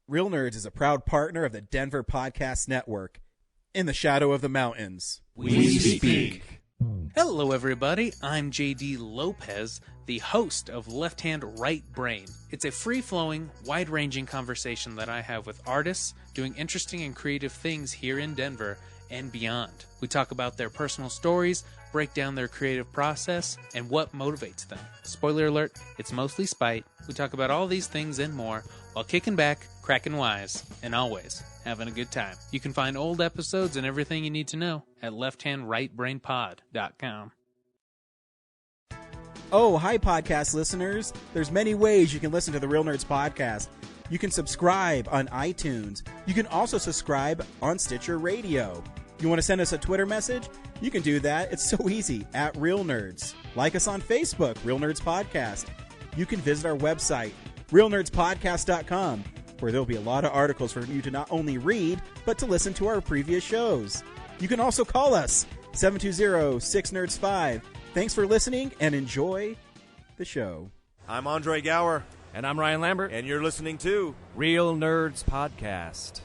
Real Nerds is a proud partner of the Denver Podcast Network. In the shadow of the mountains, we speak. Hello, everybody. I'm JD Lopez, the host of Left Hand Right Brain. It's a free-flowing, wide-ranging conversation that I have with artists doing interesting and creative things here in Denver and beyond. We talk about their personal stories, break down their creative process, and what motivates them. Spoiler alert, it's mostly spite. We talk about all these things and more while kicking back, cracking wise, and always having a good time. You can find old episodes and everything you need to know at lefthandrightbrainpod.com. Oh, hi, podcast listeners. There's many ways you can listen to the Real Nerds podcast. You can subscribe on iTunes. You can also subscribe on Stitcher Radio. You want to send us a Twitter message? You can do that. It's so easy, at Real Nerds. Like us on Facebook, Real Nerds Podcast. You can visit our website, realnerdspodcast.com, where there'll be a lot of articles for you to not only read, but to listen to our previous shows. You can also call us, 720-6nerds5. Thanks for listening, and enjoy the show. I'm Andre Gower. And I'm Ryan Lambert. And you're listening to Real Nerds Podcast.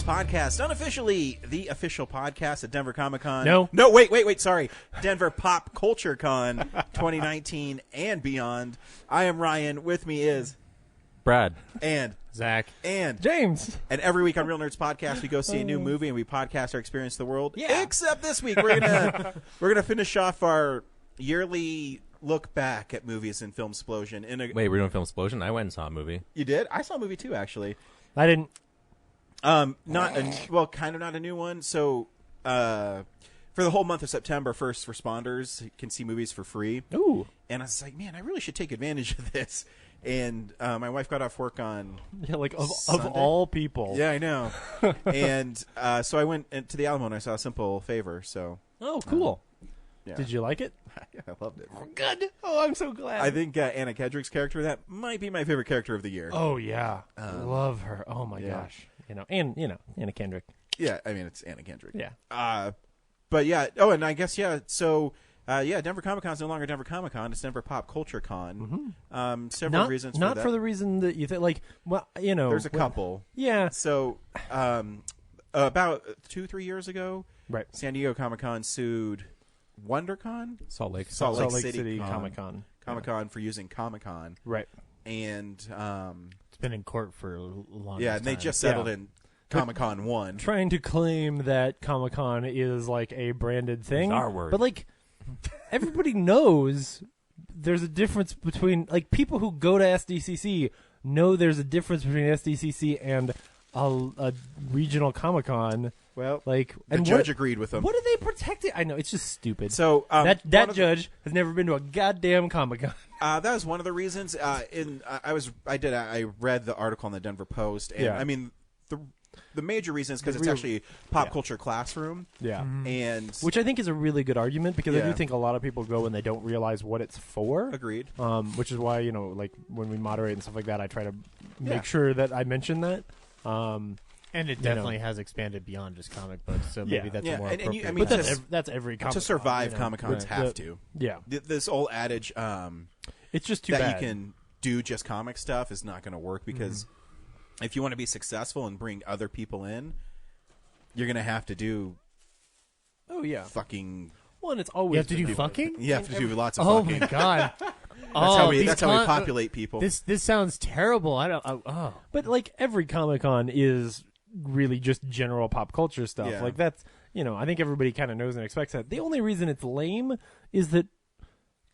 Podcast, unofficially the official podcast at Denver Comic Con. No, wait, sorry. Denver Pop Culture Con 2019 and beyond. I am Ryan. With me is Brad and Zach and James. And every week on Real Nerds Podcast, we go see a new movie and we podcast our experience of the world. Yeah. Except this week, we're gonna finish off our yearly look back at movies in Filmsplosion. Wait, we're doing Filmsplosion? I went and saw a movie. You did? I saw a movie too, actually. I didn't. Kind of not a new one. So, for the whole month of September, first responders can see movies for free. Ooh. And I was like, man, I really should take advantage of this. And my wife got off work on of all people. Yeah, I know. And so I went to the Alamo and I saw A Simple Favor. So. Oh, cool. Yeah. Did you like it? Yeah, I loved it. Good. Oh, I'm so glad. I think Anna Kendrick's character, that might be my favorite character of the year. Oh yeah, love her. Oh my yeah. gosh. Anna Kendrick. Yeah, I mean it's Anna Kendrick. Yeah. But yeah. Oh, and I guess So. Denver Comic Con is no longer Denver Comic Con; it's Denver Pop Culture Con. Mm-hmm. Several reasons. Not for that. for the reason that you think. Like, well, there's a couple. Yeah. So, about 2-3 years ago, right, San Diego Comic Con sued WonderCon, Salt Lake City Comic Con for using Comic Con, right? And it's been in court for a long. Yeah, and they just settled in. Comic Con won, trying to claim that Comic Con is like a branded thing. It's our word, but like. Everybody knows there's a difference between, like, people who go to SDCC know there's a difference between SDCC and a regional Comic-Con. Well, like, the judge agreed with them. What are they protecting? I know, it's just stupid. So that judge has never been to a goddamn Comic-Con. That was one of the reasons. I read the article in the Denver Post, and I mean the major reason is because it's actually pop culture classroom. Yeah. And which I think is a really good argument because I do think a lot of people go and they don't realize what it's for. Agreed. Which is why, like when we moderate and stuff like that, I try to make sure that I mention that. And it definitely has expanded beyond just comic books, so maybe that's more appropriate. I mean, but that's every Comic-Con. To survive, Comic-Cons have to. Yeah. This old adage it's just too that bad. you can do just comic stuff is not going to work because if you want to be successful and bring other people in, you're going to have to do fucking... Well, and it's always... You have to do fucking? You have to do lots of fucking. fucking. Oh, my God. That's how we populate people. This sounds terrible. But, like, every Comic-Con is really just general pop culture stuff. Yeah. Like, that's... I think everybody kind of knows and expects that. The only reason it's lame is that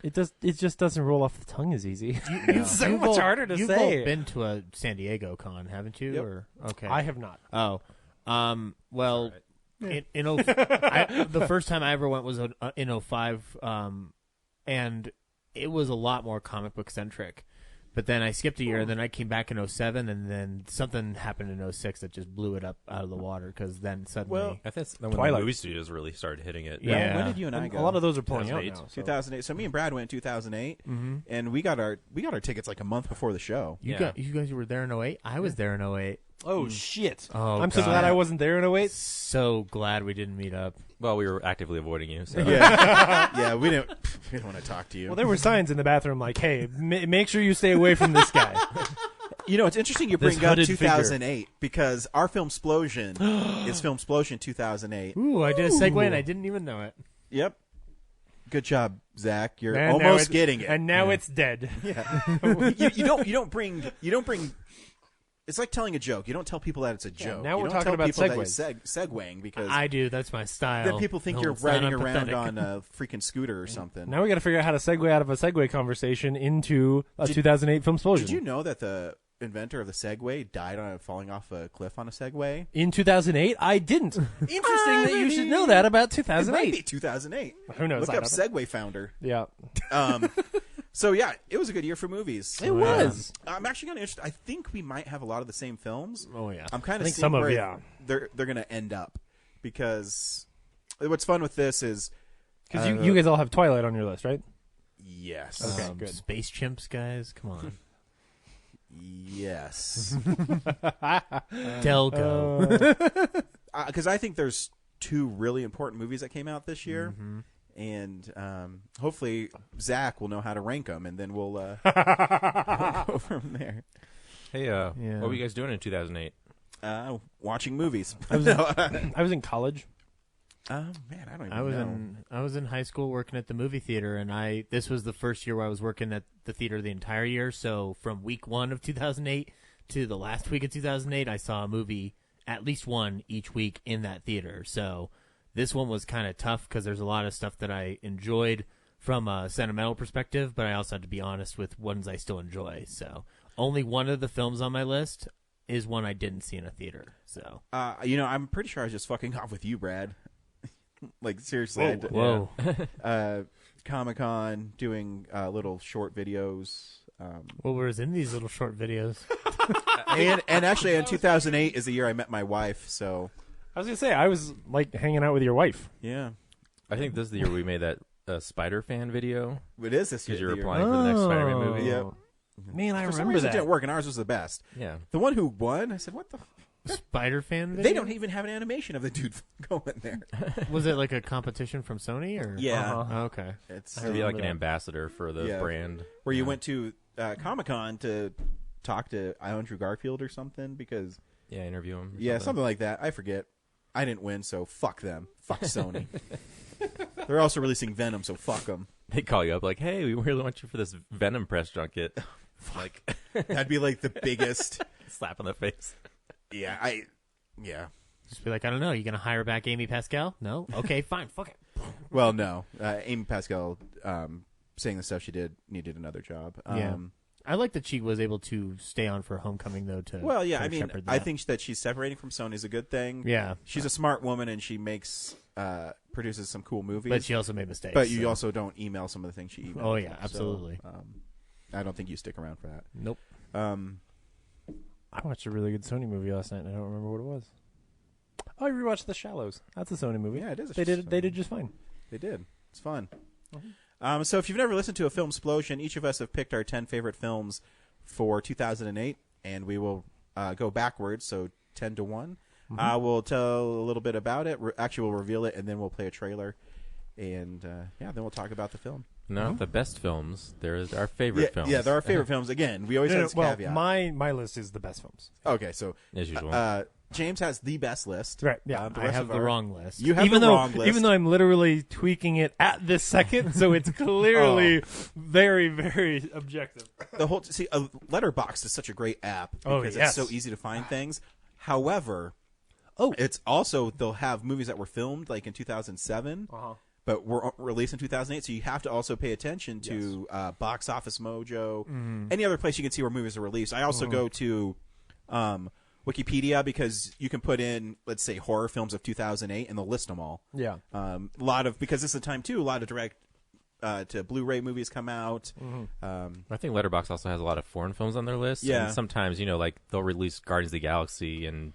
It just doesn't roll off the tongue as easy. You've so much harder to you've say. all been to a San Diego con, haven't you? Yep. Or okay, I have not. Oh, well, the first time I ever went was in 05, and it was a lot more comic book centric. But then I skipped a year, and then I came back in 07, and then something happened in 06 that just blew it up out of the water. Because then suddenly, Well, I think when Twilight. the movie studios really started hitting it. Yeah. When did you and I And go? a lot of those are pulling out 2008. now. So. 2008. So me and Brad went in 2008, and we got our tickets like a month before the show. you guys were there in 08. I was there in 08. Oh shit! Oh, I'm so God. glad I wasn't there in 08. So glad we didn't meet up. Well, we were actively avoiding you. So. Yeah, we didn't want to talk to you. Well, there were signs in the bathroom like, "Hey, make sure you stay away from this guy." You know, it's interesting you This bring up hooded 2008 because our Filmsplosion is Filmsplosion 2008. Ooh, I did a segue and I didn't even know it. Yep. Good job, Zach. You're And now almost it's- getting it. and now it's dead. you don't bring. It's like telling a joke. You don't tell people that it's a joke. now You we're don't talking tell about people that segues. you're segueing because I do. That's my style. then people think No, you're it's not riding around empathetic. on a freaking scooter or something. Now we got to figure out how to segue out of a Segway conversation into a 2008 Filmsplosion. Did you know that the inventor of the Segway died on falling off a cliff on a Segway? In 2008, I didn't. Interesting that you should know that about It might be 2008. 2008. Who knows? Look I up don't know. Segway founder. Yeah, So yeah, it was a good year for movies. it was. I'm actually kind of interested. I think we might have a lot of the same films. Oh yeah. I'm kind I of think seeing some of- where yeah. they're going to end up because what's fun with this is Because you guys all have Twilight on your list, right? yes, Okay, good. Space chimps, guys. Come on. yes, Delco. because I think there's two really important movies that came out this year. And hopefully Zach will know how to rank them, and then we'll go from there. Hey, Yeah. what were you guys doing in 2008? Watching movies. I was in college. Man, I don't even know. I was in high school working at the movie theater, and this was the first year where I was working at the theater the entire year. So from week 1 of 2008 to the last week of 2008, I saw a movie, at least one each week in that theater. So this one was kind of tough because there's a lot of stuff that I enjoyed from a sentimental perspective, but I also had to be honest with ones I still enjoy. So only one of the films on my list is one I didn't see in a theater. So I'm pretty sure I was just fucking off with you, Brad. Like seriously, whoa. Comic-Con, doing little short videos. What was in these little short videos? And actually, in 2008 is the year I met my wife. So I was gonna say I was like hanging out with your wife. yeah, I think this is the year we made that Spider Fan video it is this year. because you're the year. applying for the next Spider-Man movie. Yep. Man, I For some remember reason, it that. didn't work, and ours was the best. Yeah. The one who won, I said, "What the." Spider fan video? They don't even have an animation of the dude going there. Was it like a competition from Sony or? Yeah. Oh, okay. It's To be like an that. ambassador for the Yeah. brand. where you went to Comic-Con to talk to Andrew Garfield or something because Yeah, interview him. or yeah, something like that. I forget. I didn't win, so fuck them. Fuck Sony. They're also releasing Venom, so fuck them. They call you up like, hey, we really want you for this Venom press junket. Like, That'd be like the biggest. slap in the face. Yeah. Just be like, I don't know. You gonna hire back Amy Pascal? No. Okay, fine. Fuck it. Well, no. Amy Pascal, saying the stuff she did, needed another job. Yeah. I like that she was able to stay on for Homecoming though. To Well, yeah. sort I of mean, shepherd I that. think that she's separating from Sony is a good thing. Yeah, She's a smart woman, and she produces some cool movies. but she also made mistakes. But you so. also don't email some of the things she emails. Oh, yeah, So, absolutely. I don't think you stick around for that. Nope. I watched a really good Sony movie last night, and I don't remember what it was. Oh, I rewatched The Shallows. That's a Sony movie. Yeah, it is. They did just fine. They did. It's fun. So if you've never listened to a Filmsplosion, each of us have picked our 10 favorite films for 2008, and we will go backwards, so 10 to 1. We'll tell a little bit about it. Actually, we'll reveal it, and then we'll play a trailer. And, then we'll talk about the film. Not the best films. There's our favorite films. Yeah, they're our favorite films. Again, we always have this caveat. my list is the best films. Okay, so As usual. James has the best list. Right, yeah. The I rest have of the our- wrong list. You have even the though, wrong list. Even though I'm literally tweaking it at this second, so it's clearly very, very objective. The whole Letterboxd is such a great app Oh, because yes. it's so easy to find things. However, Oh. it's also they'll have movies that were filmed like in 2007, but were released in 2008. So you have to also pay attention to Box Office Mojo, any other place you can see where movies are released. I also go to Wikipedia because you can put in, let's say, horror films of 2008, and they'll list them all. Yeah. Because this is the time too. A lot of direct to Blu-ray movies come out. I think Letterboxd also has a lot of foreign films on their list. Yeah. And sometimes, like they'll release Guardians of the Galaxy and,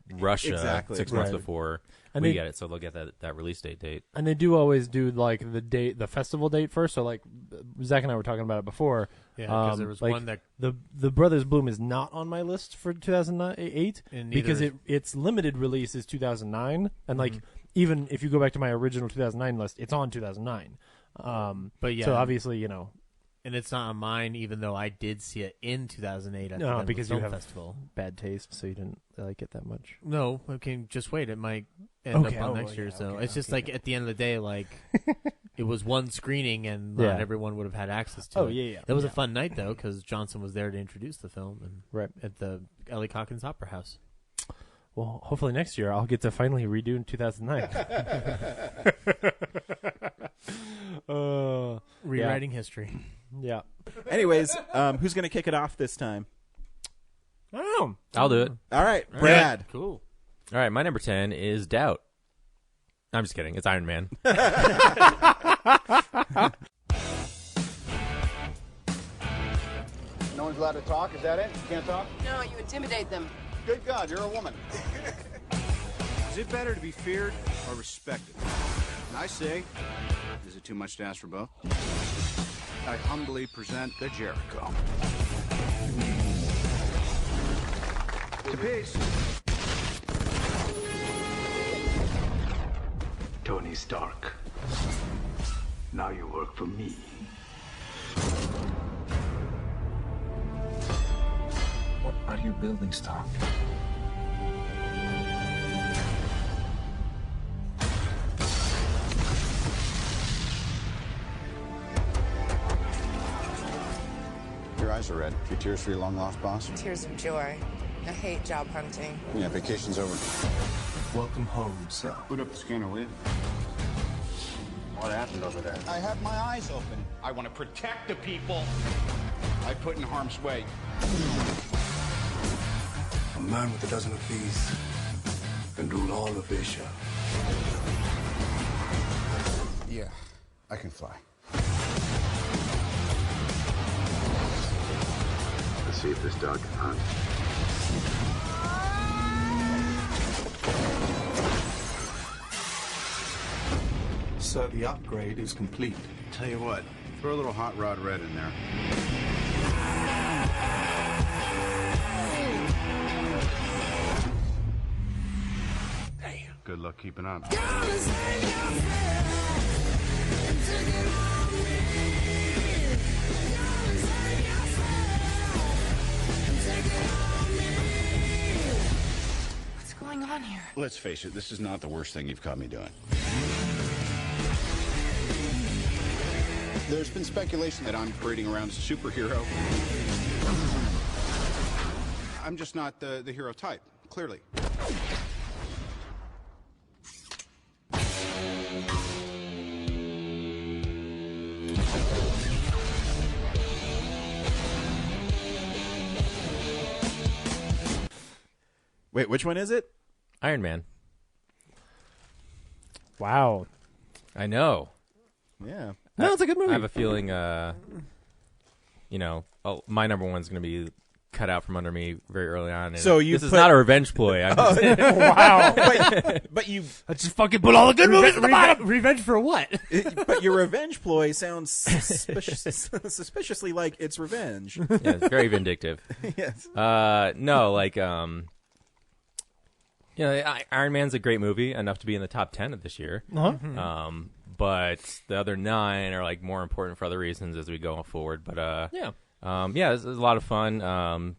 Russia 6 months before we get it. So they'll get that release date. And they do always do like the festival date first. So like Zach and I were talking about it before. Yeah, because there was one that the Brothers Bloom is not on my list for 2008 because its limited release is 2009, and like even if you go back to my original 2009 list, it's on 2009. But yeah, so obviously and it's not on mine, even though I did see it in 2008 at no, the because film you have festival. Bad taste, so you didn't like it that much. No, okay, just wait. It might end Okay, up on next year. So it's just like at the end of the day, like it was one screening, and not everyone would have had access to it. Yeah. It was a fun night though, because Johnson was there to introduce the film, and at the Ellie Calkins Opera House. Well, hopefully next year I'll get to finally redo in 2009. Rewriting history. Yeah. Anyways, who's going to kick it off this time? I don't know. I'll do it. All right, Brad. Cool. All right, my number 10 is Doubt. I'm just kidding. It's Iron Man. No one's allowed to talk, is that it? You can't talk? No, you intimidate them. Good God, you're a woman. Is it better to be feared or respected? And I say, is it too much to ask for both? I humbly present the Jericho. To peace. Tony Stark. Now you work for me. What are you building, Stark? Your eyes are red. Your tears for your long-lost boss? Tears of joy. I hate job hunting. Yeah, vacation's over. Welcome home, sir. Boot up the scanner, will you? What happened over there? I had my eyes open. I want to protect the people I put in harm's way. A man with a dozen of these can rule all of Asia. Yeah, I can fly. Let's see if this dog can hunt. So the upgrade is complete. Tell you what, throw a little hot rod red in there. Damn. Good luck keeping up. What's going on here? Let's face it, this is not the worst thing you've caught me doing. There's been speculation that I'm parading around as a superhero. I'm just not the hero type, clearly. Wait, which one is it? Iron Man. Wow. I know. Yeah. No, it's a good movie. I have a feeling, my number one's going to be cut out from under me very early on. And So you this is not a revenge ploy. I'm just, Wow. But you, Let's just fucking put all the good movies at the bottom. Revenge for what? but your revenge ploy sounds suspiciously like it's revenge. yeah, it's very vindictive. Yes. No, like, Iron Man's a great movie, enough to be in the top 10 of this year. Uh-huh. But the other 9 are like more important for other reasons as we go forward. But it was a lot of fun.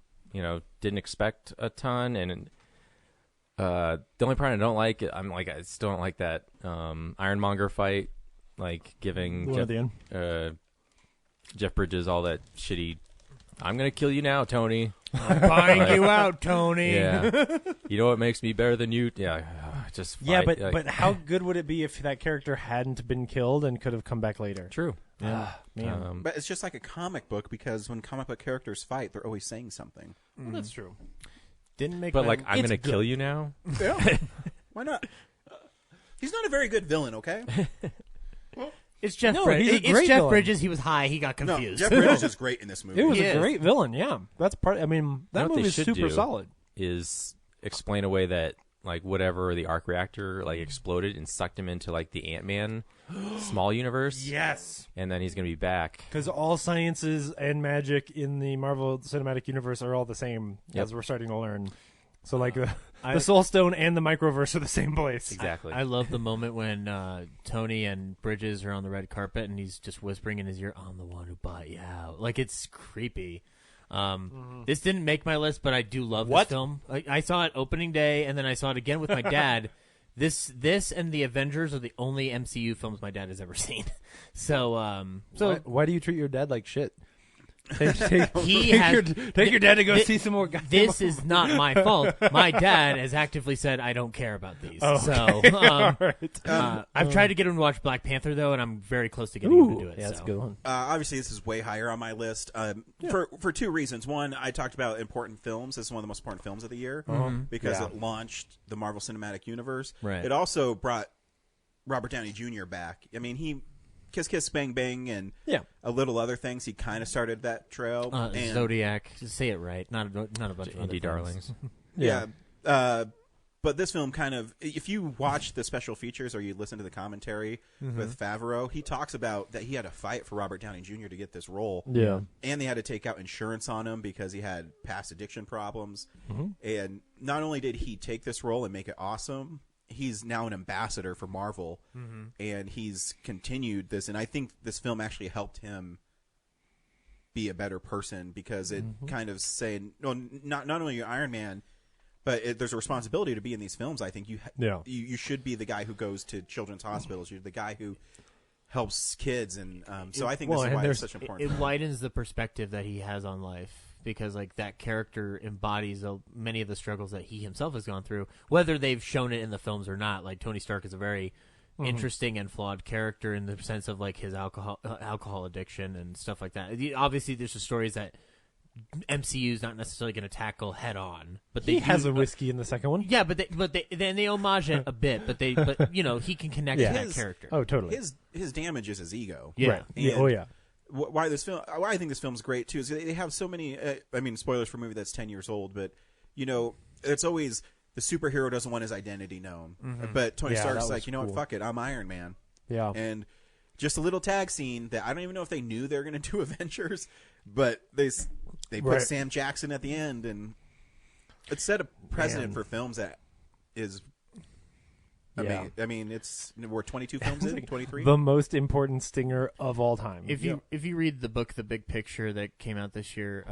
Didn't expect a ton, and the only part I don't like, I still don't like that Ironmonger fight, like giving Jeff Bridges all that shitty. I'm gonna kill you now, Tony. I'm buying you out, Tony. Yeah. You know what makes me better than you? Yeah. just Yeah, fight, but how good would it be if that character hadn't been killed and could have come back later? true. Yeah, man. But it's just like a comic book because when comic book characters fight, they're always saying something. Well, that's true. Didn't make. But my, like, I'm it's gonna good. kill you now. Yeah. Why not? He's not a very good villain, okay? It's Jeff. No, Bridges. he's a It's great Jeff villain. Bridges. He was high. He got No, confused. Jeff Bridges is great in this movie. It was He a is. great villain. Yeah, that's part. I mean, You that know what they movie is should super do? solid. Is explain away that like whatever the arc reactor like exploded and sucked him into like the Ant-Man small universe. Yes, And then he's gonna be back. because all sciences and magic in the Marvel Cinematic Universe are all the same, Yep. as we're starting to learn. So, like the I- Soul Stone and the Microverse are the same place. Exactly. I love the moment when Tony and Bridges are on the red carpet and he's just whispering in his ear, "I'm the one who bought you out." Like, it's creepy. This didn't make my list, but I do love this film. I saw it opening day, and then I saw it again with my dad. This and the Avengers are the only MCU films my dad has ever seen. So Why do you treat your dad like shit? Take your dad to go see some more. This is not my fault. My dad has actively said I don't care about these. Oh, So I've tried to get him to watch Black Panther though, and I'm very close to getting him to do it. Yeah, that's so. a good one. Obviously, this is way higher on my list for two reasons. One, I talked about important films. This is one of the most important films of the year because it launched the Marvel Cinematic Universe. Right. It also brought Robert Downey Jr. back. I mean, he Kiss Kiss Bang Bang and a little other things. He kind of started that trail. And Zodiac, just say it right. Not a bunch of other Indie things. darlings. Yeah. But this film kind of, if you watch the special features or you listen to the commentary with Favreau, he talks about that he had to fight for Robert Downey Jr. to get this role. Yeah. And they had to take out insurance on him because he had past addiction problems. And not only did he take this role and make it awesome, he's now an ambassador for Marvel. And he's continued this. And I think this film actually helped him be a better person because it kind of saying, no, not only you're Iron Man, but there's a responsibility to be in these films. I think you should be the guy who goes to children's hospitals. You're the guy who helps kids, and so I think this is why it's such an important. It widens the perspective that he has on life because, like, that character embodies many of the struggles that he himself has gone through, whether they've shown it in the films or not. Like, Tony Stark is a very interesting and flawed character in the sense of like his alcohol addiction and stuff like that. Obviously, there's just stories that MCU is not necessarily going to tackle head on, but he has a whiskey in the second one. Yeah, but they homage it a bit, but you know he can connect to that character. Oh, totally. His damage is his ego. Yeah. Right. Yeah. Oh yeah. Why I think this film's great too is they have so many. I mean, spoilers for a movie that's 10 years old, but you know, it's always the superhero doesn't want his identity known. But Tony Stark's like, you know what, fuck it, I'm Iron Man. Yeah. And just a little tag scene that I don't even know if they knew they were going to do Avengers, but they put Sam Jackson at the end, and it set a precedent for films that is amazing. I mean, we're 22 films in, 23. The most important stinger of all time. If you read the book The Big Picture that came out this year,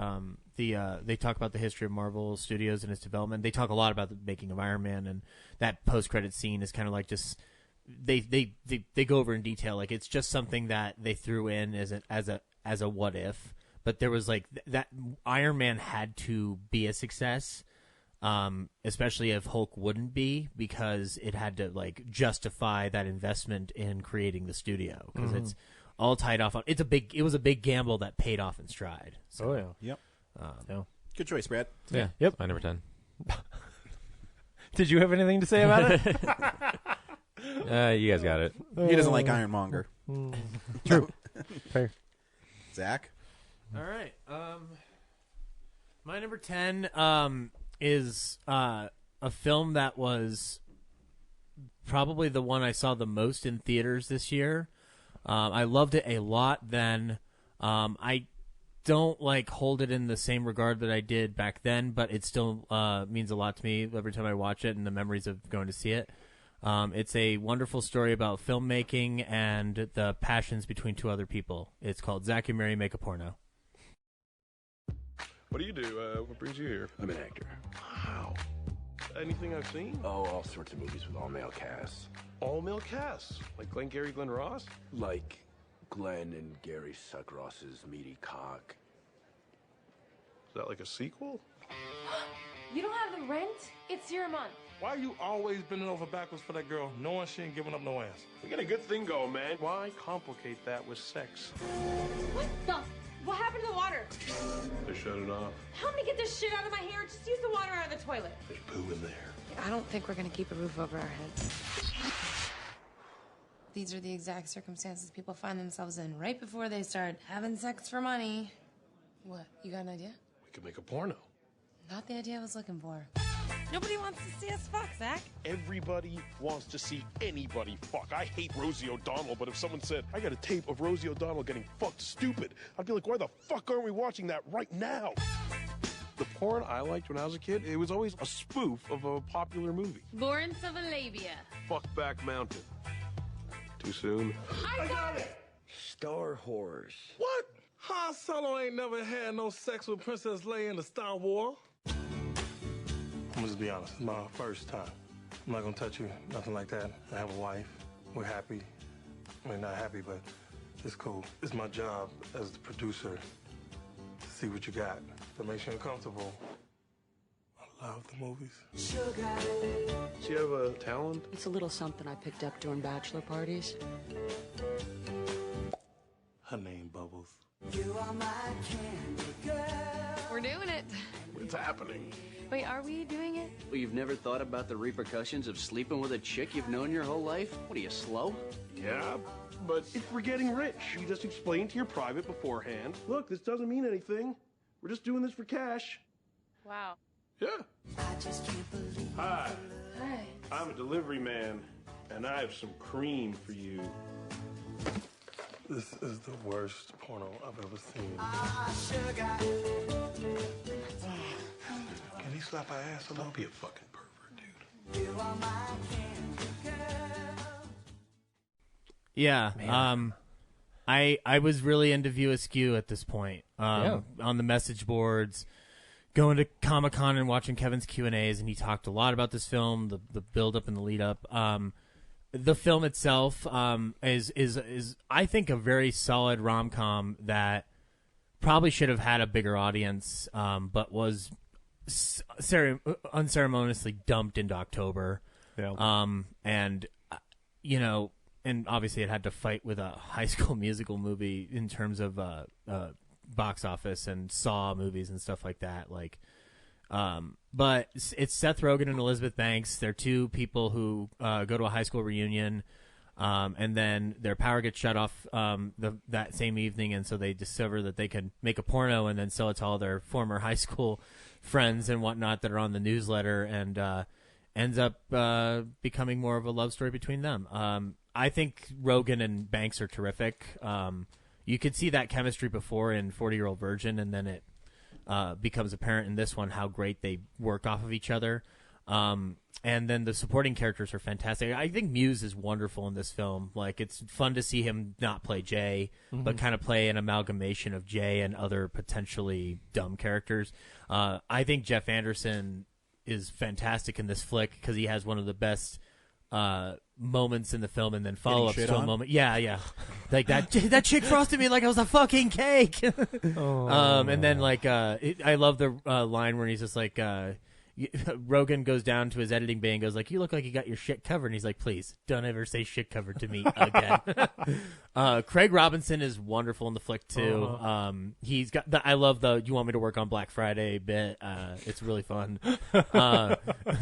they talk about the history of Marvel Studios and its development. They talk a lot about the making of Iron Man, and that post-credit scene is kind of like just they go over in detail. Like it's just something that they threw in as a what if. But there was like that Iron Man had to be a success, especially if Hulk wouldn't be, because it had to like justify that investment in creating the studio because it's all tied off on. It was a big gamble that paid off in stride. So, oh yeah. Yep. Good choice, Brad. Yeah. Yep. My number 10. Did you have anything to say about it? You guys got it. He doesn't like Ironmonger. True. Fair. Zach. All right. My number 10 is a film that was probably the one I saw the most in theaters this year. I loved it a lot then. I don't hold it in the same regard that I did back then, but it still means a lot to me every time I watch it and the memories of going to see it. It's a wonderful story about filmmaking and the passions between two other people. It's called Zach and Mary Make a Porno. What do you do? What brings you here? I'm an actor. Wow. Anything I've seen? Oh, all sorts of movies with all-male casts. All-male casts? Like Glenn Gary, Glenn Ross? Like Glenn and Gary Suckross's meaty cock. Is that like a sequel? You don't have the rent? It's your month. Why you always bending over backwards for that girl, knowing she ain't giving up no ass? We got a good thing going, man. Why complicate that with sex? What the? What happened to the water? They shut it off. Help me get this shit out of my hair. Just use the water out of the toilet. There's poo in there. I don't think we're gonna keep a roof over our heads. These are the exact circumstances people find themselves in right before they start having sex for money. What? You got an idea? We could make a porno. Not the idea I was looking for. Nobody wants to see us fuck, Zach. Everybody wants to see anybody fuck. I hate Rosie O'Donnell, but if someone said, I got a tape of Rosie O'Donnell getting fucked stupid, I'd be like, why the fuck aren't we watching that right now? The porn I liked when I was a kid, it was always a spoof of a popular movie. Lawrence of Arabia. Fuckback Mountain. Too soon? I got it! Star Wars. What? Han Solo ain't never had no sex with Princess Leia in the Star Wars. I'm just be honest, it's my first time. I'm not gonna touch you, nothing like that. I have a wife, we're happy. I mean, not happy, but it's cool. It's my job as the producer to see what you got, to make sure you're comfortable. I love the movies. Does she have a talent? It's a little something I picked up during bachelor parties. Her name Bubbles. You are my candy girl. We're doing it. It's happening. Wait, are we doing it? Well, you've never thought about the repercussions of sleeping with a chick you've known your whole life? What are you, slow? Yeah, but if we're getting rich, you just explain to your private beforehand, look, this doesn't mean anything. We're just doing this for cash. Wow. Yeah. I just can't believe. Hi. Hi. I'm a delivery man, and I have some cream for you. This is the worst porno I've ever seen. Sugar. Can he slap her ass a little? Don't be a fucking pervert, dude. You are my candy girl. Yeah. I was really into View Askew at this point. On the message boards, going to Comic-Con and watching Kevin's Q&As, and he talked a lot about this film, the build up and the lead up. The film itself is I think a very solid rom-com that probably should have had a bigger audience, but was unceremoniously dumped into October. Yeah. And and obviously it had to fight with a High School Musical movie in terms of box office and Saw movies and stuff like that. But it's Seth Rogen and Elizabeth Banks. They're two people who go to a high school reunion, and then their power gets shut off that same evening, and so they discover that they can make a porno and then sell it to all their former high school friends and whatnot that are on the newsletter, and ends up becoming more of a love story between them. I think Rogen and Banks are terrific. You could see that chemistry before in 40-Year-Old Virgin, and then it becomes apparent in this one how great they work off of each other. And then the supporting characters are fantastic. I think Muse is wonderful in this film. It's fun to see him not play Jay, but kind of play an amalgamation of Jay and other potentially dumb characters. I think Jeff Anderson is fantastic in this flick because he has one of the best moments in the film, and then follow-up to a moment. Yeah. Like that chick frosted me like I was a fucking cake. And then I love the line where he's just like, Rogen goes down to his editing bay and goes like, "You look like you got your shit covered." And he's like, "Please don't ever say shit covered to me again." Craig Robinson is wonderful in the flick too. He's got I love the "You want me to work on Black Friday" bit. It's really fun.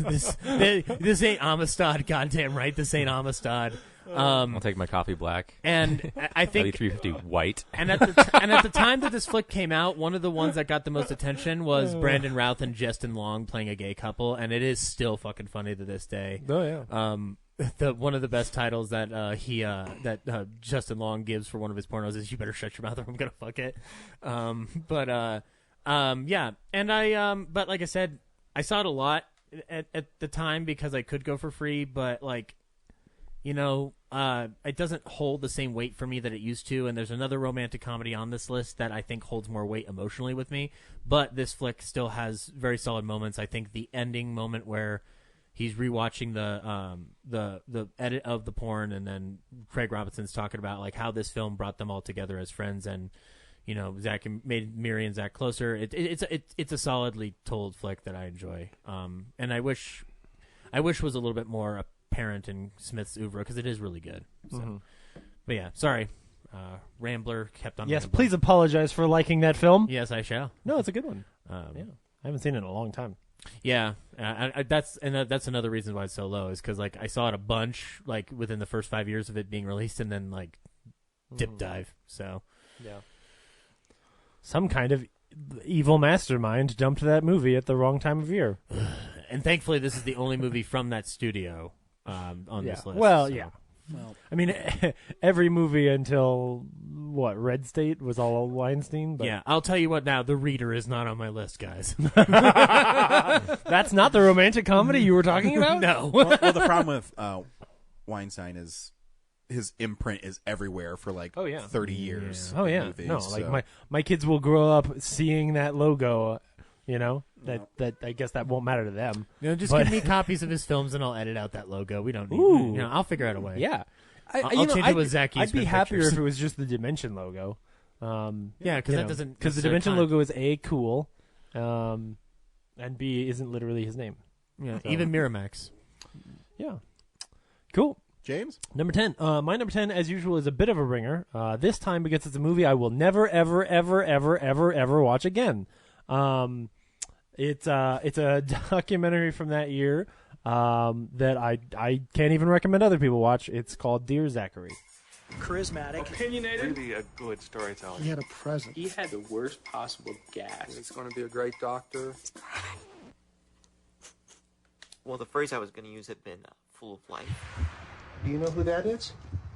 This ain't Amistad, goddamn right. This ain't Amistad. I'll take my coffee black. And I think 350 white. And at the time that this flick came out, one of the ones that got the most attention was Brandon Routh and Justin Long playing a gay couple, and it is still fucking funny to this day. Oh yeah. One of the best titles that Justin Long gives for one of his pornos is "You better shut your mouth or I'm gonna fuck it." Yeah. And but like I said, I saw it a lot at the time because I could go for free, but it doesn't hold the same weight for me that it used to, and there's another romantic comedy on this list that I think holds more weight emotionally with me, but this flick still has very solid moments. I think the ending moment where he's rewatching the edit of the porn, and then Craig Robinson's talking about how this film brought them all together as friends, and Zach made Miri and Zach closer. It's a solidly told flick that I enjoy, and I wish I wish was a little bit more apparent in Smith's oeuvre because it is really good. So. But yeah, sorry. Rambler kept on. Yes, rambling. please apologize for liking that film. Yes, I shall. No, it's a good one. I haven't seen it in a long time. Yeah, that's another reason why it's so low is because like I saw it a bunch like within the first 5 years of it being released, and then like dip dive. So yeah, some kind of evil mastermind dumped that movie at the wrong time of year. And thankfully, this is the only movie from that studio on this list. Well, so. yeah. Well, I mean, every movie until Red State was all Weinstein. But... Yeah, I'll tell you what. Now, The Reader is not on my list, guys. That's not the romantic comedy you were talking about. No. well, the problem with Weinstein is his imprint is everywhere for like 30 years. Yeah. Oh yeah, movies, no, so. like my kids will grow up seeing that logo. You know, that I guess that won't matter to them. Just give me copies of his films and I'll edit out that logo. We don't need it. I'll figure out a way. Yeah. I'll change it with Zach I'd be Eastman happier pictures. if it was just the Dimension logo. Yeah, because that doesn't... Because the Dimension logo is A, cool, and B, isn't literally his name. Yeah, So- even Miramax. Yeah. Cool. James? Number 10. My number 10, as usual, is a bit of a ringer. This time because it's a movie I will never, ever, ever, ever, ever, ever watch again. It's a documentary from that year that I can't even recommend other people watch. It's called Dear Zachary. Charismatic, opinionated, really a good storyteller. He had a presence. He had the worst possible gas. He's going to be a great doctor. Well, the phrase I was going to use had been full of life. Do you know who that is?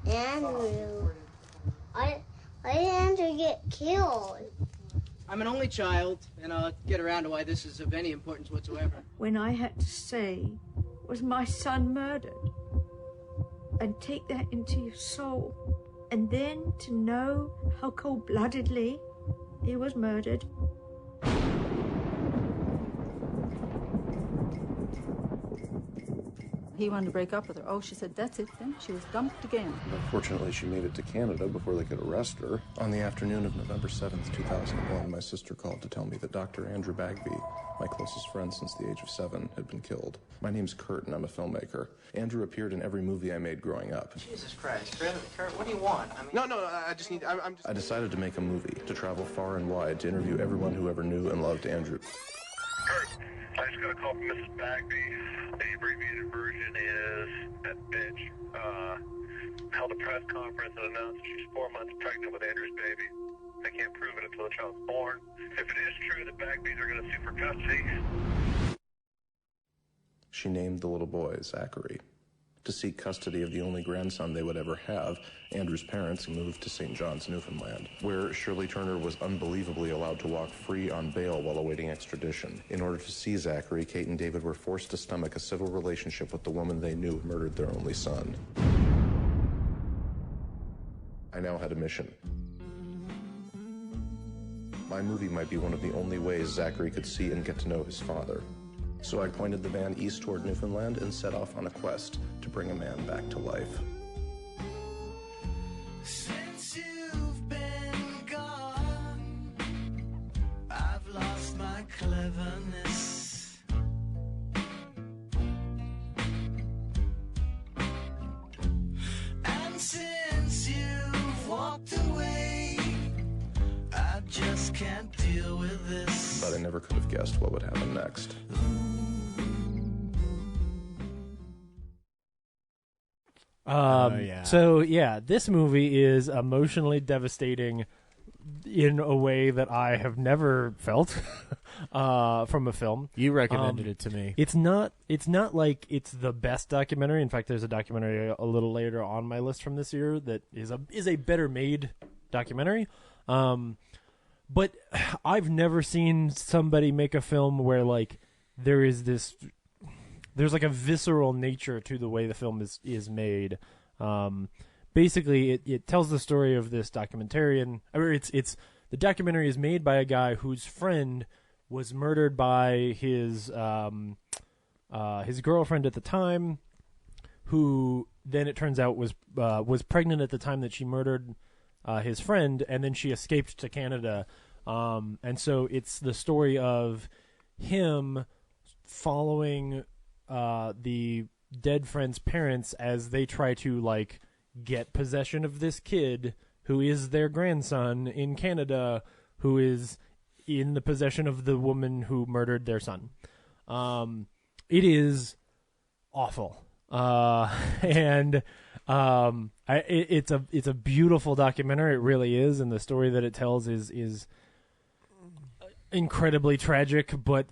Andrew. Why did Andrew get killed? I'm an only child, and I'll get around to why this is of any importance whatsoever. When I had to say, was my son murdered? And take that into your soul. And then to know how cold-bloodedly he was murdered. He wanted to break up with her. Oh, she said, that's it then. She was dumped again. Unfortunately, she made it to Canada before they could arrest her. On the afternoon of November 7th, 2001, my sister called to tell me that Dr. Andrew Bagby, my closest friend since the age of 7, had been killed. My name's Kurt, and I'm a filmmaker. Andrew appeared in every movie I made growing up. Jesus Christ, really, Kurt, what do you want? I mean... No, I just need... I'm just... I decided to make a movie, to travel far and wide, to interview everyone who ever knew and loved Andrew. Kurt, I just got a call from Mrs. Bagby. The abbreviated version is that bitch held a press conference and announced she's 4 months pregnant with Andrew's baby. They can't prove it until the child's born. If it is true that Bagby's are going to sue for custody. She named the little boy Zachary. To seek custody of the only grandson they would ever have, Andrew's parents moved to St. John's, Newfoundland, where Shirley Turner was unbelievably allowed to walk free on bail while awaiting extradition. In order to see Zachary, Kate and David were forced to stomach a civil relationship with the woman they knew murdered their only son. I now had a mission. My movie might be one of the only ways Zachary could see and get to know his father. So I pointed the van east toward Newfoundland and set off on a quest to bring a man back to life. Since you've been gone, I've lost my cleverness. And since you've walked away, I just can't deal with this. But I never could have guessed what would happen next. So yeah, this movie is emotionally devastating in a way that I have never felt from a film. You recommended it to me. It's not like it's the best documentary. In fact, there's a documentary a little later on my list from this year that is a better made documentary. But I've never seen somebody make a film where like there's like a visceral nature to the way the film is made. Basically, it tells the story of this documentarian. It's the documentary is made by a guy whose friend was murdered by his girlfriend at the time, who then it turns out was pregnant at the time that she murdered his friend, and then she escaped to Canada. And so it's the story of him following the dead friend's parents as they try to like get possession of this kid who is their grandson in Canada, who is in the possession of the woman who murdered their son. It is awful. It's a beautiful documentary. It really is. And the story that it tells is incredibly tragic, but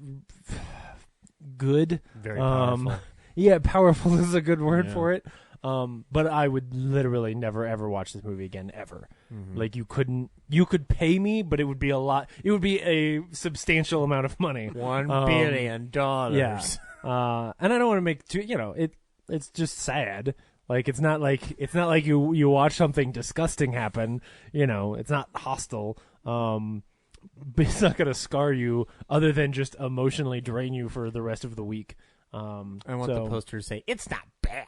good. Very powerful. Yeah, powerful is a good word for it. But I would literally never ever watch this movie again ever. Mm-hmm. Like you could pay me, but it would be a lot. It would be a substantial amount of money. $1 billion. Yeah. And I don't want to make too. It's just sad. Like it's not like you watch something disgusting happen. It's not hostile. But it's not going to scar you other than just emotionally drain you for the rest of the week. I want the poster to say, it's not bad.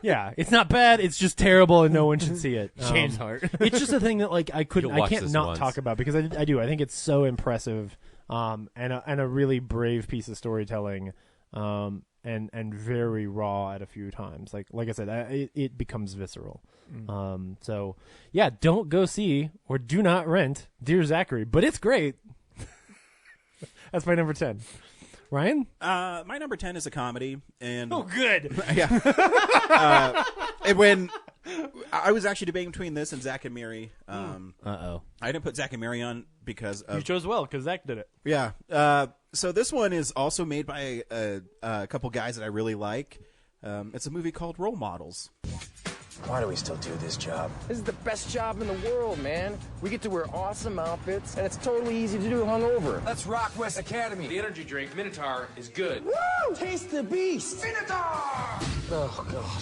Yeah, it's not bad. It's just terrible and no one should see it. James Hart. It's just a thing that like I can't not once. talk about because I do. I think it's so impressive and a really brave piece of storytelling and very raw at a few times. Like I said, it becomes visceral. So yeah, don't go see or do not rent Dear Zachary, but it's great. That's my number 10. Ryan? My number 10 is a comedy, and good. Yeah. And when I was actually debating between this and Zack and Miri, Uh-oh. I didn't put Zack and Miri on because of, You chose well because Zach did it. yeah. So this one is also made by a couple guys that I really like. It's a movie called Role Models. Why do we still do this job? This is the best job in the world, man. We get to wear awesome outfits, and it's totally easy to do hungover. Let's rock West Academy. The energy drink, Minotaur, is good. Woo! Taste the beast. Minotaur! Oh, God.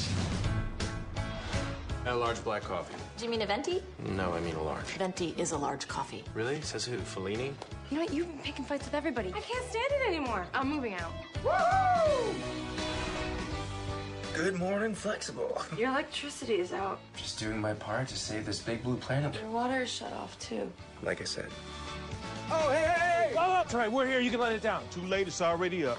A large black coffee. Do you mean a venti? No, I mean a large. Venti is a large coffee. Really? Says who? Fellini? You know what? You've been picking fights with everybody. I can't stand it anymore. I'm moving out. Woohoo! Good morning, Flexible. Your electricity is out. Just doing my part to save this big blue planet. Your water is shut off, too. Like I said. Oh, hey! Oh, that's right. We're here. You can let it down. Too late. It's already up.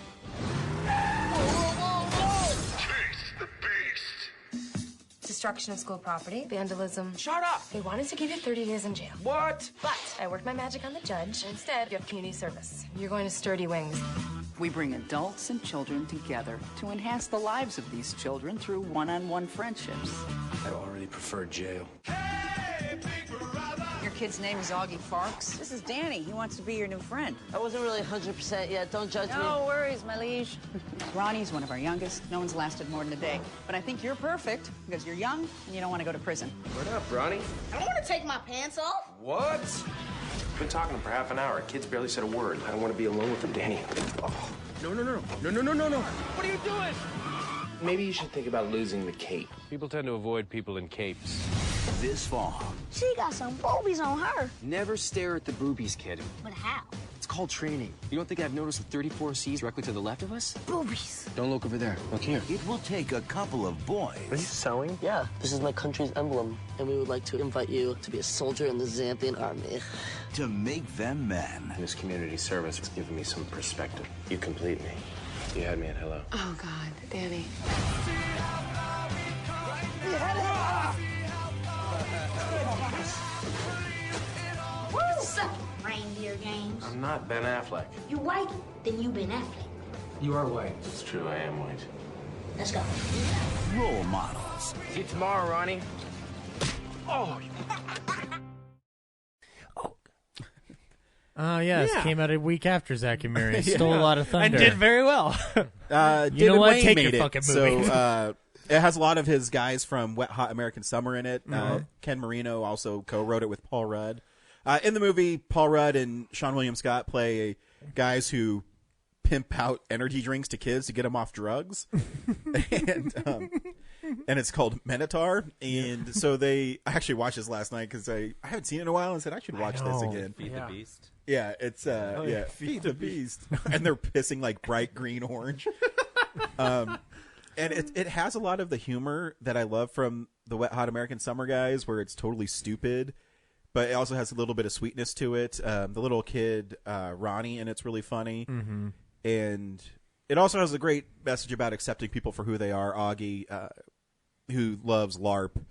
Destruction of school property, vandalism. Shut up! They wanted to give you 30 days in jail. What? But I worked my magic on the judge. Instead, you have community service. You're going to Sturdy Wings. We bring adults and children together to enhance the lives of these children through one-on-one friendships. I already prefer jail. Your kid's name is Augie Farks. This is Danny. He wants to be your new friend. I wasn't really 100% yet. Don't judge me. No worries, my liege. Ronnie's one of our youngest. No one's lasted more than a day. But I think you're perfect because you're young and you don't want to go to prison. What up, Ronnie? I don't want to take my pants off. What? Been talking to him for half an hour. Kid's barely said a word. I don't want to be alone with him, Danny. Oh. No. What are you doing? Maybe you should think about losing the cape. People tend to avoid people in capes. This fall. She got some boobies on her. Never stare at the boobies, kid. But how? It's called training. You don't think I've noticed the 34 C's directly to the left of us? Boobies. Don't look over there. Look here. It will take a couple of boys. Are you sewing? Yeah, this is my country's emblem, and we would like to invite you to be a soldier in the Zambian army. To make them men. This community service has given me some perspective. You complete me. You had me at hello. Oh, God, Danny. Suck it, reindeer games. I'm not Ben Affleck. You white, then you Ben Affleck. You are white. It's true, I am white. Let's go. Role models. See you tomorrow, Ronnie. Oh, Yes, came out a week after Zack and Miri. Stole a lot of thunder. And did very well. You know what? Wayne Take made your it. fucking movie. So it has a lot of his guys from Wet Hot American Summer in it. Ken Marino also co-wrote it with Paul Rudd. In the movie, Paul Rudd and Sean William Scott play guys who pimp out energy drinks to kids to get them off drugs. And it's called Minotaur. And so I actually watched this last night because I haven't seen it in a while and said I should watch this again. Feed the Beast. Yeah, it's Feed the Beast. And they're pissing like bright green orange. And it has a lot of the humor that I love from the Wet Hot American Summer guys, where it's totally stupid, but it also has a little bit of sweetness to it. The little kid Ronnie, and it's really funny. Mm-hmm. And it also has a great message about accepting people for who they are. Augie, who loves LARP,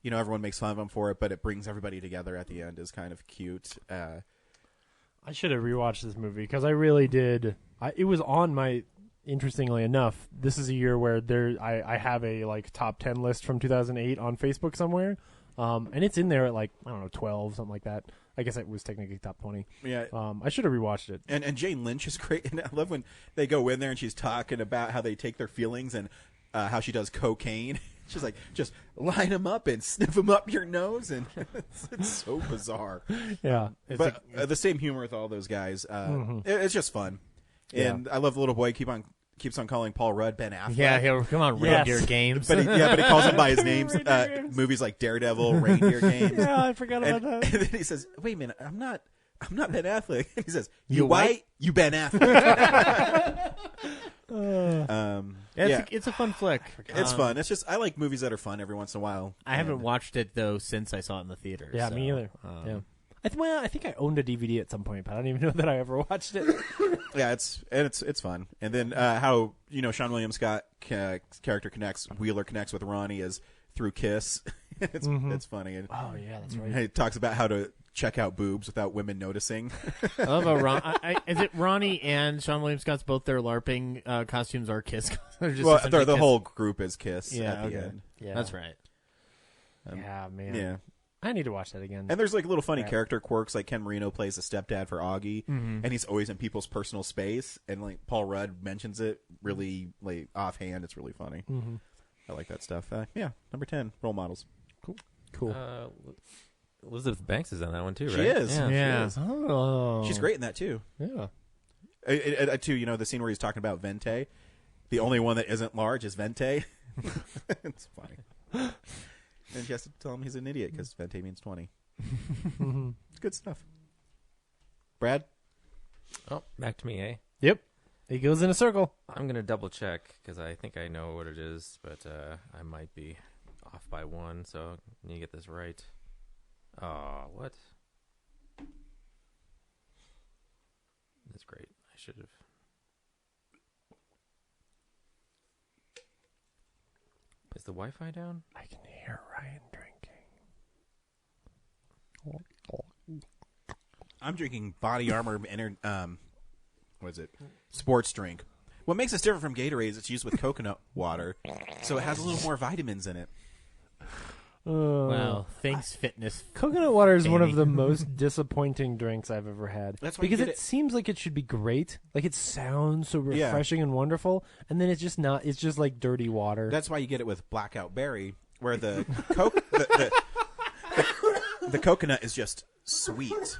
you know, everyone makes fun of him for it, but it brings everybody together at the end is kind of cute. I should have rewatched this movie because I really did. It was on my. Interestingly enough, this is a year where I have a like top 10 list from 2008 on Facebook somewhere, and it's in there at like I don't know 12 something like that. I guess it was technically top 20. Yeah, I should have rewatched it. And Jane Lynch is great, and I love when they go in there and she's talking about how they take their feelings and how she does cocaine. She's like, just line them up and sniff them up your nose, and it's so bizarre. Yeah, but the same humor with all those guys. It's just fun, and I love the little boy keeps on calling Paul Rudd Ben Affleck. Yeah, come on, Reindeer Games. But he calls him by his names. Movies like Daredevil, Reindeer Games. Yeah, I forgot about that. And then he says, "Wait a minute, I'm not Ben Affleck." And he says, "You white? You Ben Affleck." It's a fun flick. It's fun. It's just I like movies that are fun every once in a while. I haven't watched it though since I saw it in the theater. Yeah, so, me either. I think I owned a DVD at some point, but I don't even know that I ever watched it. Yeah, it's fun. And then how Sean William Scott character Wheeler connects with Ronnie is through Kiss. It's funny. And oh yeah, that's right. He talks about how to check out boobs without women noticing. I love how is it Ronnie and Sean William Scott's both their LARPing costumes are Kiss? The whole group is Kiss at the end. Yeah, that's right. Yeah, man. Yeah. I need to watch that again. And there's like little funny character quirks, like Ken Marino plays the stepdad for Augie, and he's always in people's personal space, and like Paul Rudd mentions it really like offhand. It's really funny. I like that stuff. Number 10, role models. Cool. Elizabeth Banks is on that one too, right? She is. Yeah. She is. Oh. She's great in that too. Yeah. Too, the scene where he's talking about Vente. The only one that isn't large is Vente. It's funny. And she has to tell him he's an idiot because Vente means 20. It's good stuff. Brad? Oh, back to me, eh? Yep. He goes in a circle. I'm going to double check because I think I know what it is, but I might be off by one, so I need to get this right. Oh, what? That's great. I should have. Is the Wi-Fi down? I can hear Ryan drinking. I'm drinking Body Armor what is it? Sports drink. What makes this different from Gatorade is it's used with coconut water, so it has a little more vitamins in it. Well, thanks, fitness. Coconut water is one of the most disappointing drinks I've ever had. That's why because you get it seems like it should be great. Like it sounds so refreshing and wonderful, and then it's just not. It's just like dirty water. That's why you get it with Blackout Berry, where the the coconut is just sweet.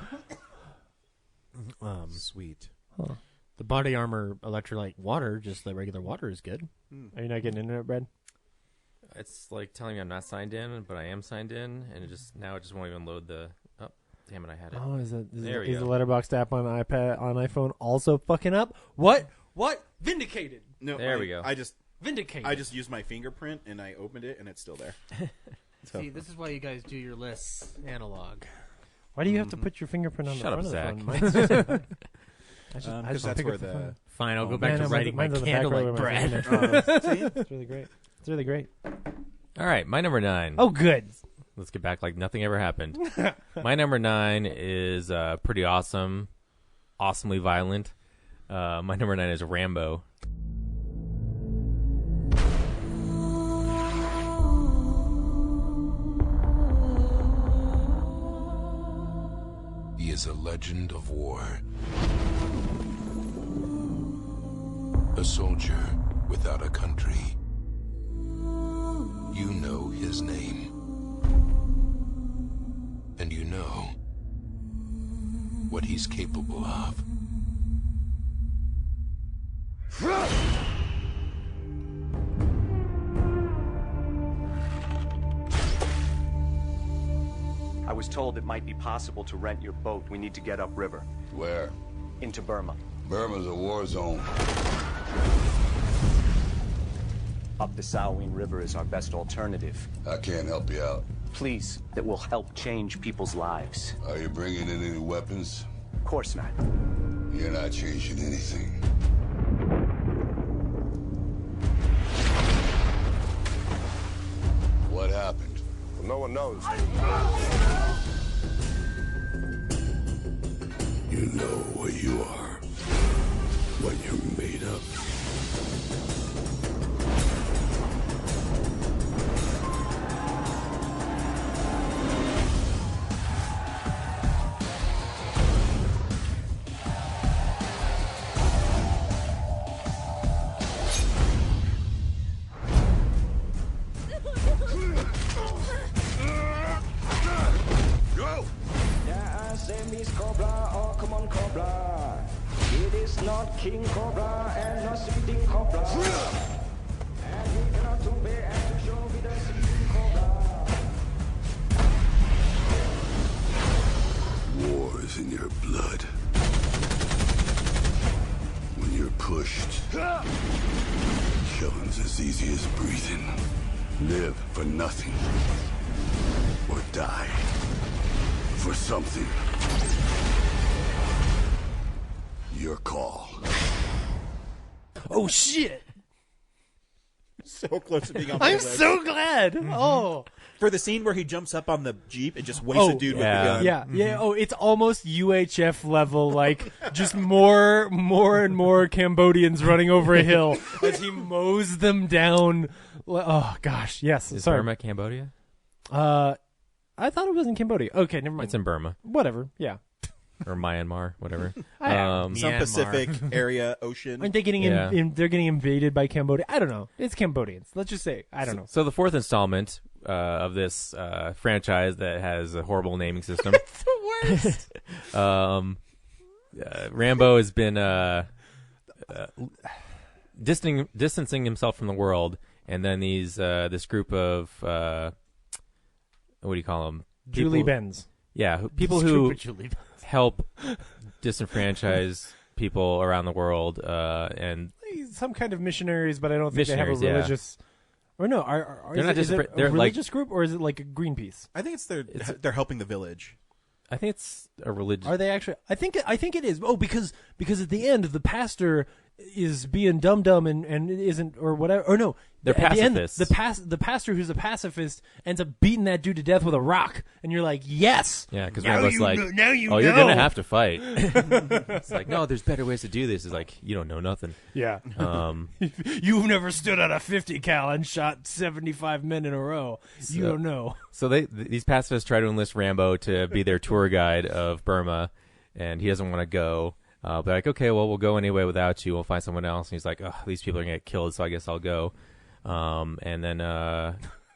Sweet. Huh. The Body Armor electrolyte water, just the regular water, is good. Are you not getting into it, Brad? It's like telling me I'm not signed in, but I am signed in, and it just won't even load the. Oh, damn it! I had it. Oh, is There we the go. Letterboxd app on iPad on iPhone also fucking up? What? Vindicated. No, There we go. I just Vindicated. I just used my fingerprint and I opened it and it's still there. So. See, this is why you guys do your lists analog. Why do you have to put your fingerprint on Shut the up, front Zach. of the phone? Because that's where the Fine, I'll go back to writing my mine's on the back candle row like of my Brad. fingernail. See? It's really great. It's really great. All right, my number 9. Oh, good. Let's get back like nothing ever happened. My number 9 is pretty awesome, awesomely violent. My number 9 is Rambo. He is a legend of war. A soldier without a country. You know his name. And you know what he's capable of. I was told it might be possible to rent your boat. We need to get upriver. Where? Into Burma. Burma's a war zone. Up the Salween River is our best alternative. I can't help you out. Please, that will help change people's lives. Are you bringing in any weapons? Of course not. You're not changing anything. everyone knows. You know what you are, what you're made of. King Cobra and not Speeding Cobra. And we cannot obey and to show with the Speeding Cobra. War is in your blood. When you're pushed, killing's as easy as breathing. Live for nothing. Or die for something. Your call. Oh shit! So close to being on my I'm list. so glad. Oh, for the scene where he jumps up on the Jeep and just wastes a dude with the gun. Yeah. Oh, it's almost UHF level, like just more and more Cambodians running over a hill as he mows them down. Oh gosh, yes. Is Sorry. Burma Cambodia? I thought it was in Cambodia. Okay, never mind. It's in Burma. Whatever. Yeah. Or Myanmar, whatever. Some Pacific area, ocean. Aren't they getting they're getting invaded by Cambodia? I don't know. It's Cambodians. Let's just say I don't know. So the fourth installment of this franchise that has a horrible naming system. It's the worst. Rambo has been distancing himself from the world, and then this group of what do you call them? Julie Benz. Yeah, people who help disenfranchise people around the world, and some kind of missionaries, but I don't think they have a religious. Yeah. Or no, are they're not is it they're a religious group, or is it like a Greenpeace? I think it's they're helping the village. I think it's a religion. Are they actually? I think it is. Oh, because at the end the pastor is being dumb and isn't or whatever. Or no, they're pacifists. The pastor who's a pacifist ends up beating that dude to death with a rock, and you're like, yes. Yeah, because Rambo's like, you're gonna have to fight. It's like, no, there's better ways to do this. It's like, you don't know nothing. Yeah. You've never stood on a 50 cal and shot 75 men in a row. You don't know. So these pacifists try to enlist Rambo to be their tour guide of Burma, and he doesn't want to go. They're like, okay, well, we'll go anyway without you. We'll find someone else. And he's like, oh, these people are going to get killed, so I guess I'll go. And then,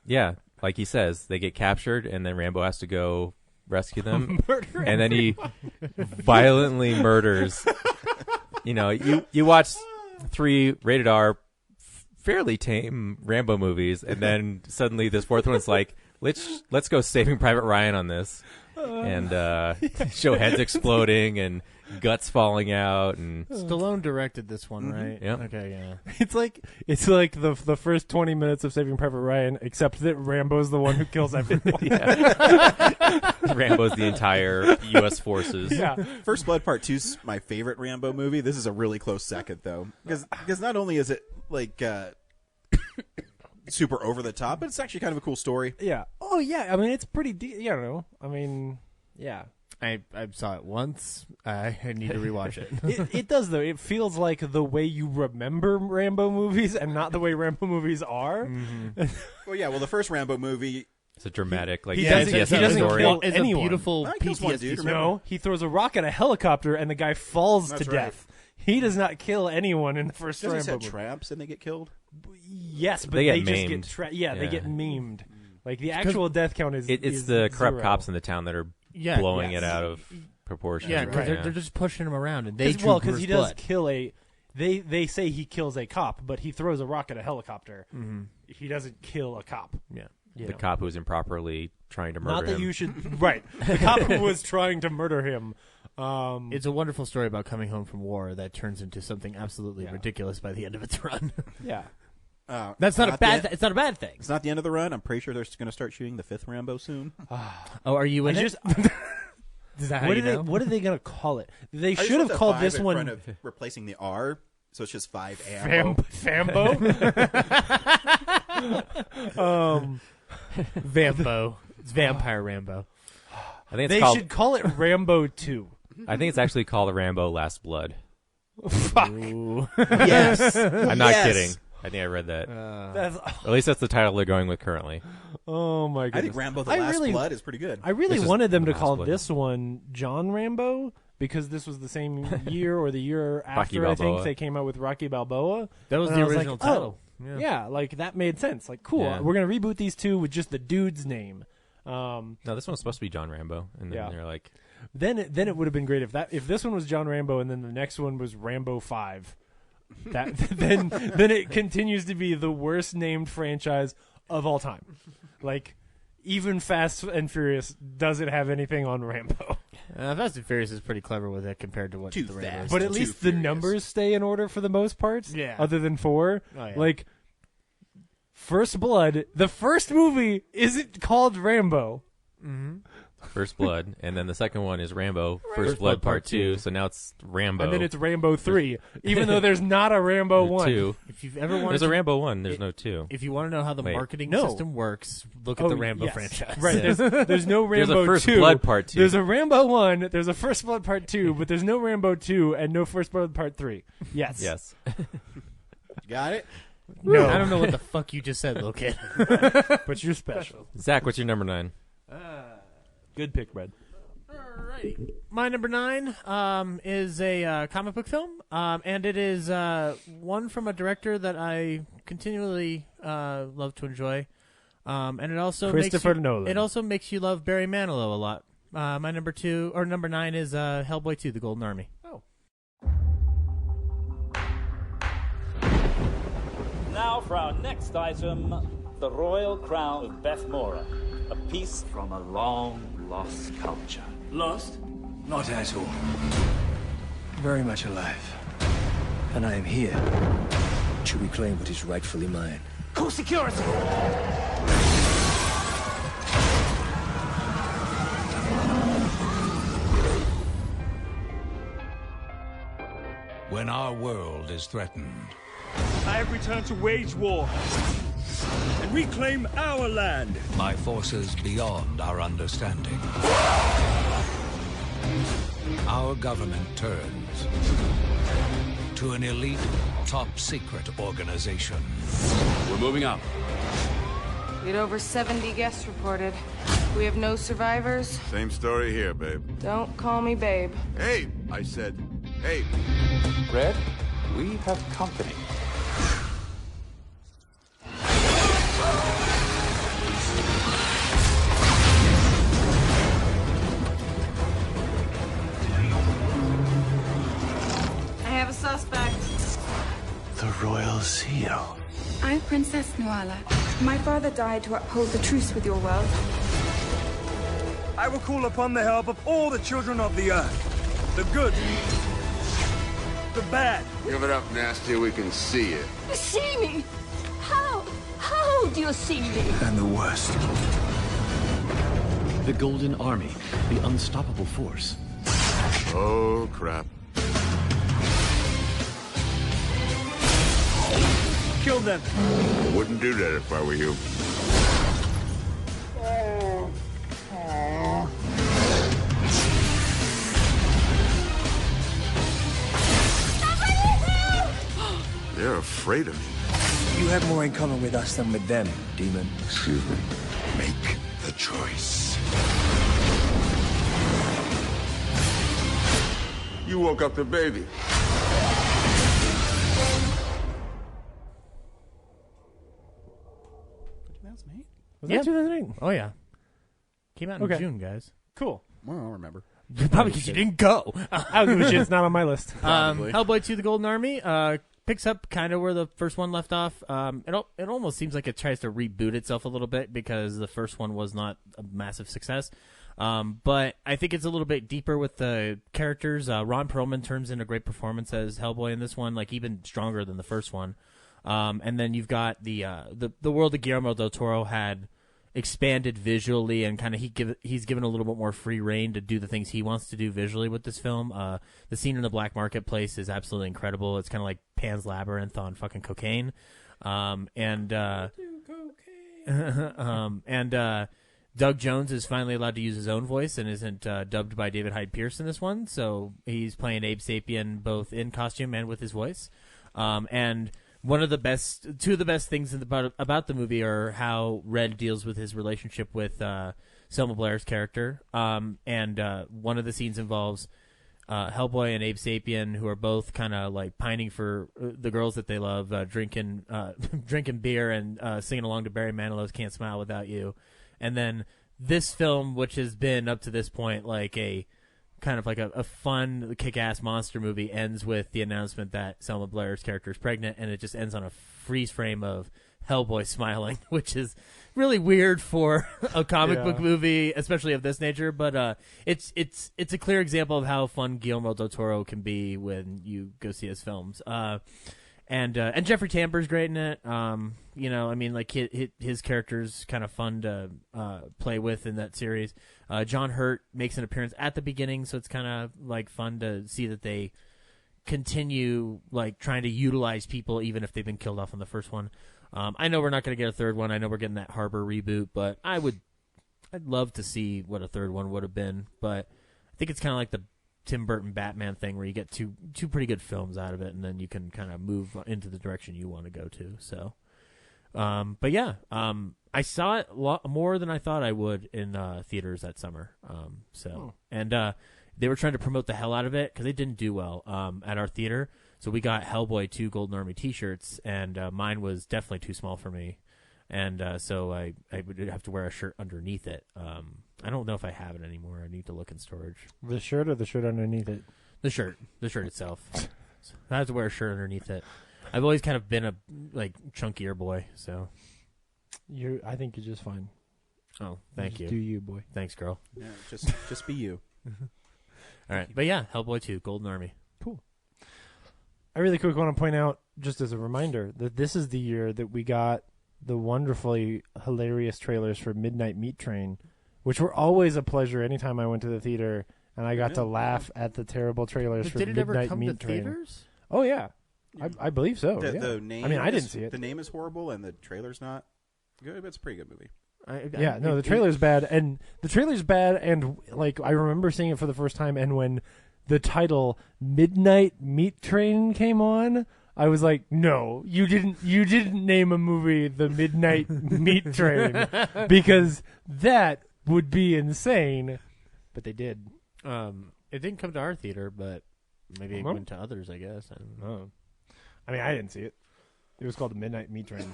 yeah, like he says, they get captured, and then Rambo has to go rescue them. And then he violently murders. You watch 3 rated R, fairly tame Rambo movies, and then suddenly this fourth one's like, let's go Saving Private Ryan on this. And show heads exploding and guts falling out, and Stallone directed this one, right? Yeah. Okay, yeah. It's like the first 20 minutes of Saving Private Ryan, except that Rambo's the one who kills everyone. Rambo's the entire U.S. forces. Yeah. First Blood Part 2's my favorite Rambo movie. This is a really close second, though, because not only is it like super over the top, but it's actually kind of a cool story. Yeah. Oh yeah. I mean, it's pretty. I don't know. I mean, yeah. I saw it once. I need to rewatch it. It does though. It feels like the way you remember Rambo movies, and not the way Rambo movies are. Mm-hmm. Well, the first Rambo movie. It's a dramatic, like he doesn't story. kill It's anyone. a beautiful PTSD PTSD. No, he throws a rock at a helicopter, and the guy falls That's to right. death. He does not kill anyone in the first Doesn't he Rambo set movie. traps and they get killed? Yes, but They get just maimed. get they get memed. Like the actual death count is It's is the corrupt 0. cops in the town that are blowing it out of proportion. Yeah, because right. they're just pushing him around, and they because he does blood. kill a. They say he kills a cop, but he throws a rock at a helicopter. Mm-hmm. He doesn't kill a cop. Yeah, the cop who was improperly trying to murder Not that him. you should right. The cop who was trying to murder him. It's a wonderful story about coming home from war that turns into something absolutely ridiculous by the end of its run. Yeah. That's not a bad. It's not a bad thing. It's not the end of the run. I'm pretty sure they're going to start shooting the 5th Rambo soon. Oh, are you in it? Is that how what you know? What are they going to call it? They Are you should have supposed to called 5 this in one front of replacing the R, so it's just 5 ammo. Fambo. Vambo. It's Vampire Rambo. I think it's They called, should call it Rambo 2. I think it's actually called Rambo Last Blood. Fuck. Yes. I'm not Yes. kidding. I think I read that. That's- At least that's the title they're going with currently. Oh my goodness! I think Rambo: The Last Blood is pretty good. I really This is wanted them The to Last call Blood. this one John Rambo because this was the same year or the year after. I think Balboa. they came out with Rocky Balboa. That was And the I original like, title. Oh, yeah, like that made sense. Like, cool. Yeah. We're gonna reboot these two with just the dude's name. No, this one's supposed to be John Rambo, and then Yeah. they're like, Then it would have been great if this one was John Rambo and then the next one was Rambo 5. That then it continues to be the worst named franchise of all time. Like even Fast and Furious doesn't have anything on Rambo. Fast and Furious is pretty clever with it compared to what Too the Rambo fast. is. But at Too least the furious. numbers stay in order for the most part. Yeah. Other than 4. Oh, yeah. Like First Blood, the first movie isn't called Rambo. First Blood, and then the second one is Rambo First Blood Part 2. So now it's Rambo. And then it's Rambo 3, even though there's not a Rambo 1. 2. If you've ever wanted There's a to- Rambo 1. There's no 2. If you want to know how the Wait. marketing No. system works, look at the Rambo yes. franchise. Right. There's no There's a Rambo First 2. Blood Part 2. There's a Rambo 1. There's a First Blood Part 2, but there's no Rambo 2 and no First Blood Part 3. Yes. Yes. Got it? No. I don't know what the fuck you just said, little kid. But you're special. Zach, what's your number 9? Good pick, Brad. Alrighty. My number 9 is a comic book film, and it is one from a director that I continually love to enjoy, and it also Christopher Nolan. It also makes you love Barry Manilow a lot. My number 9 is Hellboy 2: The Golden Army. Oh. Now for our next item, the Royal Crown of Bethmora, a piece from a long-lost culture. Lost? Not at all. Very much alive. And I am here to reclaim what is rightfully mine. Call security! When our world is threatened, I have returned to wage war and reclaim our land. by forces beyond our understanding, our government turns to an elite, top-secret organization. We're moving up. We had over 70 guests reported. We have no survivors. Same story here, babe. Don't call me babe. Hey, I said, hey. Red, we have company. I have a suspect. The Royal Seal. I'm Princess Nuala. My father died to uphold the truce with your world. I will call upon the help of all the children of the earth. The good. The bad. Give it up, Nasty, we can see it. See me? How? How do you see me? And the worst. The Golden Army, the unstoppable force. Oh, crap. Kill them. Wouldn't do that if I were you. They're afraid of you. You have more in common with us than with them, demon. Excuse me. Make the choice. You woke up the baby. Was that 2008? Oh yeah. Came out in Okay. June, guys. Cool. Well, I don't remember. Probably because you didn't go. I don't give a shit. It's not on my list. Hellboy 2: The Golden Army picks up kind of where the first one left off. It almost seems like it tries to reboot itself a little bit because the first one was not a massive success. But I think it's a little bit deeper with the characters. Ron Perlman turns in a great performance as Hellboy in this one, like even stronger than the first one. And then you've got the world that Guillermo del Toro had expanded visually, and kind of he's given a little bit more free reign to do the things he wants to do visually with this film. The scene in the black marketplace is absolutely incredible. It's kind of like Pan's Labyrinth on fucking cocaine. Doug Jones is finally allowed to use his own voice and isn't dubbed by David Hyde Pierce in this one. So he's playing Abe Sapien both in costume and with his voice. And two of the best things about the movie are how Red deals with his relationship with Selma Blair's character. And one of the scenes involves Hellboy and Abe Sapien, who are both kind of like pining for the girls that they love, drinking beer and singing along to Barry Manilow's "Can't Smile Without You." And then this film, which has been up to this point like a kind of like a fun kick-ass monster movie, ends with the announcement that Selma Blair's character is pregnant, and it just ends on a freeze frame of Hellboy smiling, which is really weird for a comic book movie, especially of this nature. But it's a clear example of how fun Guillermo del Toro can be when you go see his films. And Jeffrey Tambor's great in it. You know, I mean, like his character's kind of fun to play with in that series. John Hurt makes an appearance at the beginning, so it's kind of like fun to see that they continue like trying to utilize people even if they've been killed off in the first one. I know we're not going to get a third one. I know we're getting that Harbor reboot, but I'd love to see what a third one would have been. But I think it's kind of like the Tim Burton Batman thing where you get two pretty good films out of it, and then you can kind of move into the direction you want to go to. So, but yeah, I saw it more than I thought I would in theaters that summer. And they were trying to promote the hell out of it because it didn't do well at our theater. So we got Hellboy 2 Golden Army T-shirts, and mine was definitely too small for me, and so I would have to wear a shirt underneath it. I don't know if I have it anymore. I need to look in storage. The shirt or the shirt underneath it? The shirt itself. I have to wear a shirt underneath it. I've always kind of been a like chunkier boy, so I think you're just fine. Oh, thank you. Do you, boy? Thanks, girl. Yeah, just be you. All right, but yeah, Hellboy 2 Golden Army. Cool. I really quick want to point out, just as a reminder, that this is the year that we got the wonderfully hilarious trailers for Midnight Meat Train, which were always a pleasure anytime I went to the theater, and I got to laugh at the terrible trailers for Midnight Meat Train. Did it ever come to theaters? Oh, yeah. I believe so. The name I mean, I didn't see it. The name is horrible, and the trailer's not good, but it's a pretty good movie. The trailer's bad, and like I remember seeing it for the first time, and when the title Midnight Meat Train came on, I was like, no, you didn't name a movie the Midnight Meat Train, because that would be insane. But they did. It didn't come to our theater, but maybe it went to others, I guess. I don't know. I mean, I didn't see it. It was called the Midnight Meat Train.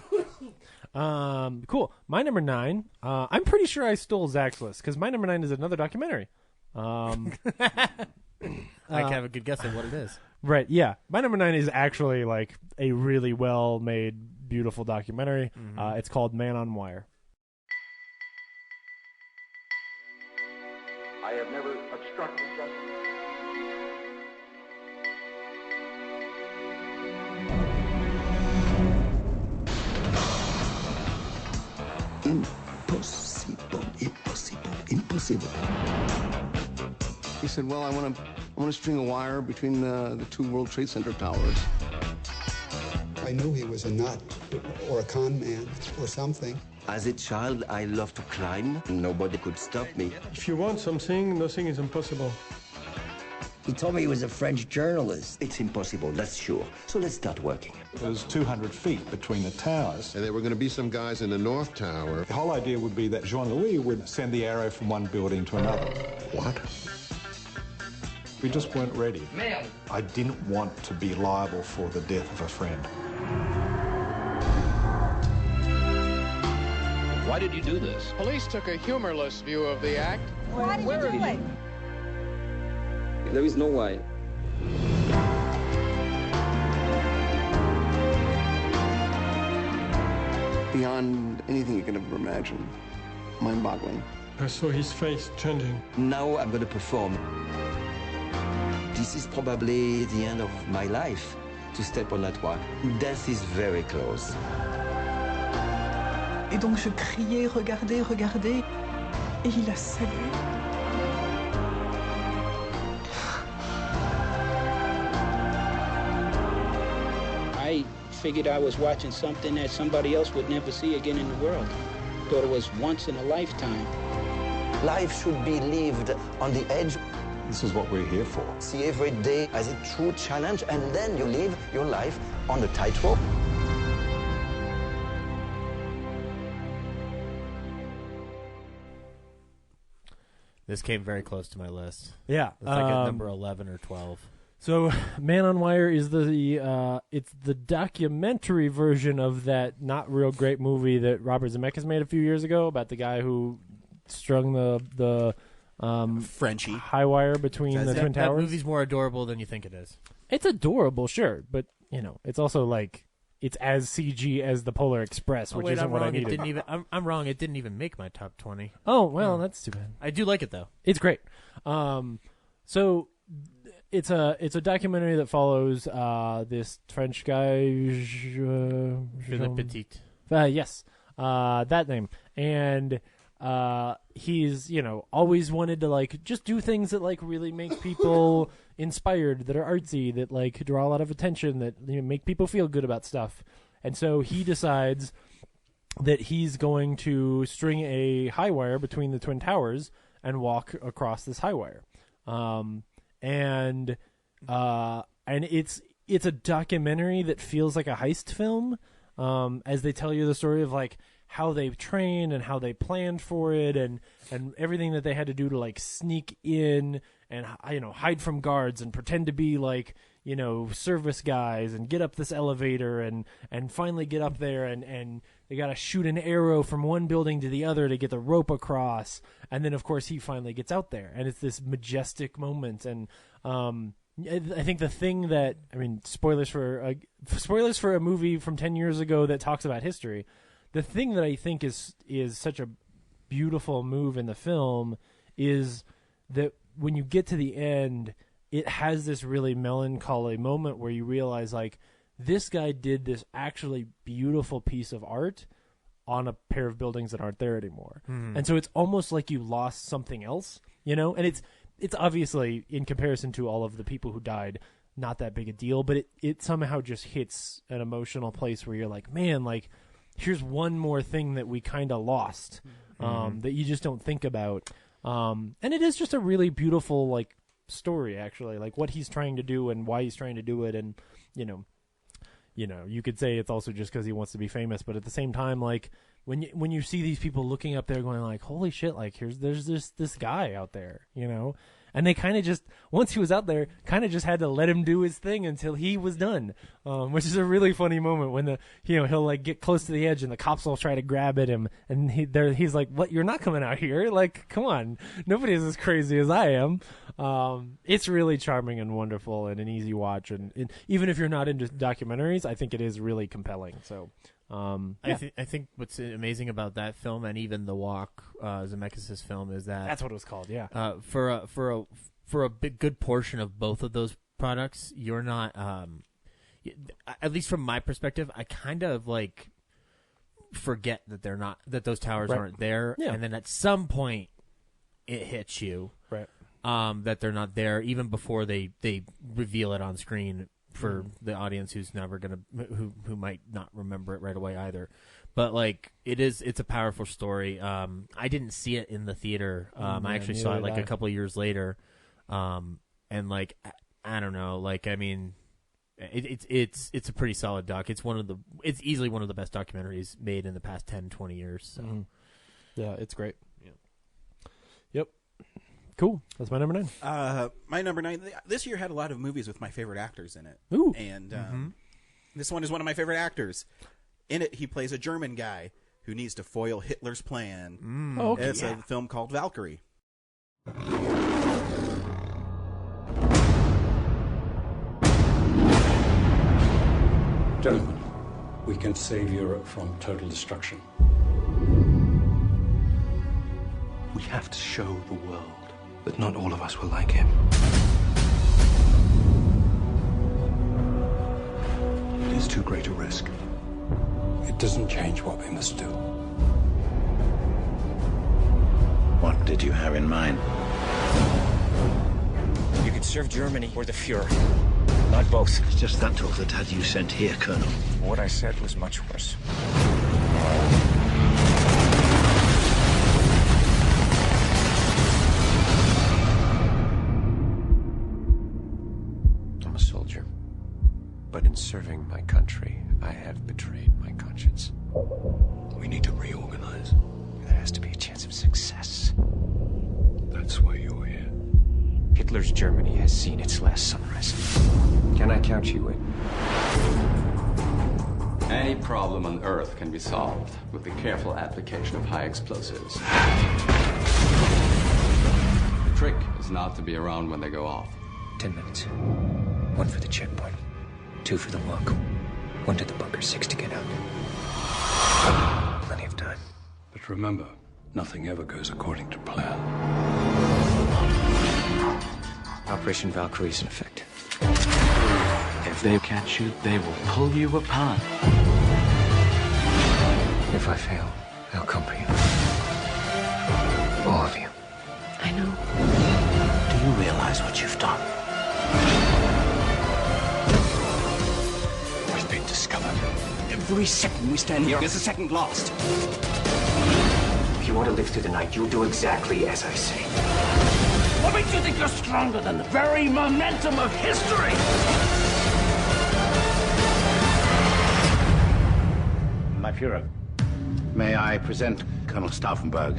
Cool. My number 9. I'm pretty sure I stole Zach's list because my number 9 is another documentary. I can have a good guess at what it is. Right, yeah. My number 9 is actually like a really well-made, beautiful documentary. Mm-hmm. It's called Man on Wire. I have never obstructed justice. Impossible. He said, well, I want to string a wire between the two World Trade Center towers. I knew he was a nut or a con man or something. As a child, I loved to climb. Nobody could stop me. If you want something, nothing is impossible. He told me he was a French journalist. It's impossible, that's sure. So let's start working. There's 200 feet between the towers. And there were going to be some guys in the North Tower. The whole idea would be that Jean-Louis would send the arrow from one building to another. What? We just weren't ready. Ma'am. I didn't want to be liable for the death of a friend. Why did you do this? Police took a humorless view of the act. Why did you do it? There is no why. Beyond anything you can ever imagine. Mind-boggling. I saw his face changing. Now I'm going to perform. This is probably the end of my life, to step on that one. Death is very close. Et donc je criais, regardez, regardez, et il a salué. I figured I was watching something that somebody else would never see again in the world. Thought it was once in a lifetime. Life should be lived on the edge. This is what we're here for. See every day as a true challenge, and then you live your life on a tightrope. This came very close to my list. Yeah. It's like at number 11 or 12. So, Man on Wire is it's the documentary version of that not real great movie that Robert Zemeckis made a few years ago about the guy who strung the Frenchie high wire between the Twin Towers. That movie's more adorable than you think it is. It's adorable, sure, but it's also like it's as CG as the Polar Express, which isn't what I needed. I'm wrong. It didn't even make my top 20. Oh well, that's too bad. I do like it though. It's great. So it's a documentary that follows this French guy, Philippe Petit. Yes, that name, and he's always wanted to like just do things that like really make people inspired, that are artsy, that like draw a lot of attention, that make people feel good about stuff. And so he decides that he's going to string a high wire between the Twin Towers and walk across this high wire. And it's a documentary that feels like a heist film, as they tell you the story of like how they trained and how they planned for it, and everything that they had to do to like sneak in and hide from guards and pretend to be like service guys and get up this elevator and finally get up there and they got to shoot an arrow from one building to the other to get the rope across, and then of course he finally gets out there and it's this majestic moment. And I think the thing that spoilers for a movie from 10 years ago that talks about history. The thing that I think is such a beautiful move in the film is that when you get to the end, it has this really melancholy moment where you realize like this guy did this actually beautiful piece of art on a pair of buildings that aren't there anymore. And so it's almost like you lost something else, and it's obviously in comparison to all of the people who died, not that big a deal, but it somehow just hits an emotional place where you're like, man, like here's one more thing that we kind of lost, that you just don't think about. And it is just a really beautiful, like, story, actually, like what he's trying to do and why he's trying to do it. And, you could say it's also just because he wants to be famous, but at the same time, like when you see these people looking up there going like, holy shit, like there's this guy out there, and they kind of just, once he was out there, kind of just had to let him do his thing until he was done, which is a really funny moment when he'll like get close to the edge and the cops will try to grab at him, and he's like, what, you're not coming out here, like, come on, nobody is as crazy as I am. It's really charming and wonderful and an easy watch, and even if you're not into documentaries, I think it is really compelling. So I think what's amazing about that film and even The Walk, Zemeckis' film, is that that's what it was called. Yeah. For a big good portion of both of those products, you're not. At least from my perspective, I kind of like forget that those towers aren't there, and then at some point it hits you, right? That they're not there even before they reveal it on screen. For the audience who's never who might not remember it right away either, but like it's a powerful story. I didn't see it in the theater. I actually saw it like a couple of years later, and like I don't know, like I mean, it's a pretty solid doc. It's it's easily one of the best documentaries made in the past 10-20 years. So. Yeah, it's great. Yeah. Yep. Cool. That's my number 9. My number 9. This year had a lot of movies with my favorite actors in it. Ooh. And this one is one of my favorite actors. In it, he plays a German guy who needs to foil Hitler's plan. Oh, okay. It's a film called Valkyrie. Gentlemen, we can save Europe from total destruction. We have to show the world that not all of us will like him. It is too great a risk. It doesn't change what we must do. What did you have in mind? You could serve Germany or the Fuhrer. Not both. It's just that talk that had you sent here, Colonel. What I said was much worse. serving my country, I have betrayed my conscience. We need to reorganize. There has to be a chance of success. That's why you're here. Hitler's Germany has seen its last sunrise. Can I count you in? Any problem on Earth can be solved with the careful application of high explosives. The trick is not to be around when they go off. 10 minutes. 1 for the checkpoint. 2 for the walk. 1 to the bunker, 6 to get out. Plenty of time. But remember, nothing ever goes according to plan. Operation Valkyrie is in effect. If they catch you, they will pull you apart. If I fail, I'll come for you. All of you. I know. Do you realize what you've done? We've been discovered. Every second we stand here is a second lost. If you want to live through the night, you'll do exactly as I say. What makes you think you're stronger than the very momentum of history? My Führer, may I present Colonel Stauffenberg?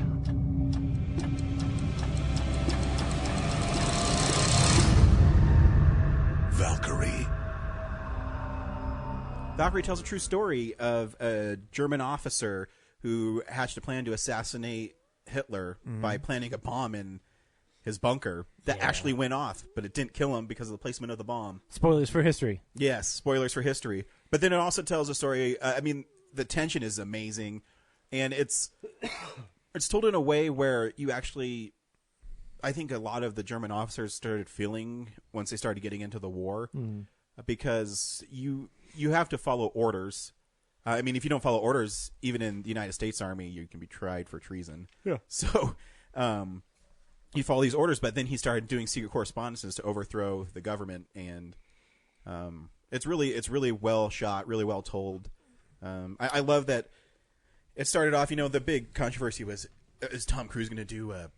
Valkyrie. Valkyrie tells a true story of a German officer who hatched a plan to assassinate Hitler by planting a bomb in his bunker that actually went off, but it didn't kill him because of the placement of the bomb. Spoilers for history. Yes, spoilers for history. But then it also tells a story. The tension is amazing, and it's told in a way where you actually, I think a lot of the German officers started feeling once they started getting into the war, because you have to follow orders. If you don't follow orders, even in the United States Army, you can be tried for treason. Yeah. So you follow these orders, but then he started doing secret correspondences to overthrow the government, and it's really well shot, really well told. I love that it started off, the big controversy was, is Tom Cruise going to do a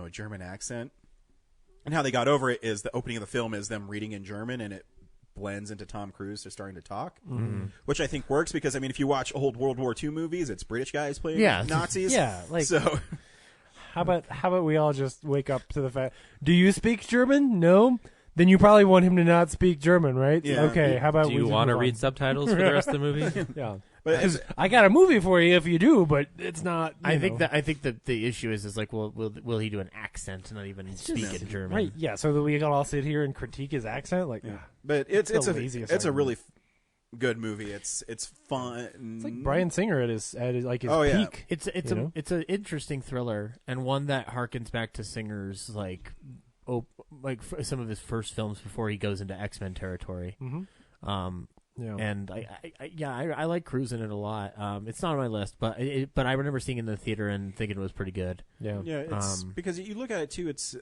German accent? And how they got over it is the opening of the film is them reading in German, and it blends into Tom Cruise just starting to talk, which I think works because, if you watch old World War II movies, it's British guys playing Nazis. Yeah, so... How about we all just wake up to the fact, do you speak German? No? Then you probably want him to not speak German, right? Yeah. Okay, how about do you want to read subtitles for the rest of the movie? Yeah. But I got a movie for you if you do, but it's not. I think that the issue is like, well, will he do an accent and not even speak in German? Right? Yeah. So that we can all sit here and critique his accent, like. Yeah. But it's a argument. really good movie. It's fun. It's like Bryan Singer at his peak. It's an interesting thriller, and one that harkens back to Singer's some of his first films before he goes into X-Men territory. And I like Cruise in it a lot. It's not on my list, but I remember seeing it in the theater and thinking it was pretty good. Yeah. It's because you look at it too. It's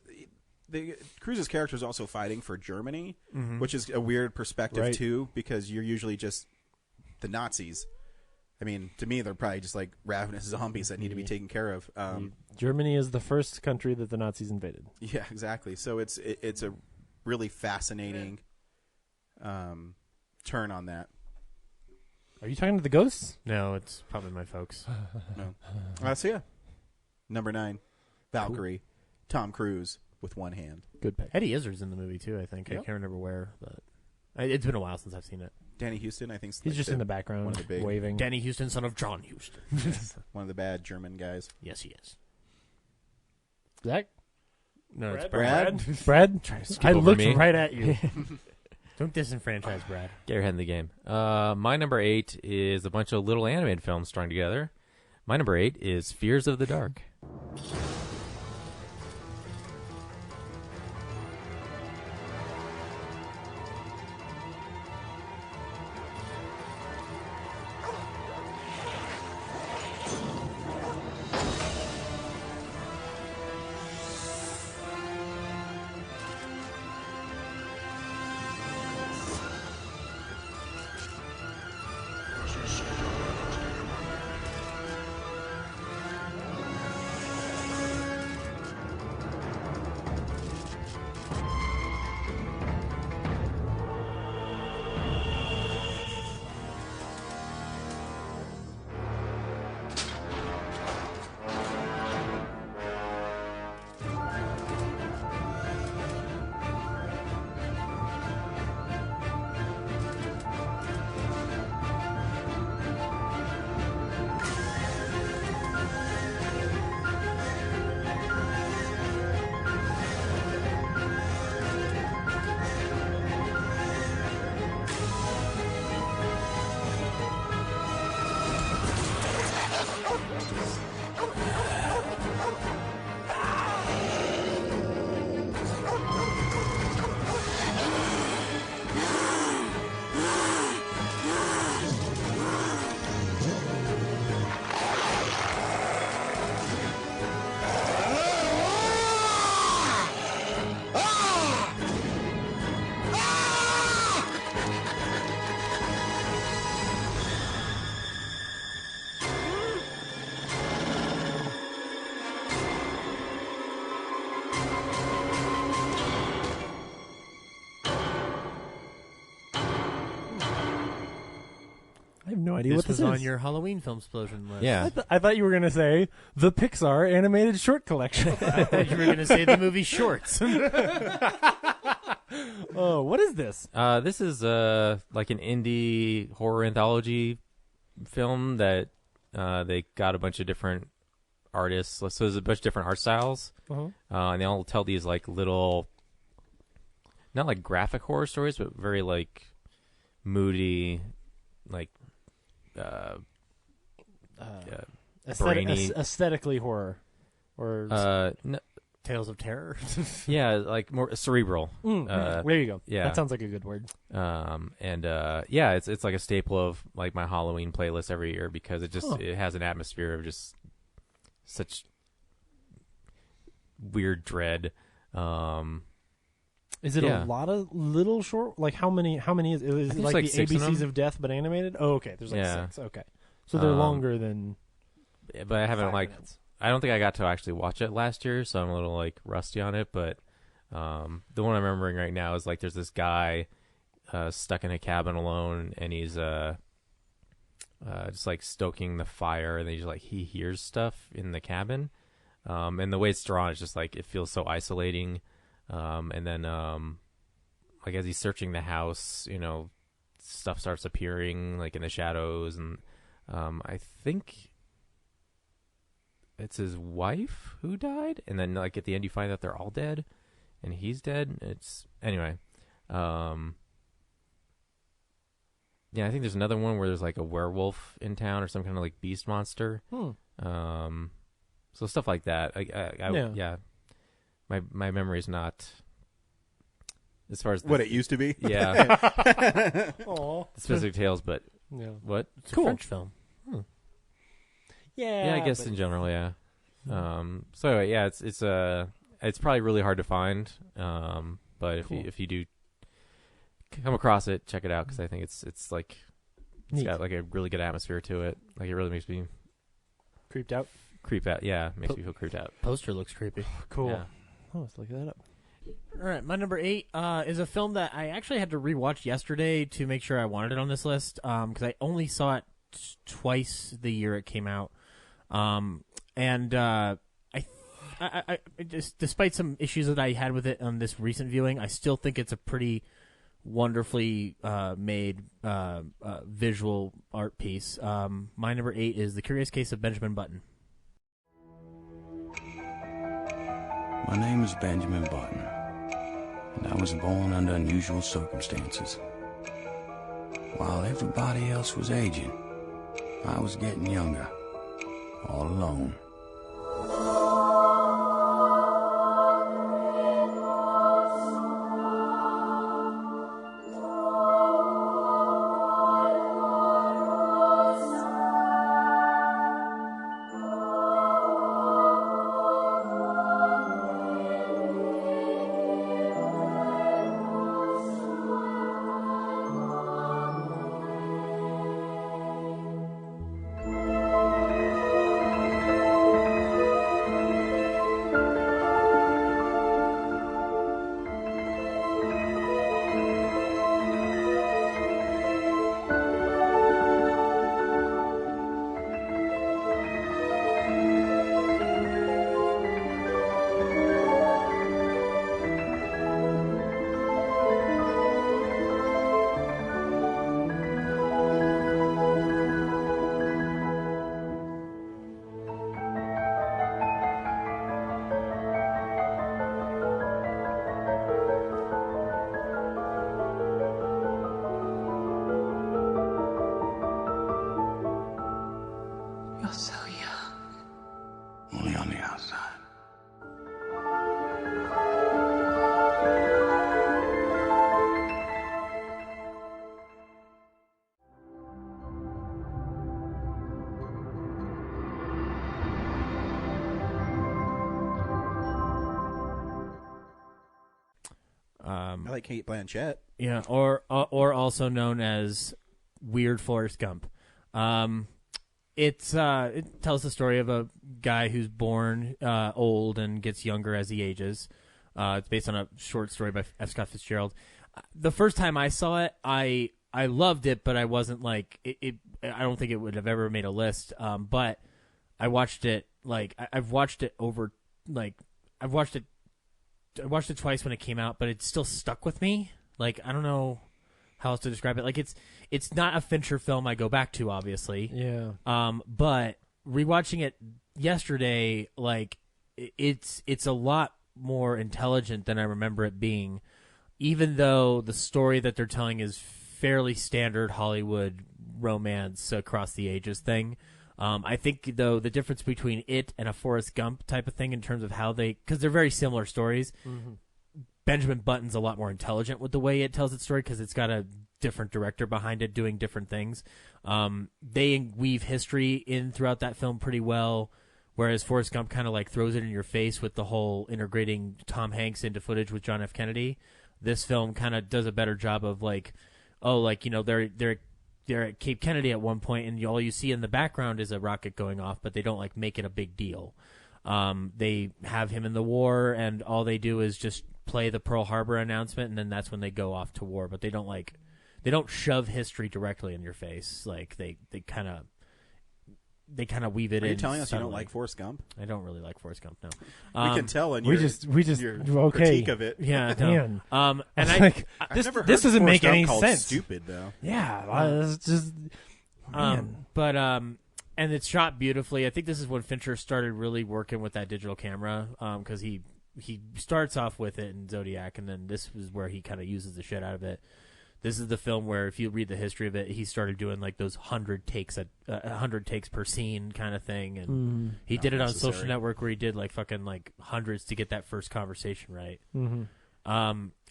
Cruise's character is also fighting for Germany, which is a weird perspective too, because you're usually just the Nazis. To me, they're probably just like ravenous zombies that need to be taken care of. Germany is the first country that the Nazis invaded. Yeah, exactly. So it's a really fascinating turn on that. Are you talking to the ghosts? No, it's probably my folks. No. So yeah, number 9, Valkyrie, Tom Cruise with one hand. Good pick. Eddie Izzard's in the movie too. I think I can't remember where, but it's been a while since I've seen it. Danny Houston, I think he's just in the background, one of the big, waving. Danny Houston, son of John Houston, one of the bad German guys. Yes, he is. Zach? No, it's Brad. I looked me. right at you. Don't disenfranchise Brad. Get your head in the game. My number 8 is a bunch of little animated films strung together. My number 8 is Fears of the Dark. no idea what this was is. on your Halloween Filmsplosion list. Yeah. I thought you were going to say the Pixar animated short collection. I thought you were going to say the movie Shorts. Oh, what is this? This is like an indie horror anthology film that they got a bunch of different artists. So there's a bunch of different art styles, and they all tell these like little, not like graphic horror stories, but very like moody, like brainy, aesthetically horror, or no, Tales of Terror. Yeah, like more cerebral. There you go. Yeah, that sounds like a good word. Yeah, it's like a staple of like my Halloween playlist every year because it just it has an atmosphere of just such weird dread. Is it a lot of little short? Like how many is it like the ABCs of Death but animated? Oh, okay. There's like 6. Okay, so they're longer than. Yeah, but I haven't 5 minutes. I don't think I got to actually watch it last year, so I'm a little like rusty on it. But the one I'm remembering right now is like there's this guy stuck in a cabin alone, and he's just like stoking the fire, and he hears stuff in the cabin, and the way it's drawn is just like it feels so isolating. And then like as he's searching the house, stuff starts appearing like in the shadows, and I think it's his wife who died, and then like at the end you find out they're all dead and he's dead. It's anyway. Yeah, I think there's another one where there's like a werewolf in town or some kind of like beast monster. So stuff like that. Yeah. My memory is not as far as what it used to be. Yeah. Aw. Specific tales, but yeah. What? It's a French film. Yeah. Yeah, I guess in general, yeah. So anyway, yeah, it's probably really hard to find. But if you do come across it, check it out because I think it's like it's got like a really good atmosphere to it. Like it really makes me creeped out. Yeah, makes me feel creeped out. Poster looks creepy. Cool. Yeah. Oh, let's look that up. All right, my number 8 is a film that I actually had to rewatch yesterday to make sure I wanted it on this list because I only saw it twice the year it came out, and I just, despite some issues that I had with it on this recent viewing, I still think it's a pretty wonderfully made visual art piece. My number 8 is The Curious Case of Benjamin Button. My name is Benjamin Button, and I was born under unusual circumstances. While everybody else was aging, I was getting younger, all alone. You're so young. Only on the outside. I like Kate Blanchett. Yeah, or also known as Weird Forrest Gump. It tells the story of a guy who's born old and gets younger as he ages. It's based on a short story by F. Scott Fitzgerald. The first time I saw it, I I loved it, but I wasn't like it. I don't think it would have ever made a list. But I watched it I've watched it over I watched it twice when it came out, but it still stuck with me. Like, I don't know how else to describe it. Like, it's not a Fincher film I go back to, obviously. Yeah. But rewatching it yesterday, like, it's a lot more intelligent than I remember it being, even though the story that they're telling is fairly standard Hollywood romance across the ages thing. I think, though, the difference between it and a Forrest Gump type of thing in terms of how because they're very similar stories. Mm-hmm. Benjamin Button's a lot more intelligent with the way it tells its story because it's got a different director behind it doing different things. They weave history in throughout that film pretty well, whereas Forrest Gump kind of like throws it in your face with the whole integrating Tom Hanks into footage with John F. Kennedy. This film kind of does a better job of they're at Cape Kennedy at one point, and all you see in the background is a rocket going off, but they don't like make it a big deal. They have him in the war, and all they do is just play the Pearl Harbor announcement, and then that's when they go off to war. But they don't shove history directly in your face. Like they kind of weave it in. Are you telling us subtly. you don't like Forrest Gump? I don't really like Forrest Gump. No, we can tell in we your just your critique of it. Yeah, man. And this never this heard doesn't make Forrest Gump any called sense. Stupid though. Yeah, it's just man. And it's shot beautifully. I think this is when Fincher started really working with that digital camera, because he starts off with it in Zodiac, and then this is where he kind of uses the shit out of it. This is the film where, if you read the history of it, he started doing like those 100 takes per scene kind of thing, and he did it on Social Network where he did like fucking like hundreds to get that first conversation right. Mm-hmm.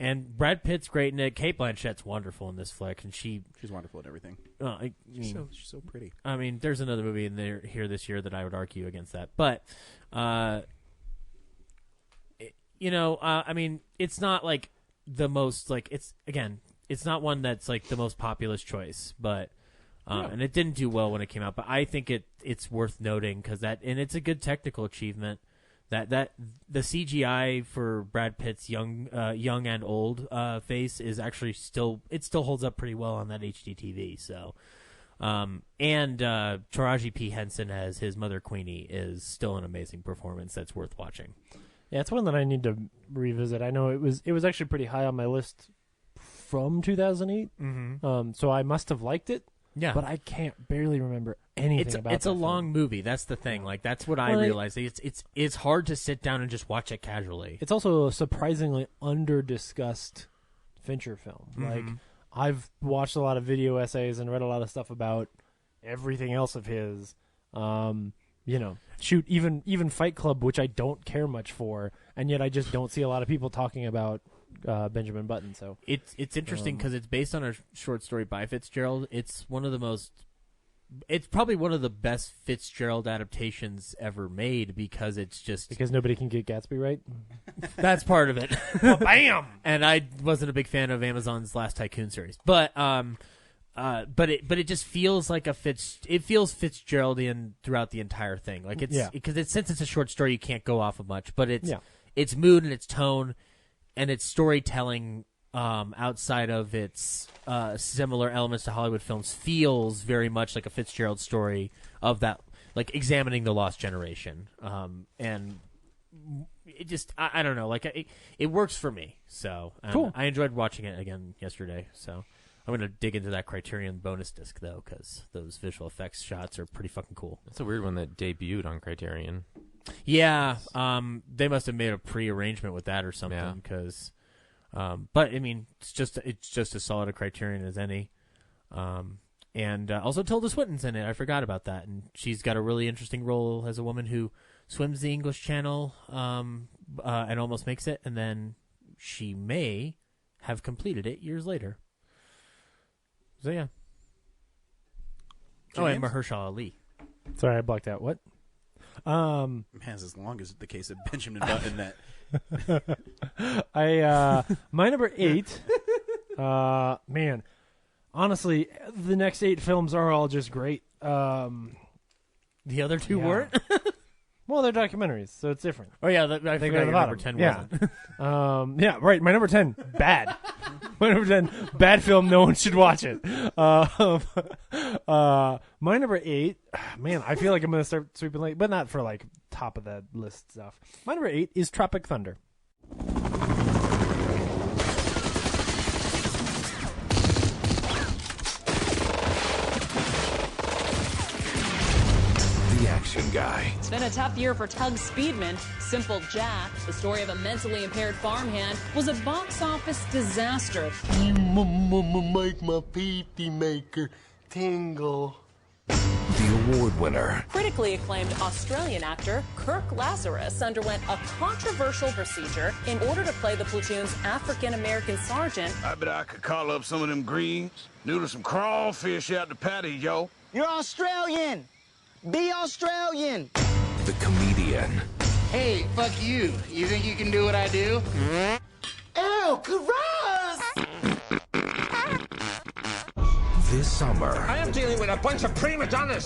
And Brad Pitt's great in it. Kate Blanchett's wonderful in this flick, and she's wonderful at everything. She's so pretty. I mean, there's another movie in there here this year that I would argue against that, but I mean, it's not like the most like it's not one that's like the most populous choice, but and it didn't do well when it came out. But I think it's worth noting because and it's a good technical achievement. That the CGI for Brad Pitt's young and old face is actually still holds up pretty well on that HD TV. So, and Taraji P. Henson as his mother Queenie is still an amazing performance that's worth watching. Yeah, it's one that I need to revisit. I know it was actually pretty high on my list from 2008. Mm-hmm. So I must have liked it. Yeah, but I can't barely remember anything about it. It's a long movie. That's the thing. Like that's what I realized. It's hard to sit down and just watch it casually. It's also a surprisingly under-discussed Fincher film. Mm-hmm. Like I've watched a lot of video essays and read a lot of stuff about everything else of his. Shoot, even Fight Club, which I don't care much for, and yet I just don't see a lot of people talking about Benjamin Button. So it's interesting because it's based on a short story by Fitzgerald. It's probably one of the best Fitzgerald adaptations ever made because nobody can get Gatsby right. That's part of it. Bam! And I wasn't a big fan of Amazon's Last Tycoon series, but it just feels like it feels Fitzgeraldian throughout the entire thing. Like since it's a short story, you can't go off of much, but its mood and its tone and its storytelling, outside of its similar elements to Hollywood films, feels very much like a Fitzgerald story of that, like examining the lost generation. And it just, I don't know, like it works for me. So cool. I enjoyed watching it again yesterday. So I'm going to dig into that Criterion bonus disc, though, because those visual effects shots are pretty fucking cool. That's a weird one that debuted on Criterion. Yeah, they must have made a pre-arrangement with that or something. Because, but I mean, it's just as solid a Criterion as any. And also Tilda Swinton's in it. I forgot about that, and she's got a really interesting role as a woman who swims the English Channel and almost makes it, and then she may have completed it years later. So yeah. James? And Mahershala Ali. Sorry, I blocked out. What? Man, as long as the case of Benjamin Button that my number 8. Man, honestly, the next 8 films are all just great. The other 2 weren't. Well, they're documentaries, so it's different. Oh yeah, I forgot your number 10 wasn't. Yeah, right. My number 10, bad. My number 10, bad film, no one should watch it. My number 8, man, I feel like I'm going to start sweeping late, but not for like top of the list stuff. My number 8 is Tropic Thunder. Action guy. It's been a tough year for Tug Speedman. Simple Jack, the story of a mentally impaired farmhand, was a box office disaster. You make my pee-pee maker tingle. The award winner. Critically acclaimed Australian actor Kirk Lazarus underwent a controversial procedure in order to play the platoon's African-American sergeant. I bet I could call up some of them greens, noodle some crawfish out the patty, yo. You're Australian! Be Australian! The comedian. Hey, fuck you. You think you can do what I do? Ew, gross! This summer. I am dealing with a bunch of prima donnas.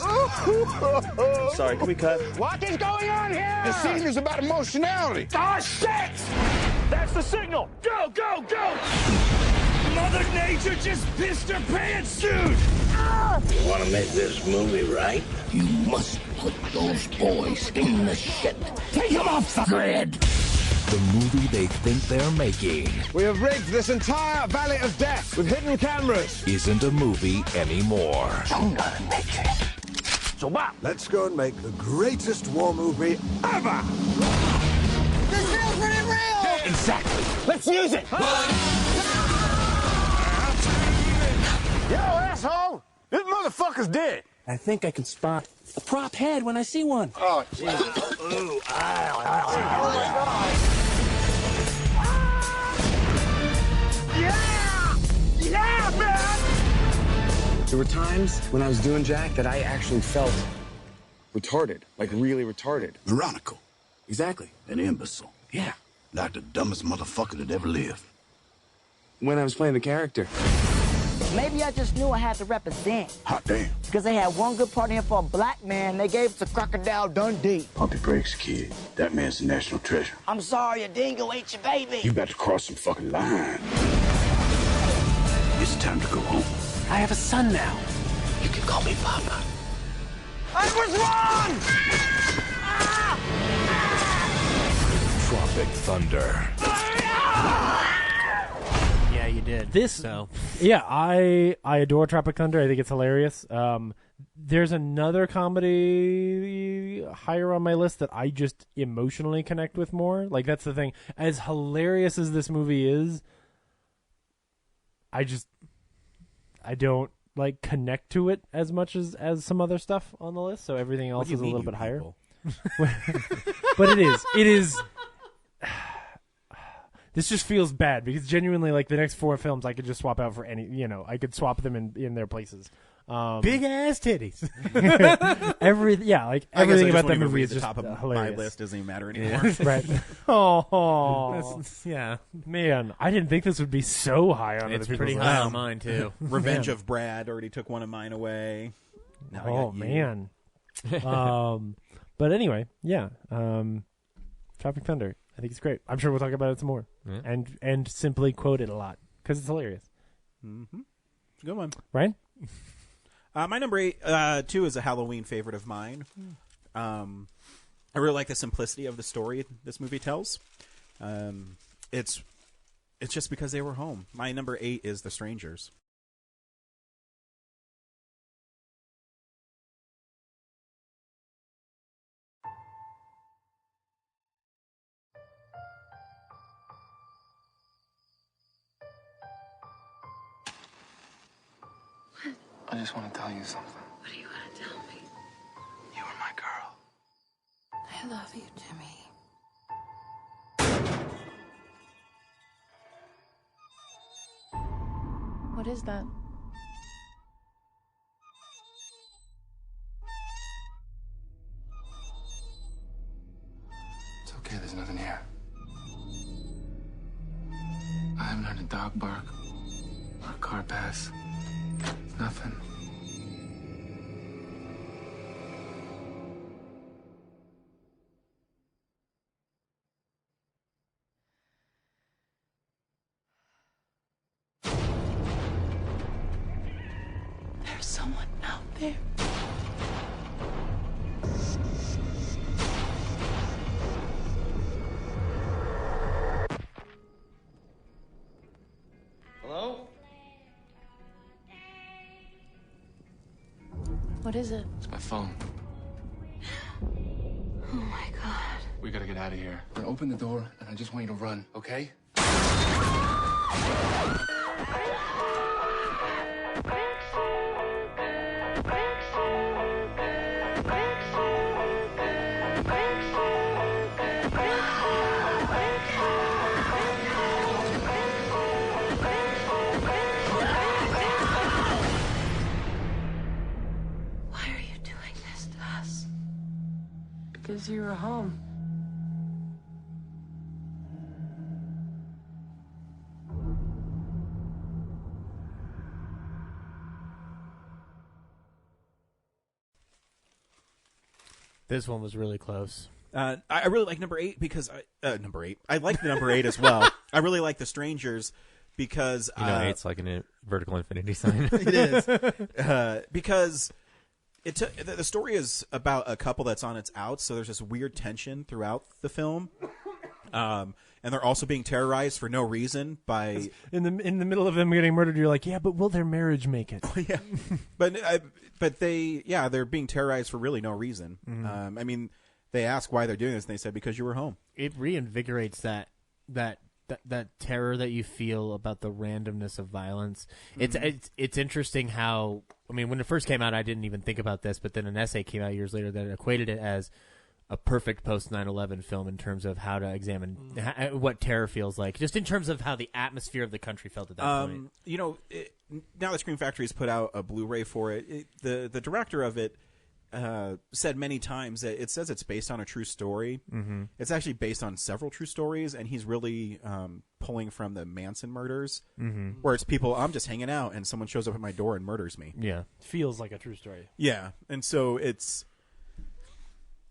Sorry, can we cut? What is going on here? The scene is about emotionality. Oh, shit! That's the signal. Go, go, go! Mother Nature just pissed her pants, dude! You want to make this movie right? You must put those boys in the shit. Take them off the grid! The movie they think they're making. We have rigged this entire Valley of Death with hidden cameras. Isn't a movie anymore. I'm gonna make it. So what? Let's go and make the greatest war movie ever! This feels pretty real! Yeah, exactly. Let's use it! Yo, asshole! This motherfucker's dead. I think I can spot a prop head when I see one. Oh, Jesus. Ooh, Oh, my God. Yeah! Yeah, man! There were times when I was doing Jack that I actually felt retarded, like really retarded. Ironical. Exactly. An imbecile. Yeah. Like the dumbest motherfucker that ever lived. When I was playing the character. Maybe I just knew I had to represent. Hot damn. Because they had one good part in for a black man, they gave it to Crocodile Dundee. Pump your brakes, kid. That man's a national treasure. I'm sorry, a dingo ate your baby. You about to cross some fucking line. It's time to go home. I have a son now. You can call me Papa. I was wrong! Tropic Thunder. Yeah, you did. Yeah, I adore Tropic Thunder. I think it's hilarious. There's another comedy higher on my list that I just emotionally connect with more. Like, that's the thing. As hilarious as this movie is, I don't like connect to it as much as some other stuff on the list. So everything else is a little bit higher. But it is. This just feels bad because genuinely, like, the next 4 films I could just swap out for any, I could swap them in their places. Big ass titties. Everything about that movie is just top of hilarious. my list doesn't even matter anymore. Yeah. Right. Oh, yeah, man, I didn't think this would be so high on it's other pretty people's high lists. on mine too. Revenge of Brad already took one of mine away. Now I got you. Man. But anyway, yeah. Tropic Thunder. I think it's great. I'm sure we'll talk about it some more, and simply quote it a lot because it's hilarious. Mm-hmm. It's a good one, right? My number 8, 2 is a Halloween favorite of mine. I really like the simplicity of the story this movie tells. It's just because they were home. My number 8 is The Strangers. I just want to tell you something. What do you want to tell me? You are my girl. I love you, Jimmy. What is that? It's okay, there's nothing here. I haven't heard a dog bark or a car pass. Nothing. babe. Hello? What is it? It's my phone. Oh my god. We gotta get out of here. Now open the door, and I just want you to run, okay? Why are you doing this to us? Because you were home. This one was really close. I really like number 8 because number 8. I like the number 8 as well. I really like The Strangers because it's like a vertical infinity sign. It is because the story is about a couple that's on its outs. So there's this weird tension throughout the film, and they're also being terrorized for no reason by in the middle of them getting murdered. You're like, yeah, but will their marriage make it? Yeah, but they're being terrorized for really no reason. Mm-hmm. I mean, they ask why they're doing this, and they said because you were home. It reinvigorates that terror that you feel about the randomness of violence. It's interesting how, I mean, when it first came out, I didn't even think about this, but then an essay came out years later that equated it as a perfect post 9/11 film in terms of how to examine what terror feels like, just in terms of how the atmosphere of the country felt at that point. You know, now that Scream Factory's put out a Blu-ray for it, the director of it said many times that it says it's based on a true story. Mm-hmm. It's actually based on several true stories, and he's really pulling from the Manson murders, where it's people, I'm just hanging out, and someone shows up at my door and murders me. Yeah. Feels like a true story. Yeah, and so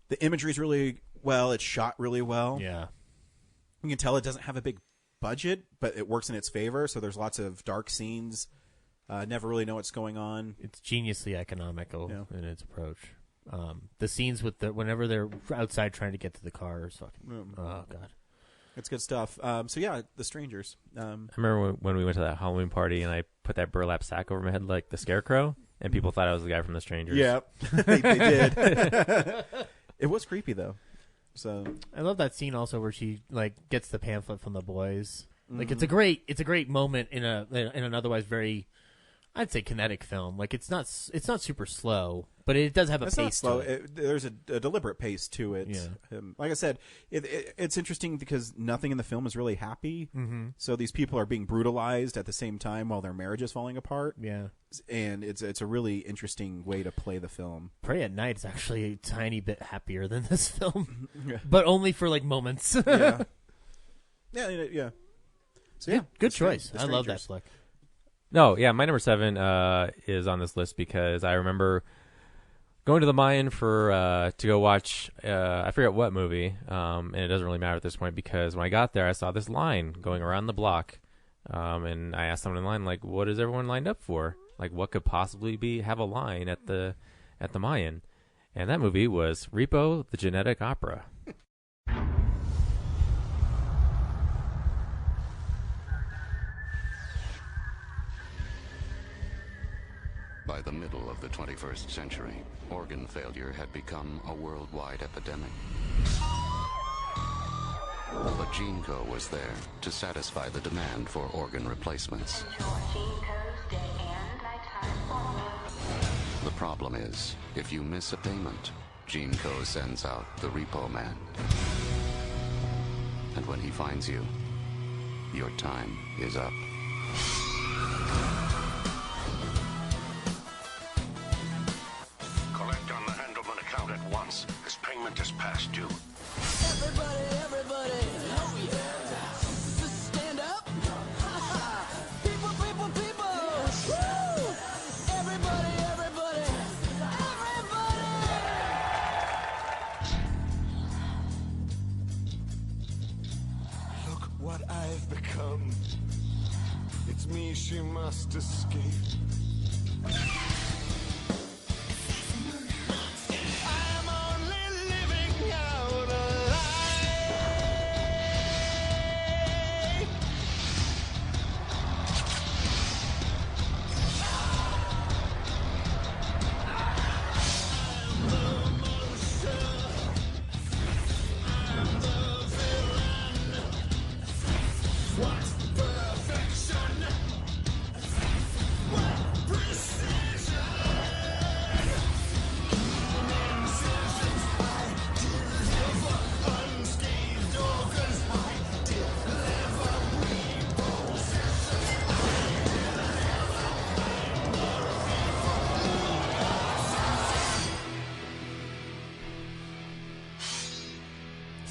the imagery's really well. It's shot really well. Yeah. You can tell it doesn't have a big budget, but it works in its favor. So there's lots of dark scenes. Never really know what's going on. It's geniusly economical in its approach. The scenes with whenever they're outside trying to get to the car is fucking. Oh god, it's good stuff. So yeah, The Strangers. I remember when we went to that Halloween party and I put that burlap sack over my head like the Scarecrow, and people thought I was the guy from The Strangers. Yeah, they did. It was creepy though. So I love that scene also where she like gets the pamphlet from the boys. Like it's a great moment in an otherwise very, I'd say, kinetic film. Like it's not super slow, but it does have a pace to it. There's a deliberate pace to it. Yeah. Like I said, it's interesting because nothing in the film is really happy. Mm-hmm. So these people are being brutalized at the same time while their marriage is falling apart. Yeah. And it's a really interesting way to play the film. Pray at Night is actually a tiny bit happier than this film, but only for like moments. Yeah. Yeah. So yeah, good choice. I love that flick. No, yeah, my number 7 is on this list because I remember going to the Mayan to go watch I forget what movie, and it doesn't really matter at this point because when I got there, I saw this line going around the block, and I asked someone in line, like, what is everyone lined up for? Like, what could possibly have a line at the Mayan? And that movie was Repo, the Genetic Opera. By the middle of the 21st century, organ failure had become a worldwide epidemic. But GeneCo was there to satisfy the demand for organ replacements. The problem is, if you miss a payment, GeneCo sends out the repo man. And when he finds you, your time is up. Collect on the Handelman account at once. This payment is past due. Everybody, oh yeah. Stand up. People. Woo! Everybody. Look what I've become. It's me she must escape.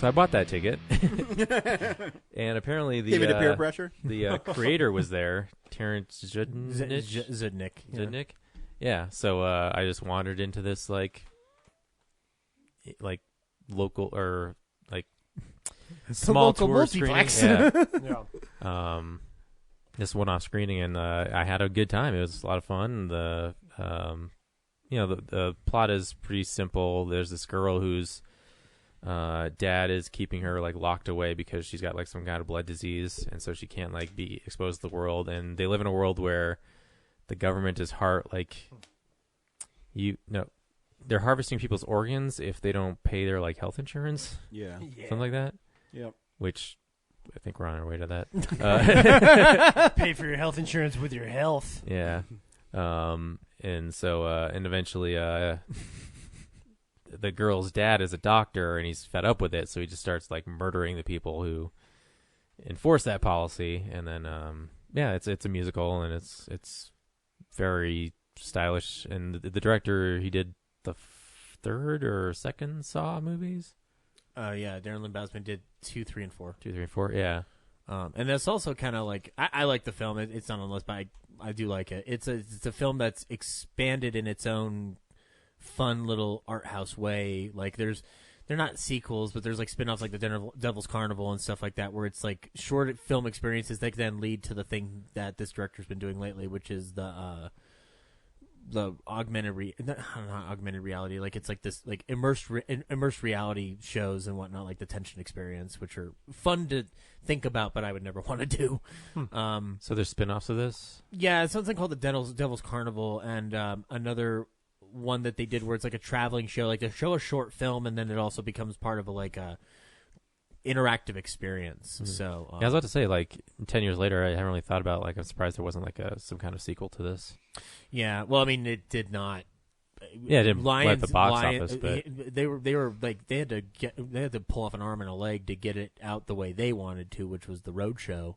So I bought that ticket, and apparently Gave it a peer pressure? The creator was there, Terrence Zudnick. Zudnick, yeah. So I just wandered into this like local or like small local tour screening. multiplex. Yeah. This one-off screening, and I had a good time. It was a lot of fun. The plot is pretty simple. There's this girl whose dad is keeping her like locked away because she's got like some kind of blood disease, and so she can't like be exposed to the world. And they live in a world where the government is they're harvesting people's organs if they don't pay their like health insurance. Yeah. Something like that. Yep. Which I think we're on our way to that. Pay for your health insurance with your health. Yeah. And so and eventually the girl's dad is a doctor, and he's fed up with it, so he just starts like murdering the people who enforce that policy. And then it's a musical, and it's very stylish. And the director, he did the third or second Saw movies. Yeah, Darren Lynn Bousman did 2, 3, and 4. 2, 3, and 4, yeah. And that's also kind of like I like the film. It's not on the list, but I do like it. It's a film that's expanded in its own fun little art house way. Like they're not sequels, but there's like spin-offs like the Devil's Carnival and stuff like that, where it's like short film experiences that then lead to the thing that this director's been doing lately, which is the not augmented reality, like it's like this like immersed reality shows and whatnot, like the Tension Experience, which are fun to think about, but I would never want to do. So there's spin-offs of this? Yeah, it's something called the Devil's Carnival, and another one that they did where it's like a traveling show, like they show a short film, and then it also becomes part of a interactive experience. Mm-hmm. So I was about to say, like 10 years later, I haven't really thought about, like, I'm surprised there wasn't like some kind of sequel to this. Yeah, well, I mean, it did not. Yeah, it didn't light the box office, but they were like they had to pull off an arm and a leg to get it out the way they wanted to, which was the road show,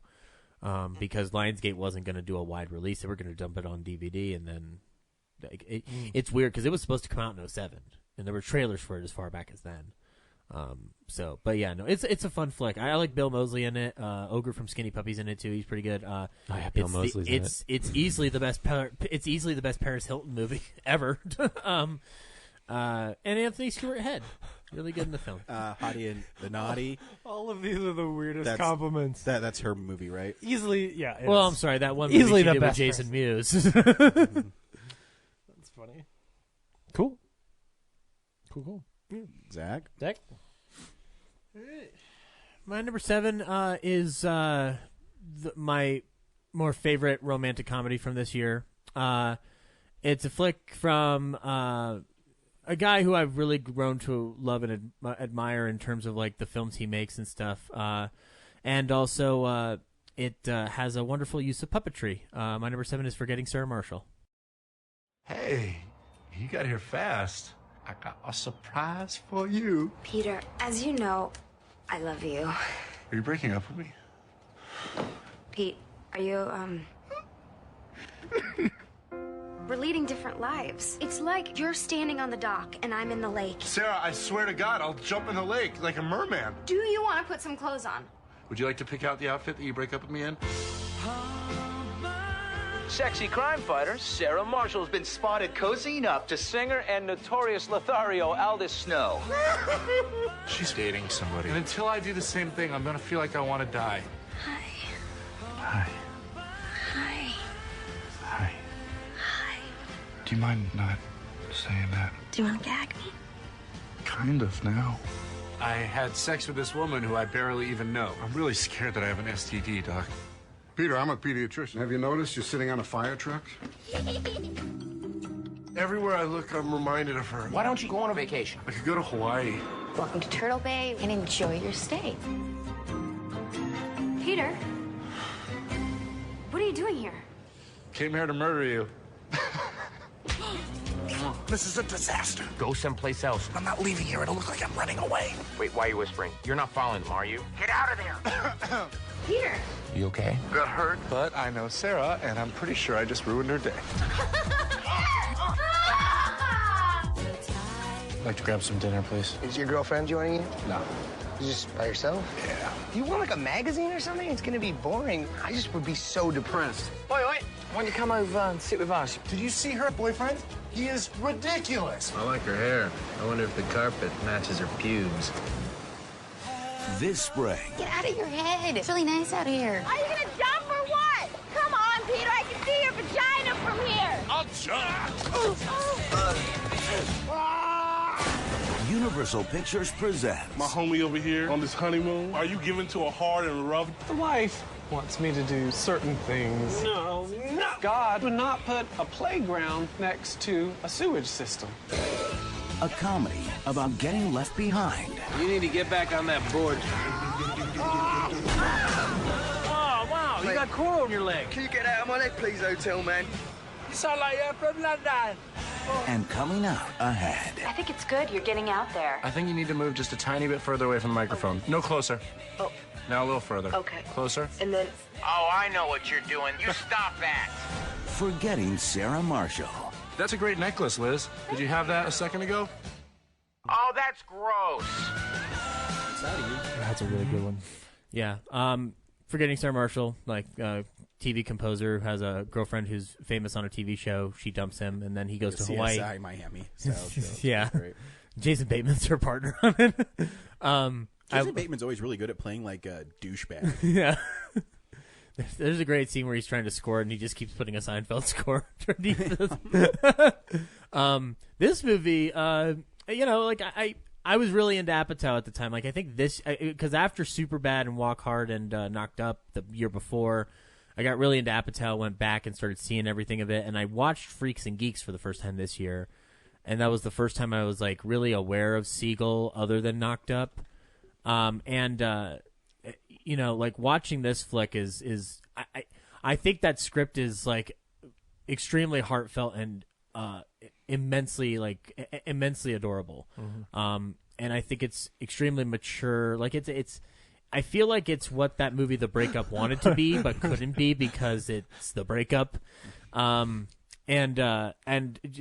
because Lionsgate wasn't going to do a wide release; they were going to dump it on DVD, and then it's weird because it was supposed to come out in 2007, and there were trailers for it as far back as then. But yeah, no, it's a fun flick. I like Bill Moseley in it. Ogre from Skinny Puppy's in it too. He's pretty good. Bill Moseley's in it. It's easily the best. It's easily the best Paris Hilton movie ever. And Anthony Stewart Head, really good in the film. Hottie and the Naughty. All of these are the weirdest compliments. That's her movie, right? Easily, yeah. Well, I'm sorry, that one movie easily she the did best with Jason Mewes. That's funny. Cool. Cool. Zach? My number 7 is my more favorite romantic comedy from this year. It's a flick from a guy who I've really grown to love and admire in terms of like the films he makes and stuff. And also it has a wonderful use of puppetry. My number 7 is Forgetting Sarah Marshall. Hey, you got here fast. I got a surprise for you. Peter, as you know, I love you. Are you breaking up with me? Pete, are you, We're leading different lives. It's like you're standing on the dock and I'm in the lake. Sarah, I swear to God, I'll jump in the lake like a merman. Do you want to put some clothes on? Would you like to pick out the outfit that you break up with me in? Sexy crime fighter Sarah Marshall's been spotted cozying up to singer and notorious Lothario Aldous Snow. She's dating somebody. And until I do the same thing, I'm gonna feel like I want to die. Hi. Hi. Hi. Hi. Hi. Do you mind not saying that? Do you want to gag me? Kind of now. I had sex with this woman who I barely even know. I'm really scared that I have an STD, Doc. Peter, I'm a pediatrician. Have you noticed you're sitting on a fire truck? Everywhere I look, I'm reminded of her. Why don't you go on a vacation? I could go to Hawaii. Welcome to Turtle Bay and enjoy your stay. Peter, what are you doing here? Came here to murder you. This is a disaster. Go someplace else. I'm not leaving here. It'll look like I'm running away. Wait, why are you whispering? You're not following them, are you? Get out of there. Peter. You okay? Got hurt, but I know Sarah, and I'm pretty sure I just ruined her day. I'd like to grab some dinner, please. Is your girlfriend joining you? No. You just by yourself? Yeah. Do you want like a magazine or something? It's gonna be boring. I just would be so depressed. Wait. Why don't you come over and sit with us? Did you see her boyfriend? He is ridiculous. I like her hair. I wonder if the carpet matches her pubes. This spring, Get out of your head. It's really nice out here. Are you gonna jump or what? Come on, Peter. I can see your vagina from here. I'll jump. Universal Pictures presents My homie over here on this honeymoon. Are you giving to a hard and rough? The wife wants me to do certain things. No. God would not put a playground next to a sewage system. a comedy about getting left behind. You need to get back on that board. Oh, wow, you got coral on your leg. Can you get out of my leg, please, hotel man? You sound like you're from London. And coming out ahead. I think it's good you're getting out there. I think you need to move just a tiny bit further away from the microphone. No closer. Oh. Now a little further. Okay. Closer. And then... Oh, I know what you're doing. You stop that. Forgetting Sarah Marshall. That's a great necklace, Liz. Did you have that a second ago? Oh, that's gross. That's a really good one. Yeah. Forgetting Sarah Marshall, like TV composer, has a girlfriend who's famous on a TV show. She dumps him, and then he goes to Hawaii. CSI Miami style show. Yeah. Great. Jason Bateman's her partner on it. Jason Bateman's always really good at playing like a douchebag. Yeah. There's a great scene where he's trying to score and he just keeps putting a Seinfeld score underneath this movie, I was really into Apatow at the time. Like, I think this, because after Superbad and Walk Hard and Knocked Up the year before, I got really into Apatow, went back and started seeing everything of it, and I watched Freaks and Geeks for the first time this year, and that was the first time I was, like, really aware of Siegel other than Knocked Up. Like watching this flick is I think that script is like extremely heartfelt and immensely adorable. Mm-hmm. And I think it's extremely mature. Like it's I feel like it's what that movie The Breakup wanted to be but couldn't be because it's The Breakup. And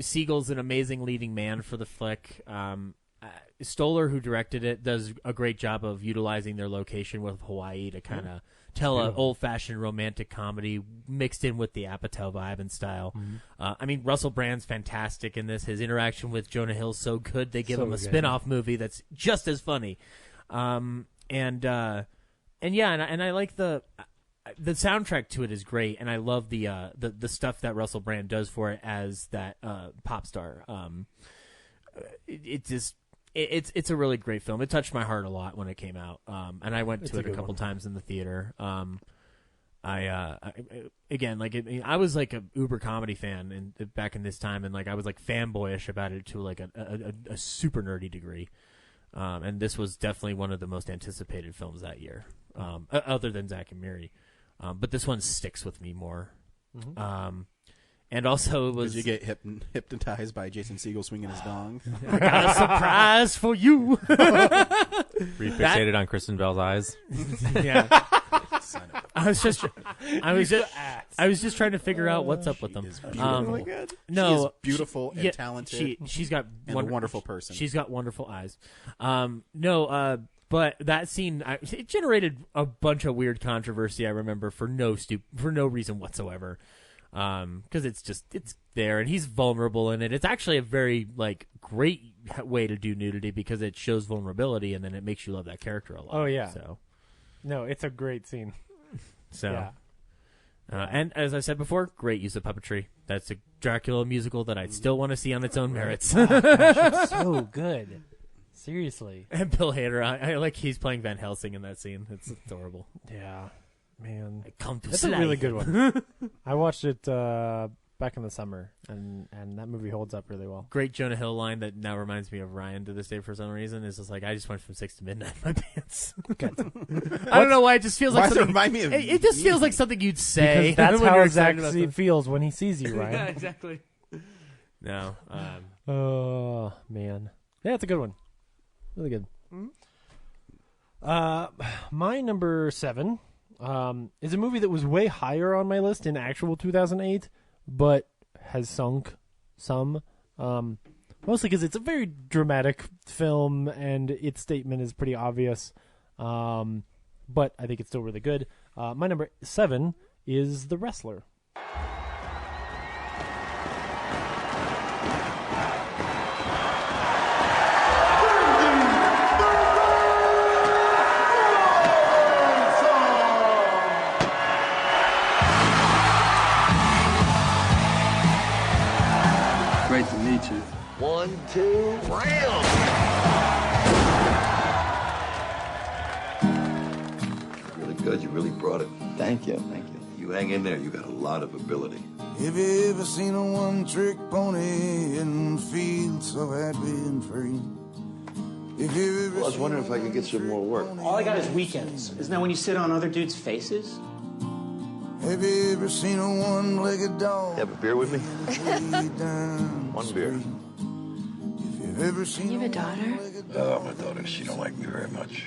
Siegel's an amazing leading man for the flick. Stoller, who directed it, does a great job of utilizing their location with Hawaii to kind of tell an old-fashioned romantic comedy mixed in with the Apatow vibe and style. Mm-hmm. Russell Brand's fantastic in this. His interaction with Jonah Hill's so good. They give him a spin-off movie that's just as funny. I like the soundtrack to it is great, and I love the stuff that Russell Brand does for it as that pop star. It's a really great film. It touched my heart a lot when it came out, and I went to it a couple times in the theater. I was like a uber comedy fan back in this time, and like I was like fanboyish about it to like a super nerdy degree. And this was definitely one of the most anticipated films that year, other than Zack and Miri. But this one sticks with me more. Mm-hmm. And also, it was... Did you get hypnotized by Jason Segel swinging his dong? I got a surprise for you. Refixated on Kristen Bell's eyes. Yeah. I was just trying to figure out what's up with them. Oh my God. No, she is beautiful and talented. She's got a wonderful person. She's got wonderful eyes. But that scene, it generated a bunch of weird controversy. I remember for no reason whatsoever. Because it's there, and he's vulnerable in it. It's actually a very great way to do nudity because it shows vulnerability, and then it makes you love that character a lot. Oh yeah. So, no, it's a great scene. So, yeah. And as I said before, great use of puppetry. That's a Dracula musical that I'd still want to see on its own merits. Oh, gosh, it's so good. Seriously. And Bill Hader, I like he's playing Van Helsing in that scene. It's adorable. Yeah. Man, that's a really good one. I watched it back in the summer, and that movie holds up really well. Great Jonah Hill line that now reminds me of Ryan to this day for some reason. Is just like I just went from 6 to midnight in my pants. I don't know why it just feels like something. Remind me of it just feels like something you'd say. Because that's how Zach feels when he sees you, Ryan. Yeah, exactly. No. Oh man, yeah, it's a good one. Really good. Mm-hmm. My number 7. Is a movie that was way higher on my list in actual 2008, but has sunk some. mostly because it's a very dramatic film and its statement is pretty obvious. But I think it's still really good. My number 7 is The Wrestler. Great to meet you. 1, 2, round. Really good. You really brought it. Thank you. You hang in there. You got a lot of ability. Have you ever seen a one-trick pony and feel so happy and free? Well, I was wondering if I could get some more work. All I got is weekends. Isn't that when you sit on other dudes' faces? Have you ever seen a one-legged dog? Have a beer with me? One beer. You have a daughter? Oh, my daughter. She don't like me very much.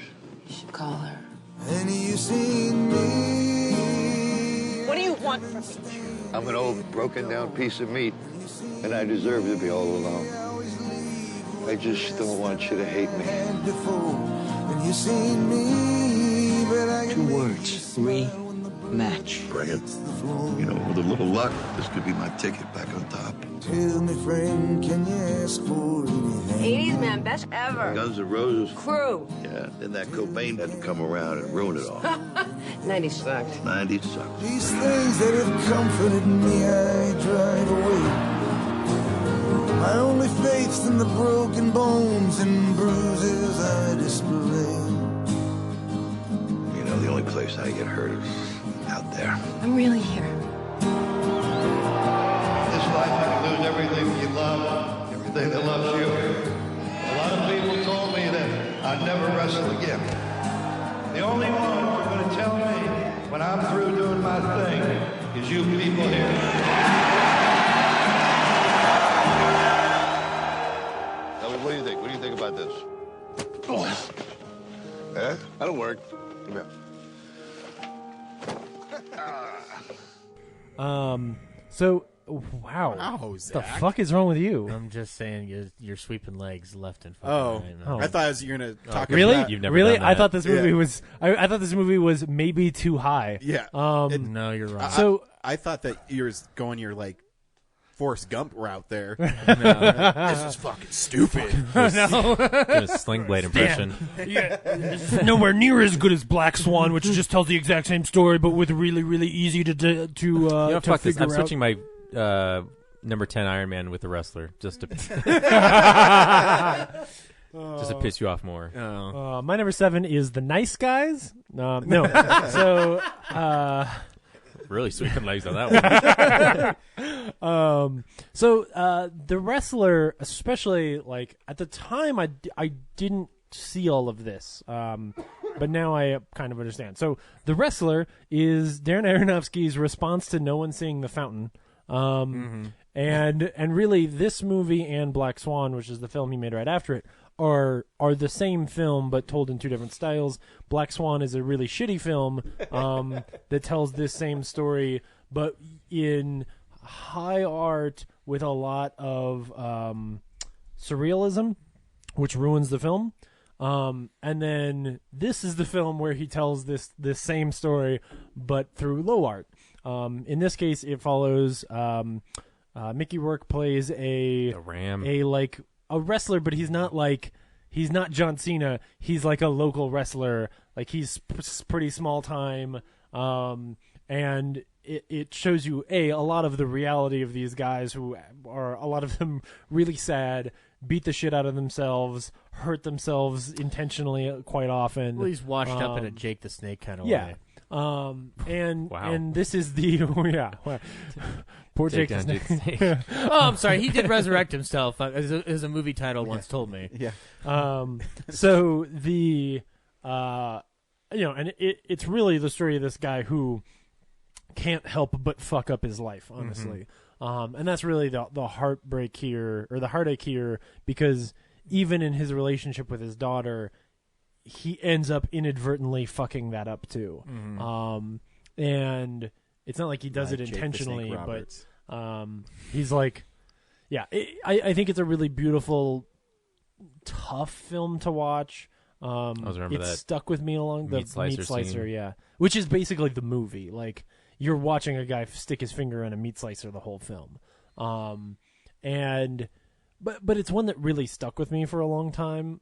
You should call her. And you seen me. What do you want from me? I'm an old, broken-down piece of meat, and I deserve to be all alone. I just don't want you to hate me. And you seen me, but I 2 words. Rematch. Bring it. You know, with a little luck, this could be my ticket back on top. Tell me, friend, can you ask for anything? 80s man, best ever. Guns N' Roses. Crew. Yeah, then that Cobain had to come around and ruin it all. 90s sucked. 90s sucked. These things that have comforted me, I drive away. My only faith's in the broken bones and bruises I display. You know, the only place I get hurt is out there. I'm really here. This life you can lose everything you love, everything that loves you. A lot of people told me that I'd never wrestle again. The only one who's going to tell me when I'm through doing my thing is you people here. Now, what do you think? What do you think about this? Eh? That'll work. Come here. So, wow. Wow, What the Zach. fuck is wrong with you? I'm just saying you're sweeping legs left and right. Oh, I thought you were going to talk Really? about... You've never Really? done that. I thought this movie Yeah. was. I thought this movie was maybe too high. Yeah. No, you're wrong. So I thought that you were going your, like, Forrest Gump route there. This is fucking stupid. No. Doing a Sling Blade impression. Yeah, it's nowhere near as good as Black Swan, which just tells the exact same story, but with really, really easy to You know, fuck this. figure I'm out. switching my number 10 Iron Man with the Wrestler just to piss you off more. My number 7 is The Nice Guys. No. So, really sweeping legs on that one. The Wrestler, especially, like, at the time, I didn't see all of this. But now I kind of understand. So, The Wrestler is Darren Aronofsky's response to No One Seeing the Fountain. And really, this movie and Black Swan, which is the film he made right after it, are the same film but told in 2 different styles. Black Swan is a really shitty film that tells this same story, but in high art with a lot of surrealism, which ruins the film. And then this is the film where he tells this same story but through low art. In this case, it follows Mickey Rourke plays a ram, a wrestler, but he's not John Cena. He's like a local wrestler. Like he's pretty small time. And it shows you a lot of the reality of these guys who are, a lot of them really sad, beat the shit out of themselves, hurt themselves intentionally quite often. Well, he's washed up in a Jake the Snake kind of yeah. way. And this is the poor Jake the Snake. Oh, I'm sorry. He did resurrect himself, as a movie title once told me. Yeah. So the and it's really the story of this guy who can't help but fuck up his life, honestly. And that's really the heartbreak here, or the heartache here, because even in his relationship with his daughter, he ends up inadvertently fucking that up too. And it's not like he does it Jake the intentionally, Snake but Roberts. he's like, Yeah, I think it's a really beautiful, tough film to watch. I always remember that stuck with me along the meat slicer scene. yeah, which is basically the movie. Like, you're watching a guy stick his finger in a meat slicer the whole film, but it's one that really stuck with me for a long time.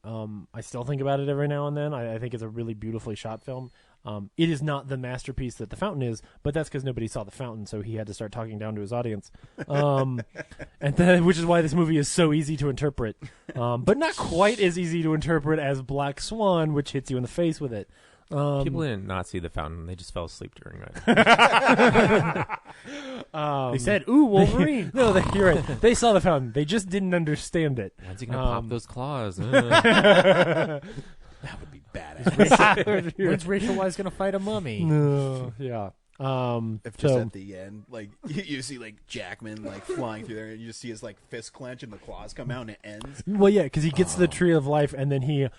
I still think about it every now and then. I think it's a really beautifully shot film. It is not the masterpiece that The Fountain is, but that's because nobody saw The Fountain, so he had to start talking down to his audience. Which is why this movie is so easy to interpret, but not quite as easy to interpret as Black Swan, which hits you in the face with it. People didn't not see The Fountain; they just fell asleep during it. They said, "Ooh, Wolverine!" You're right. They saw The Fountain; they just didn't understand it. When's he gonna pop those claws? That would be badass. When's Rachel Weisz gonna fight a mummy? No, yeah. If just at the end, like you see like Jackman like flying through there, and you just see his like fist clench and the claws come out, and it ends. Well, yeah, because he gets to the Tree of Life, and then he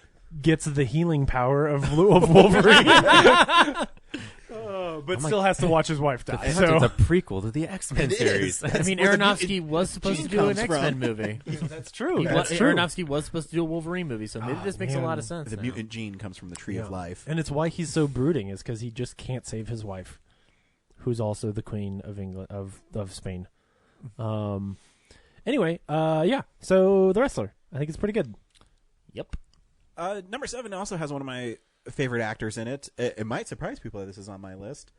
gets the healing power of Wolverine. But still has to watch his wife die. So it's a prequel to the X-Men series. I mean, Aronofsky was supposed to do an X-Men movie. That's true. Aronofsky was supposed to do a Wolverine movie, so maybe this makes a lot of sense. The mutant gene comes from the Tree of Life, and it's why he's so brooding. Is because he just can't save his wife, who's also the Queen of England of Spain. Anyway, yeah. So The Wrestler, I think it's pretty good. Yep. Number 7 also has one of my favorite actors in it. It might surprise people that this is on my list,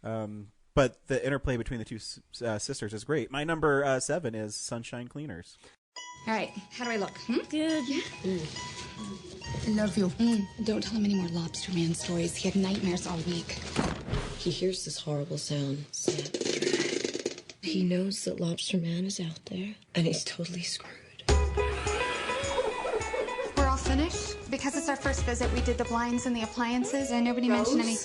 but the interplay between the two sisters is great. My number 7 is Sunshine Cleaners. All right, how do I look? Good. Yeah. I love you. Don't tell him any more Lobster Man stories. He had nightmares all week. He hears this horrible sound. He knows that Lobster Man is out there, and he's totally screwed. We're all finished? Because it's our first visit, we did the blinds and the appliances, and nobody mentioned any...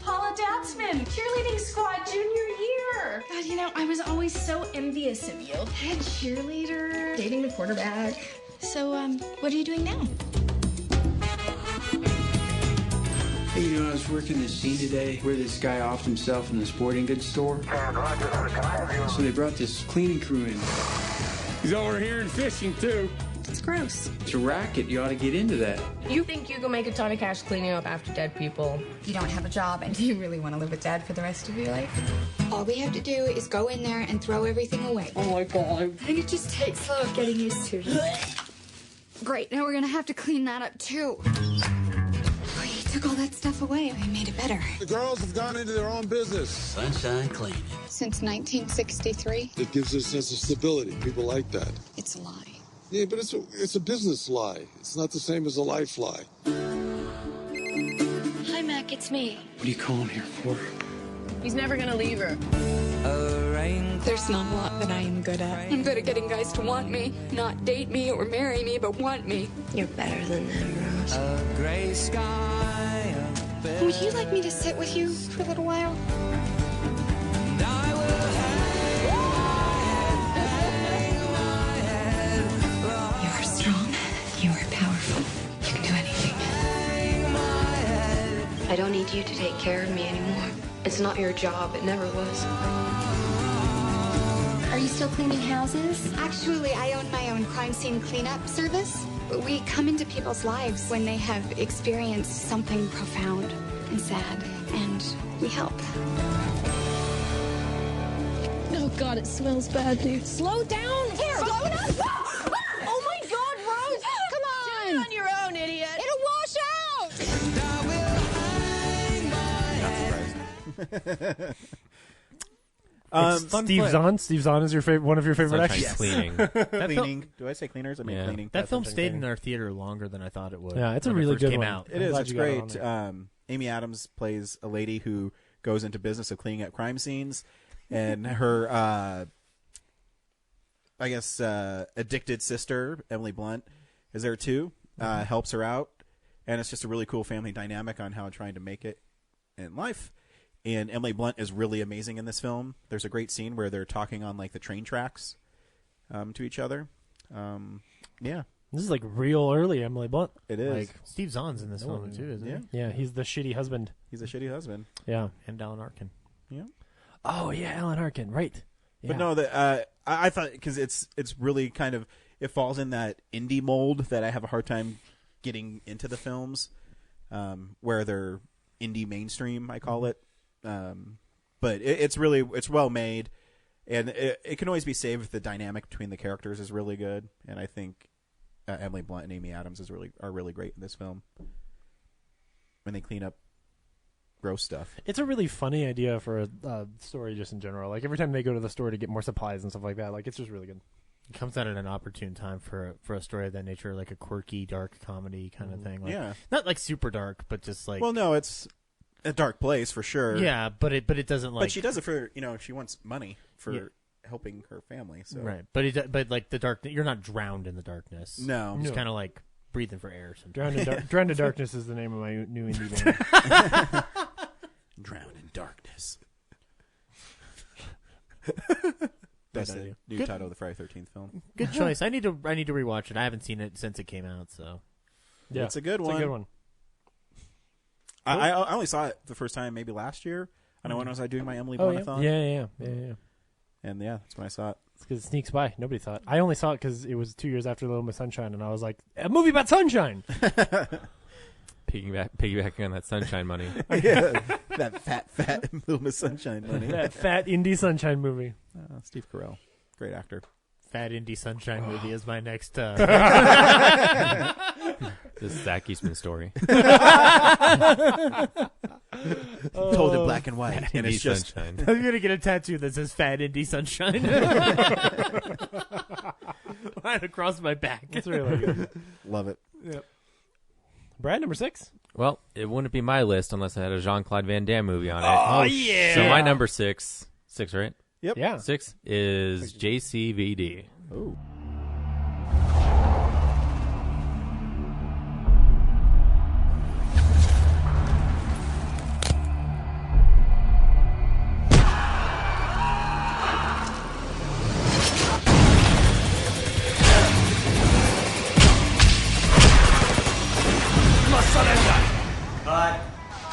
Paula Datsman, cheerleading squad, junior year. God, you know, I was always so envious of you. Head cheerleader, dating the quarterback. So, what are you doing now? Hey, you know, I was working this scene today where this guy offed himself in the sporting goods store. So they brought this cleaning crew in. He's over here and fishing, too. It's gross. It's a racket. You ought to get into that. You think you can make a ton of cash cleaning up after dead people? You don't have a job, and do you really want to live with Dad for the rest of your life? All we have to do is go in there and throw everything away. Oh my God. I think it just takes getting used to. Great, now we're gonna have to clean that up, too. We took all that stuff away. We made it better. The girls have gone into their own business. Sunshine Cleaning. Since 1963. It gives us a sense of stability. People like that. It's a lie. Yeah, but it's a business lie. It's not the same as a life lie. Hi, Mac, it's me. What are you calling here for? He's never gonna leave her. There's not a lot that I am good at. I'm good at getting guys to want me. Not date me or marry me, but want me. You're better than them, Rose. Would you like me to sit with you for a little while? You are strong. You are powerful. You can do anything. I don't need you to take care of me anymore. It's not your job. It never was. Are you still cleaning houses? Actually, I own my own crime scene cleanup service. We come into people's lives when they have experienced something profound and sad, and we help. Oh, God, it smells bad, dude. Slow down! Here, slow down! Oh, my God, Rose! Come on! Do it on your own, idiot! It'll wash out! Steve Zahn. Steve Zahn is your favorite. One of your favorite actors. Yes. Cleaning. Cleaning. Do I say cleaners? I mean cleaning. That film stayed in our theater longer than I thought it would. Yeah, it's a when it really first good came one. out. It is. It's great. Amy Adams plays a lady who goes into business of cleaning up crime scenes, and her, I guess, addicted sister Emily Blunt is there too. Helps her out, and it's just a really cool family dynamic on how trying to make it in life. And Emily Blunt is really amazing in this film. There's a great scene where they're talking on like the train tracks to each other. Yeah. This is like real early Emily Blunt. It is. Like Steve Zahn's in this film too, isn't he? Yeah, he's the shitty husband. He's a shitty husband. Yeah. And Alan Arkin. Yeah. Oh yeah, Alan Arkin. Right. But Yeah. no, I thought because it's really kind of it falls in that indie mold that I have a hard time getting into the films, where they're indie mainstream, I call it. But it's well made, and it can always be saved if the dynamic between the characters is really good. And I think Emily Blunt and Amy Adams are really great in this film when they clean up gross stuff. It's a really funny idea for a story just in general. Like every time they go to the store to get more supplies and stuff like that, like it's just really good. It comes out at an opportune time for a story of that nature, like a quirky, dark comedy kind of thing. Like, yeah, not like super dark, but just like. Well, no, it's a dark place for sure. Yeah, but it doesn't like. But she does it for she wants money for helping her family. So right, but like the dark, you're not drowned in the darkness. No, just kind of like breathing for air. Sometimes. Drowned in Darkness is the name of my new indie band. Drown in Darkness. That's the new title of the Friday 13th film. Good choice. I need to rewatch it. I haven't seen it since it came out, so yeah, it's a good one. It's a good one. I only saw it the first time maybe last year. I know when was I doing my Emily Blunt-a-thon? Yeah. And yeah, that's when I saw it. It's because it sneaks by. Nobody saw it. I only saw it because it was 2 years after Little Miss Sunshine, and I was like, a movie about sunshine. Piggybacking on that sunshine money. Yeah, that fat Little Miss Sunshine money. That fat indie sunshine movie. Steve Carell, great actor. Fat indie sunshine movie is my next. This is Zach Eastman's story. Told in black and white, and it's just. Sunshine. I'm gonna get a tattoo that says "Fat Indie Sunshine" right across my back. It's really good. Love it. Yep. Brad, number 6. Well, it wouldn't be my list unless I had a Jean-Claude Van Damme movie on it. Oh yeah! So my number 6, right? Yep. Yeah. 6 is JCVD. Ooh.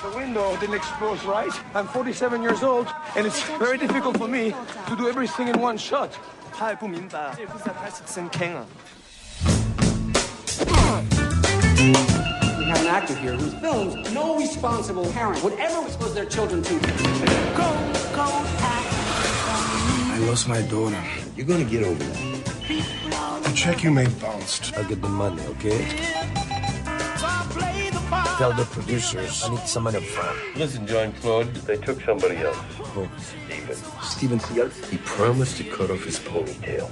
The window didn't explode right. I'm 47 years old, and it's very difficult for me to do everything in one shot. 他也不明白，这不是他是真坑啊。 We have an actor here who films no responsible parent would ever expose their children to. I lost my daughter. You're gonna get over that. The check you made bounced. I'll get the money, okay? Tell the producers I need some money up front. Listen, John Claude, they took somebody else. Oh. Steven Seagal? He promised to cut off his ponytail.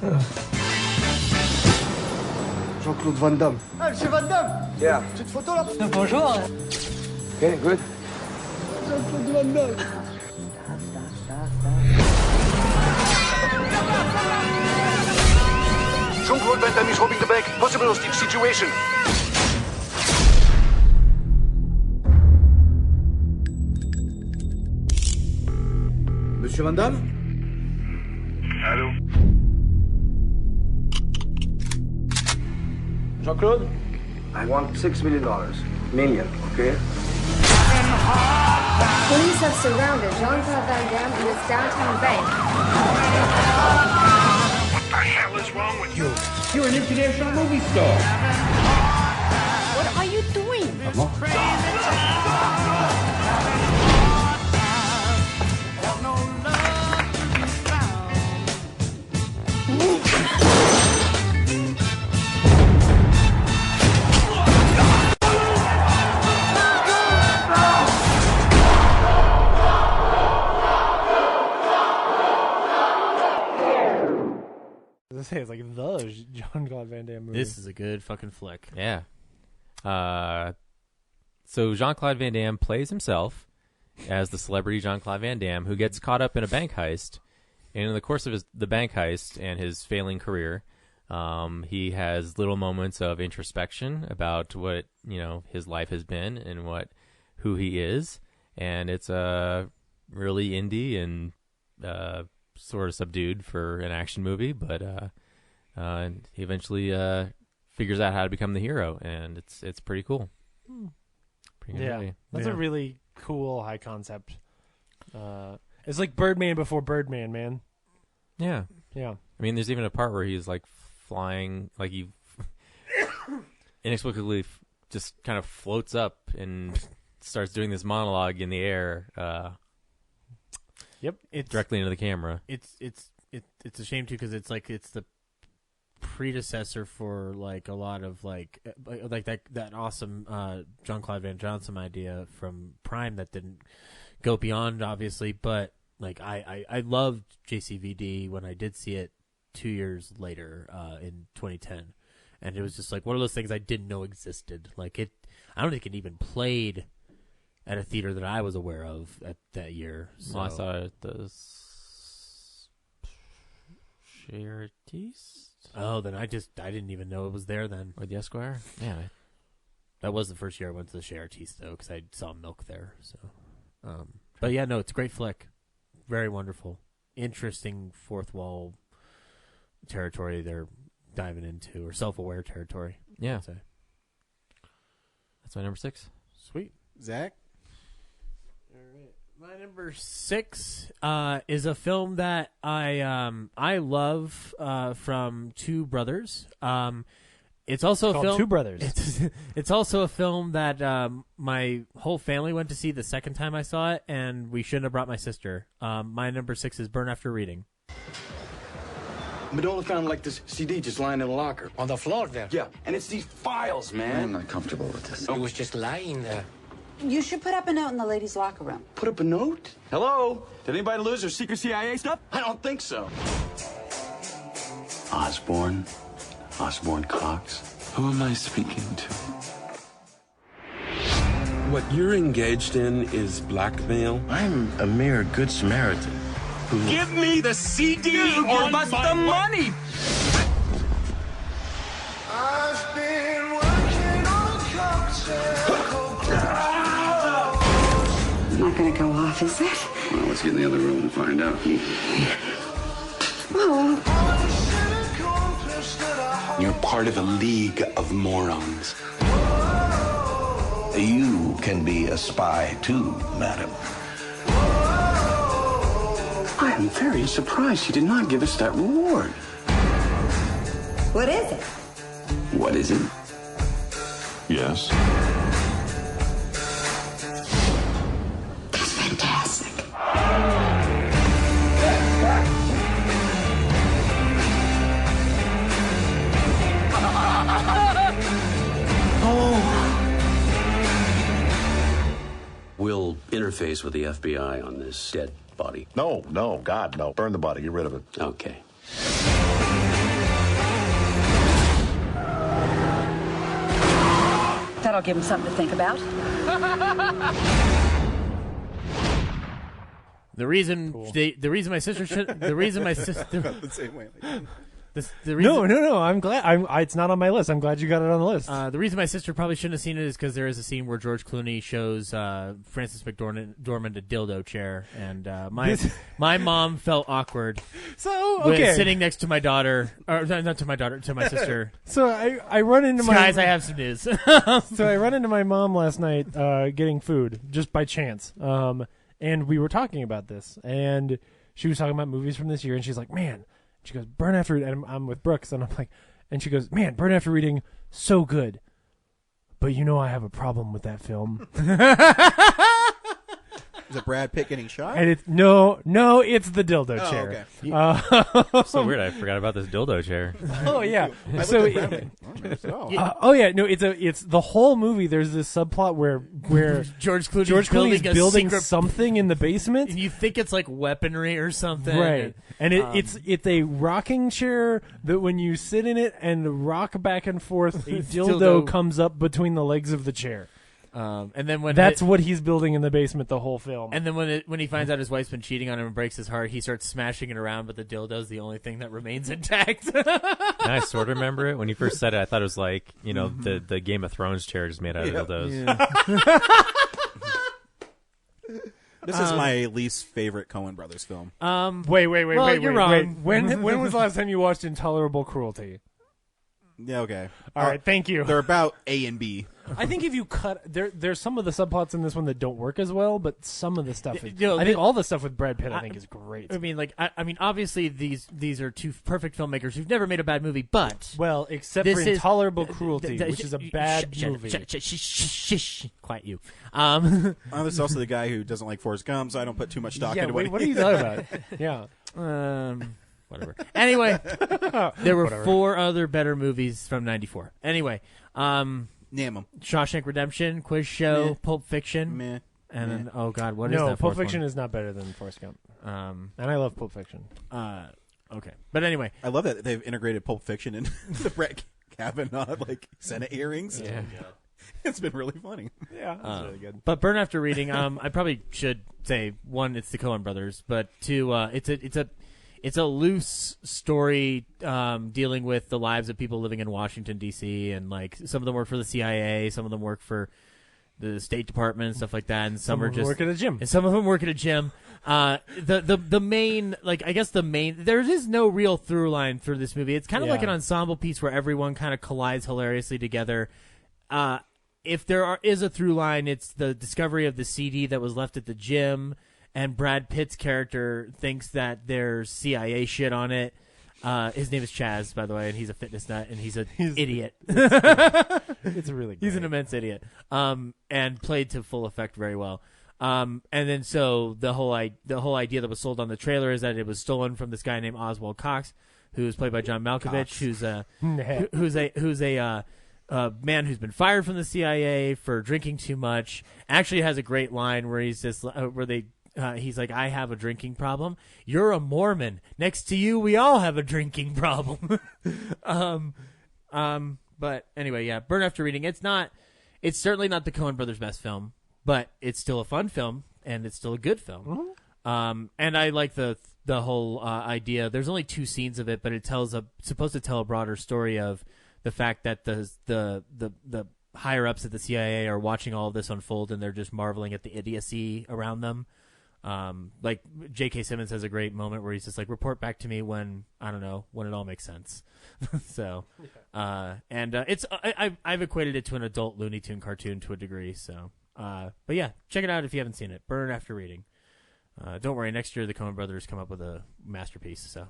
Jean-Claude Van Damme. Ah, Monsieur Van Damme. Yeah. Petite photo là. Bonjour. Okay, good. Jean-Claude Van Damme. Jean-Claude Van Damme is robbing the bank. Possible hostage situation. Monsieur Van Damme? Allô? Jean-Claude? I want $6 million. Million, okay? Police have surrounded Jean-Claude Van Damme in his downtown bank. What the hell is wrong with you? You're an international movie star. What are you doing? It's like the Jean-Claude Van Damme movie. This is a good fucking flick. Yeah. So Jean-Claude Van Damme plays himself as the celebrity Jean-Claude Van Damme, who gets caught up in a bank heist. And in the course of the bank heist and his failing career, he has little moments of introspection about what his life has been and who he is. And it's really indie and sort of subdued for an action movie, but he eventually figures out how to become the hero, and it's pretty cool. Pretty good movie. That's a really cool high concept. It's like Birdman before Birdman, man. Yeah. I mean, there's even a part where he's like flying, like he inexplicably just kind of floats up and starts doing this monologue in the air. Yep, it's directly into the camera. It's a shame too because it's the predecessor for like a lot of like that awesome Jean-Claude Van Johnson idea from Prime that didn't go beyond obviously, but like I loved JCVD when I did see it 2 years later in 2010, and it was just like one of those things I didn't know existed. Like I don't think it even played at a theater that I was aware of at that year. So. Well, I saw it at the Charities. Oh, then I didn't even know it was there then. Or the Esquire? Yeah. That was the first year I went to the Charities, though, because I saw Milk there. So, but yeah, no, it's a great flick. Very wonderful. Interesting fourth wall territory they're diving into, or self-aware territory. Yeah. I'd say. That's my number 6. Sweet. Zach? All right. My number 6 is a film that I love from two brothers. It's also a film. Two Brothers. It's also a film that my whole family went to see the second time I saw it, and we shouldn't have brought my sister. My number 6 is Burn After Reading. Madola found like this CD just lying in the locker. On the floor there? Yeah, and it's these files, man. I'm not comfortable with this. It was just lying there. You should put up a note in the ladies' locker room. Put up a note? Hello? Did anybody lose their secret CIA stuff? I don't think so. Osborne Cox. Who am I speaking to? What you're engaged in is blackmail? I'm a mere good Samaritan. Give me the CD or bust the money! I've been working on It's not gonna go off, is it? Well, let's get in the other room and find out. Oh. You're part of a league of morons. You can be a spy too, madam. I am very surprised you did not give us that reward. What is it? What is it? Yes. That's fantastic. We'll interface with the FBI on this dead body. No, God, no. Burn the body. Get rid of it. Okay. That'll give him something to think about. The reason my sister should the reason my sister the same way. The reason, No. I'm glad. It's not on my list. I'm glad you got it on the list. The reason my sister probably shouldn't have seen it is because there is a scene where George Clooney shows Frances McDormand a dildo chair, and my mom felt awkward. So okay, sitting next to my daughter, or not to my daughter, to my sister. So I run into my guys. I have some news. So I run into my mom last night getting food just by chance, and we were talking about this, and she was talking about movies from this year, and she's like, "Man." She goes, Burn After Reading, and I'm with Brooks, and I'm like, and she goes, man, Burn After Reading, so good. But you know I have a problem with that film. Is it Brad Pitt getting shot? And no, it's the dildo chair. Okay. So weird, I forgot about this dildo chair. Oh yeah. It's the whole movie. There's this subplot where George Clooney's building something in the basement. And you think it's like weaponry or something, right? And it's a rocking chair that when you sit in it and rock back and forth, a dildo comes up between the legs of the chair. And then when that's what he's building in the basement the whole film. And then when he finds out his wife's been cheating on him and breaks his heart, he starts smashing it around, but the dildo's the only thing that remains intact. I sort of remember it. When you first said it, I thought it was like, the Game of Thrones chair just made out of dildos. Yeah. This is my least favorite Coen Brothers film. Wait. You're wrong. When was the last time you watched Intolerable Cruelty? Yeah, okay. All right, thank you. They're about A and B. I think if you cut there's some of the subplots in this one that don't work as well, but some of the stuff is, You know, I think all the stuff with Brad Pitt I think is great. I mean, like, I mean, obviously these are two perfect filmmakers who've never made a bad movie, but well, except for Intolerable Cruelty, which is a bad movie. Quiet you. This is also the guy who doesn't like Forrest Gump, so I don't put too much stock into what are you talking about? Yeah. Whatever. Anyway, there were 4 other better movies from '94. Anyway, name them: Shawshank Redemption, Quiz Show, Pulp Fiction, and then what is that? No, Pulp fourth Fiction one? is not better than Forrest Gump. And I love Pulp Fiction. Okay, but anyway, I love that they've integrated Pulp Fiction into the Brett Kavanaugh Senate hearings. Yeah. It's been really funny. Yeah, that's really good. But Burn After Reading, I probably should say 1, it's the Coen brothers, but 2, it's a loose story dealing with the lives of people living in Washington D.C. and like some of them work for the CIA, some of them work for the State Department and stuff like that, and some are just work at a gym. And some of them work at a gym. The main, like, I guess there is no real through line through this movie. It's kind of like an ensemble piece where everyone kind of collides hilariously together. If there is a through line, it's the discovery of the CD that was left at the gym, and Brad Pitt's character thinks that there's CIA shit on it. His name is Chaz, by the way, and he's a fitness nut, and he's an idiot. It's really great. He's an immense idiot, and played to full effect very well. And then so the whole idea that was sold on the trailer is that it was stolen from this guy named Oswald Cox, who's played by John Malkovich, who's a man who's been fired from the CIA for drinking too much. Actually has a great line where he's just he's like, I have a drinking problem. You're a Mormon. Next to you, we all have a drinking problem. But anyway, yeah, Burn After Reading. It's certainly not the Coen brothers' best film, but it's still a fun film and it's still a good film. Mm-hmm. And I like the whole idea. There's only 2 scenes of it, but it's supposed to tell a broader story of the fact that the higher ups at the CIA are watching all of this unfold and they're just marveling at the idiocy around them. Like J.K. Simmons has a great moment where he's just like, report back to me when it all makes sense. So, I've equated it to an adult Looney Tune cartoon to a degree. So, but yeah, check it out if you haven't seen it. Burn After Reading. Don't worry, next year the Coen brothers come up with a masterpiece. So,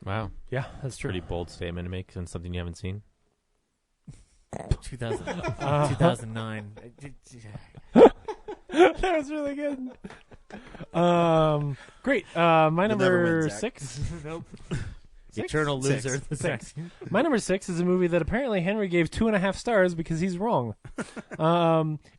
wow, yeah, that's true. Pretty bold statement to make on something you haven't seen. 2009. That was really good. Great. My number 6. Nope. Eternal loser. 6. My number 6 is a movie that apparently Henry gave 2.5 stars because he's wrong.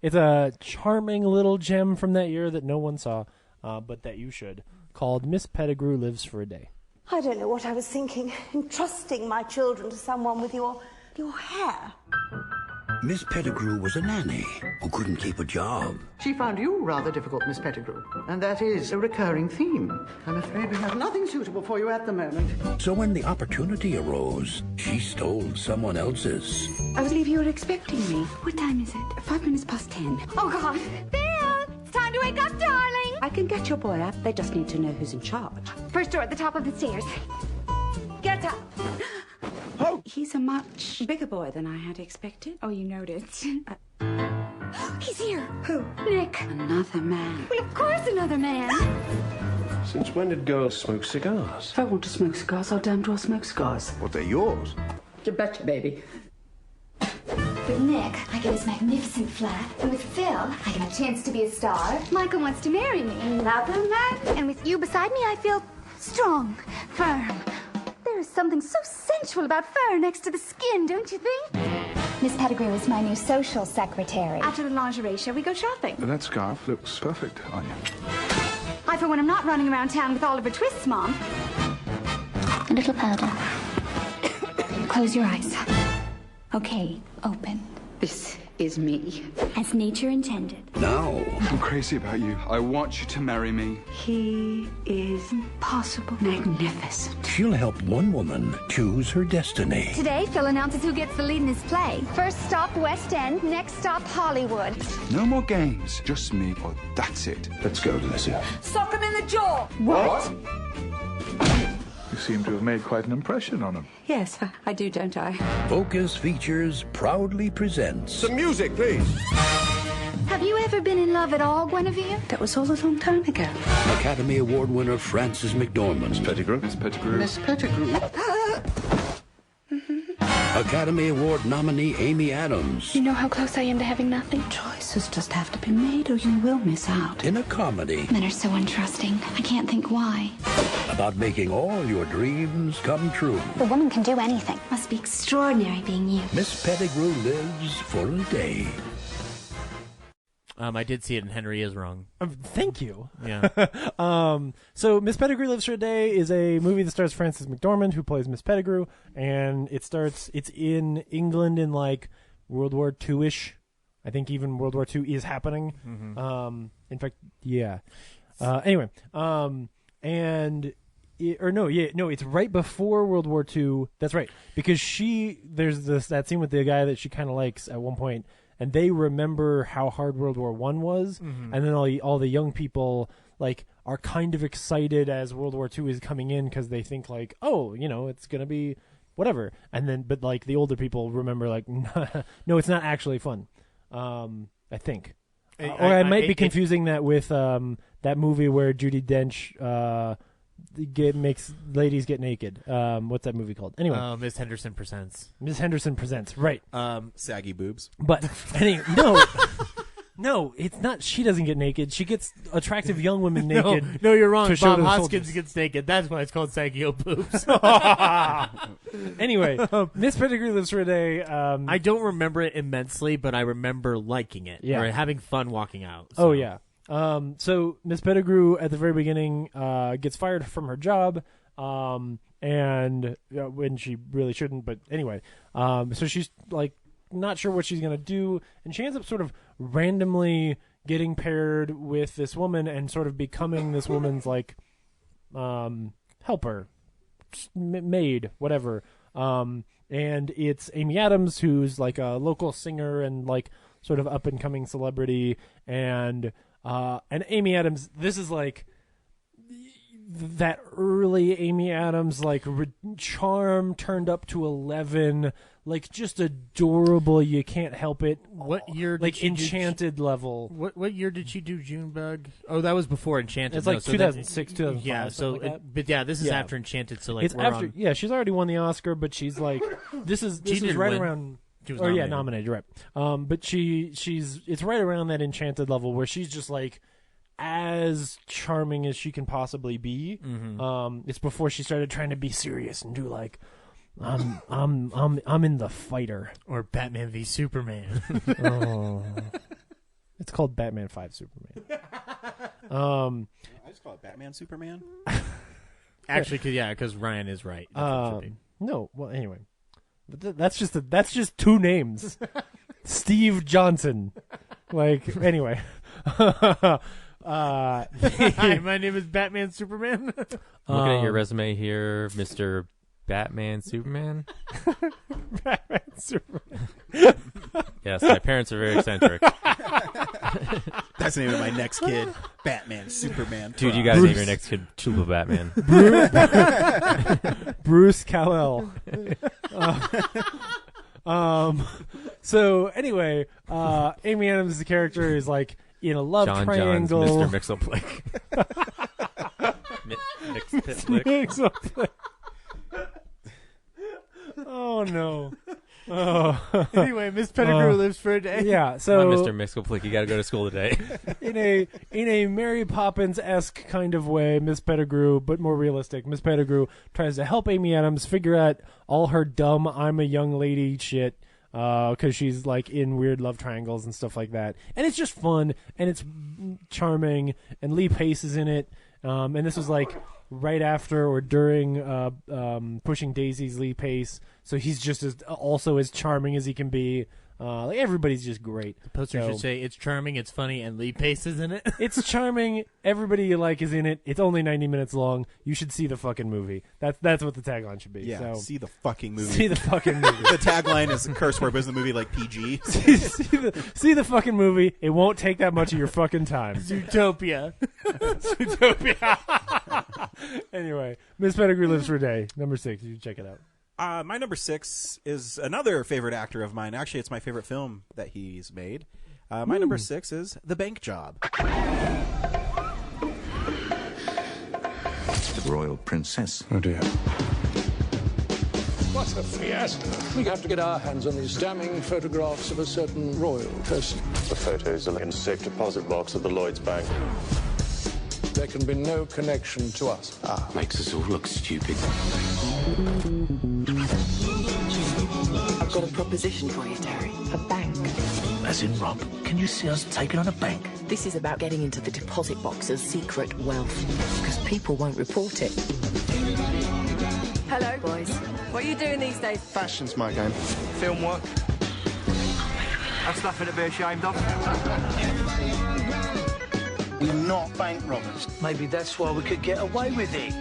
It's a charming little gem from that year that no one saw, but that you should, called Miss Pettigrew Lives for a Day. I don't know what I was thinking, entrusting my children to someone with your hair. Miss Pettigrew was a nanny who couldn't keep a job. She found you rather difficult, Miss Pettigrew, and that is a recurring theme. I'm afraid we have nothing suitable for you at the moment. So when the opportunity arose, she stole someone else's. I believe you were expecting me. What time is it? 5 minutes past 10. Oh, God. Bill, it's time to wake up, darling. I can get your boy up. They just need to know who's in charge. First door at the top of the stairs. Get up. Oh! He's a much bigger boy than I had expected. Oh, you noticed. He's here. Who? Nick. Another man. Well, of course, another man. Since when did girls smoke cigars? If I want to smoke cigars, I'll damn well smoke cigars. Well, they're yours. You betcha, baby. With Nick, I get this magnificent flat. And with Phil, I get a chance to be a star. Michael wants to marry me. Another man. And with you beside me, I feel strong, firm. There is something so sensual about fur next to the skin, don't you think? Miss Pettigrew is my new social secretary. After the lingerie show, we go shopping. That scarf looks perfect on you. I, for when I'm not running around town with Oliver Twist's mom. A little powder. Close your eyes. Okay, open. This is me. As nature intended. Now. I'm crazy about you. I want you to marry me. He is Possible. magnificent. She'll help one woman choose her destiny. Today, Phil announces who gets the lead in his play. First stop, West End. Next stop, Hollywood. No more games. Just me, or that's it. Let's go, Alicia. Sock him in the jaw. What? seem to have made quite an impression on him. Yes, I do, don't I? Focus Features proudly presents... Some music, please. Have you ever been in love at all, Guinevere? That was all a long time ago. Academy Award winner Frances McDormand. Miss Pettigrew. Miss Pettigrew. Miss Pettigrew. Academy Award nominee Amy Adams. You know how close I am to having nothing? Choices just have to be made or you will miss out. In a comedy Men are so untrusting. I can't think why. about making all your dreams come true. The woman can do anything. Must be extraordinary being you. Miss Pettigrew lives for a day. I did see it, and Henry is wrong. Thank you. Yeah. So Miss Pettigrew Lives for a Day is a movie that stars Frances McDormand, who plays Miss Pettigrew, and it's in England in like World War II-ish. I think even World War II is happening. Mm-hmm. In fact, yeah. Anyway, it's right before World War II. That's right, because there's that scene with the guy that she kind of likes at one point. And they remember how hard World War I was, Mm-hmm. and then all the young people like are kind of excited as World War II is coming in because they think like, oh, it's gonna be whatever. And then, but like the older people remember like, no, it's not actually fun. I think, or I might be confusing that with that movie where Judi Dench makes ladies get naked. What's that movie called? Anyway, Miss Henderson Presents. Miss Henderson Presents. Right. Saggy boobs. But no, it's not. She doesn't get naked. She gets attractive young women naked. No, you're wrong. To show Bob to the Hoskins soldiers. gets naked. That's why it's called saggy boobs. Anyway, Miss Pettigrew Lives for a Day. I don't remember it immensely, but I remember liking it. Yeah. Or having fun walking out. Oh yeah. So Miss Pettigrew at the very beginning gets fired from her job, and when she really shouldn't. But anyway, so she's like not sure what she's gonna do, and she ends up sort of randomly getting paired with this woman and sort of becoming this woman's like helper, maid, whatever. And it's Amy Adams, who's like a local singer and like sort of up and coming celebrity, and Amy Adams, this is like that early Amy Adams, like charm turned up to 11, like just adorable. You can't help it. What year? Did Like she Enchanted level. What year did she do Junebug? Oh, that was before Enchanted. It's like so 2006, 2005. Yeah. So, like that. but yeah, this is after Enchanted. So like, it's we're after. on. Yeah, she's already won the Oscar, but she's like, this is didn't right win. around. She was nominated, right? But it's right around that Enchanted level where she's just like as charming as she can possibly be. Mm-hmm. It's before she started trying to be serious and do like, I'm in the fighter or Batman v Superman. Oh, it's called Batman 5 Superman. I just call it Batman Superman. Actually, because Ryan is right. That's what it should be. No, well, anyway. But that's just two names. Steve Johnson. Like, anyway. Hi, my name is Batman Superman. Looking at your resume here, Mr. Batman Superman. Batman Superman. Yes, my parents are very eccentric. That's the name of my next kid. Batman Superman. Dude, you gotta name your next kid Chupa Batman. Bruce Kal-El. So anyway, Amy Adams' character is like in a love John triangle. John's Mr. Mixoplick. Mixoplick. Oh no. Oh. Anyway, Miss Pettigrew lives for a day. Yeah, Come so on, Mr. Mixoplick, you got to go to school today. in a Mary Poppins-esque kind of way, Miss Pettigrew, but more realistic, Miss Pettigrew tries to help Amy Adams figure out all her dumb "I'm a young lady" shit, because she's like in weird love triangles and stuff like that, and it's just fun and it's charming, and Lee Pace is in it, and this was like right after or during Pushing Daisy's Lee Pace, so he's just also as charming as he can be. Like everybody's just great. The poster should say it's charming, it's funny, and Lee Pace is in it. It's charming. Everybody you like is in it. It's only 90 minutes long. You should see the fucking movie. That's what the tagline should be. Yeah, So, see the fucking movie. See the fucking movie. The tagline is a curse word, but is the movie like PG? see the fucking movie. It won't take that much of your fucking time. Zootopia. Zootopia. Anyway, Miss Pettigrew Lives for a Day, number 6. You should check it out. My number 6 is another favorite actor of mine. Actually, it's my favorite film that he's made. My number 6 is The Bank Job. The royal princess. Oh, dear. What a fiasco. We have to get our hands on these damning photographs of a certain royal person. The photos are in a safe deposit box at the Lloyd's Bank. There can be no connection to us. Makes us all look stupid. I've got a proposition for you, Terry. A bank. As in, Rob, can you see us taking on a bank? This is about getting into the deposit box's secret wealth. Because people won't report it. Hello, boys. What are you doing these days? Fashion's my game. Film work. That's nothing to be ashamed of. We're not bank robbers. Maybe that's why we could get away with it.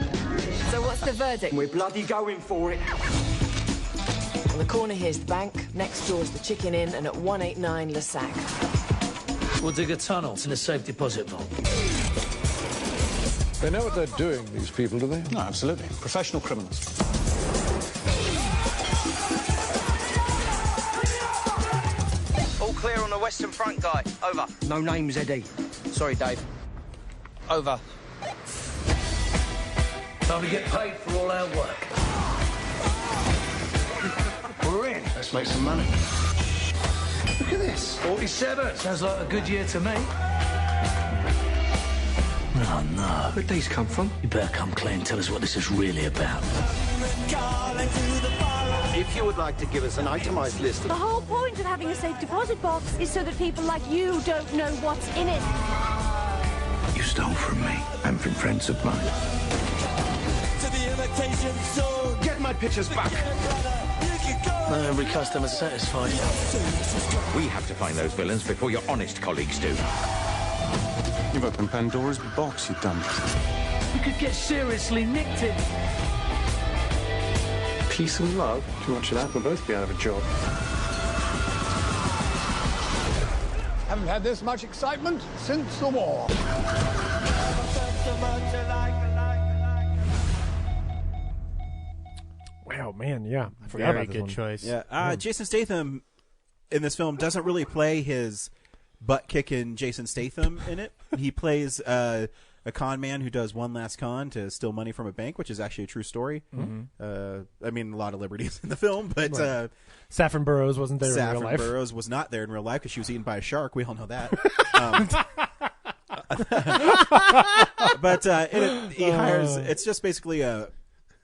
So what's the verdict? We're bloody going for it. On the corner here's the bank, next door's the Chicken Inn, and at 189 Le Sac. We'll dig a tunnel in a safe deposit vault. They know what they're doing, these people, do they? No, absolutely. Professional criminals. All clear on the Western Front, guy. Over. No names, Eddie. Sorry, Dave. Over. Time to get paid for all our work. We're in. Let's make some money. Look at this. 47. Sounds like a good year to me. Oh, no. Where'd these come from? You better come clean and tell us what this is really about. If you would like to give us an itemized list The whole point of having a safe deposit box is so that people like you don't know what's in it. You stole from me and from friends of mine. Get my pictures back. Not every customer's satisfied. We have to find those villains before your honest colleagues do. You've opened Pandora's box, you dumb. You could get seriously nicked in. Peace and love. Too much of that, we'll both be out of a job. Haven't had this much excitement since the war. Wow, man, yeah. I forgot Very about this good one. choice. Yeah, Jason Statham in this film doesn't really play his butt-kicking Jason Statham in it. He plays a con man who does one last con to steal money from a bank, which is actually a true story. Mm-hmm. I mean, a lot of liberties in the film, but Right. Saffron Burrows wasn't there in real Saffron life. Burrows was not there in real life because she was eaten by a shark. We all know that. But he hires. It's just basically a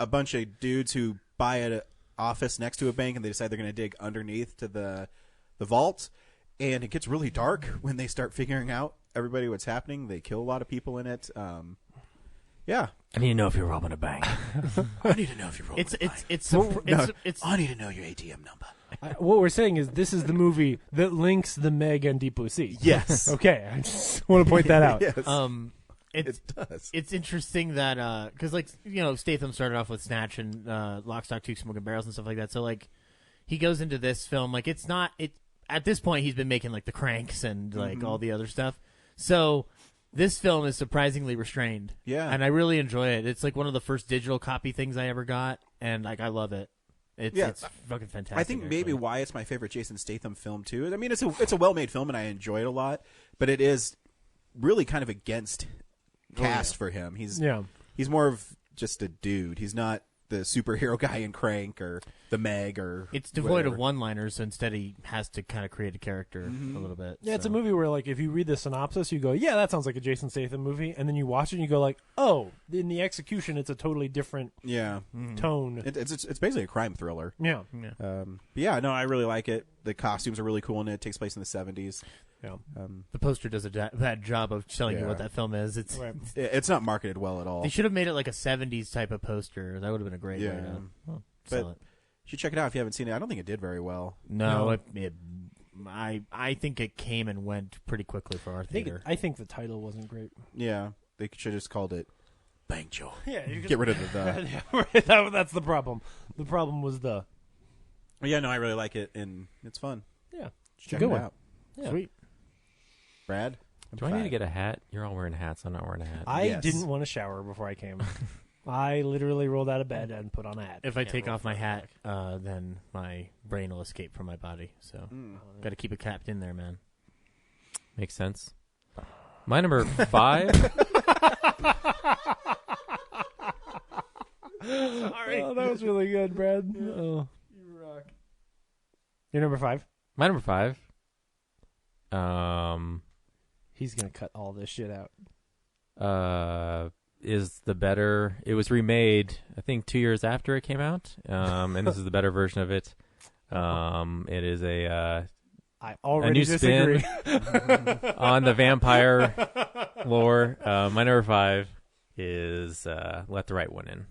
bunch of dudes who buy an office next to a bank, and they decide they're going to dig underneath to the vault. And it gets really dark when they start figuring out everybody what's happening. They kill a lot of people in it. Yeah. I need to know if you're robbing a bank. I need to know if you're robbing a bank. I need to know your ATM number. What we're saying is this is the movie that links the Meg and Deep Blue Sea. Yes. Okay, I just want to point that out. Yes. It does. It's interesting that because Statham started off with Snatch and Lock, Stock, Two Smoking Barrels and stuff like that. So like he goes into this film like it's not it at this point he's been making like The Cranks and like all the other stuff. So this film is surprisingly restrained. Yeah. And I really enjoy it. It's like one of the first digital copy things I ever got, and like I love it. It's fucking fantastic. I think maybe why it's my favorite Jason Statham film too. I mean, it's a well-made film and I enjoy it a lot, but it is really kind of against cast for him. He's more of just a dude. He's not the superhero guy in Crank or the Meg or it's devoid whatever. of one-liners, so instead he has to kind of create a character a little bit. Yeah, it's a movie where, like, if you read the synopsis, you go, yeah, that sounds like a Jason Statham movie, and then you watch it and you go, like, oh, in the execution, it's a totally different tone. It's basically a crime thriller. Yeah. But yeah, no, I really like it. The costumes are really cool in it. It takes place in the 70s. Yeah. The poster does a bad job of telling you what that film is. It's not marketed well at all. They should have made it like a 70s type of poster. That would have been a great way to sell it. You should check it out if you haven't seen it. I don't think it did very well. No, I think it came and went pretty quickly for our theater. I think the title wasn't great. Yeah, they should have just called it Bang Joe. Yeah, Get rid of the. Yeah, right, that's the problem. The problem was the. Yeah, no, I really like it, and it's fun. Yeah, check good it one. out. Yeah. Sweet. Brad, do I need to get a hat? You're all wearing hats. I'm not wearing a hat. I didn't want to shower before I came. I literally rolled out of bed and put on a hat. If I take off my hat, then my brain will escape from my body. So, got to keep it capped in there, man. Makes sense. My number 5. Sorry. Oh, that was really good, Brad. Yeah. Oh. You rock. Your number 5? My number 5. He's gonna cut all this shit out. Is the better? It was remade, I think, 2 years after it came out, and this is the better version of it. It is I a already new disagree. spin on the vampire lore. My number 5 is Let the Right One In.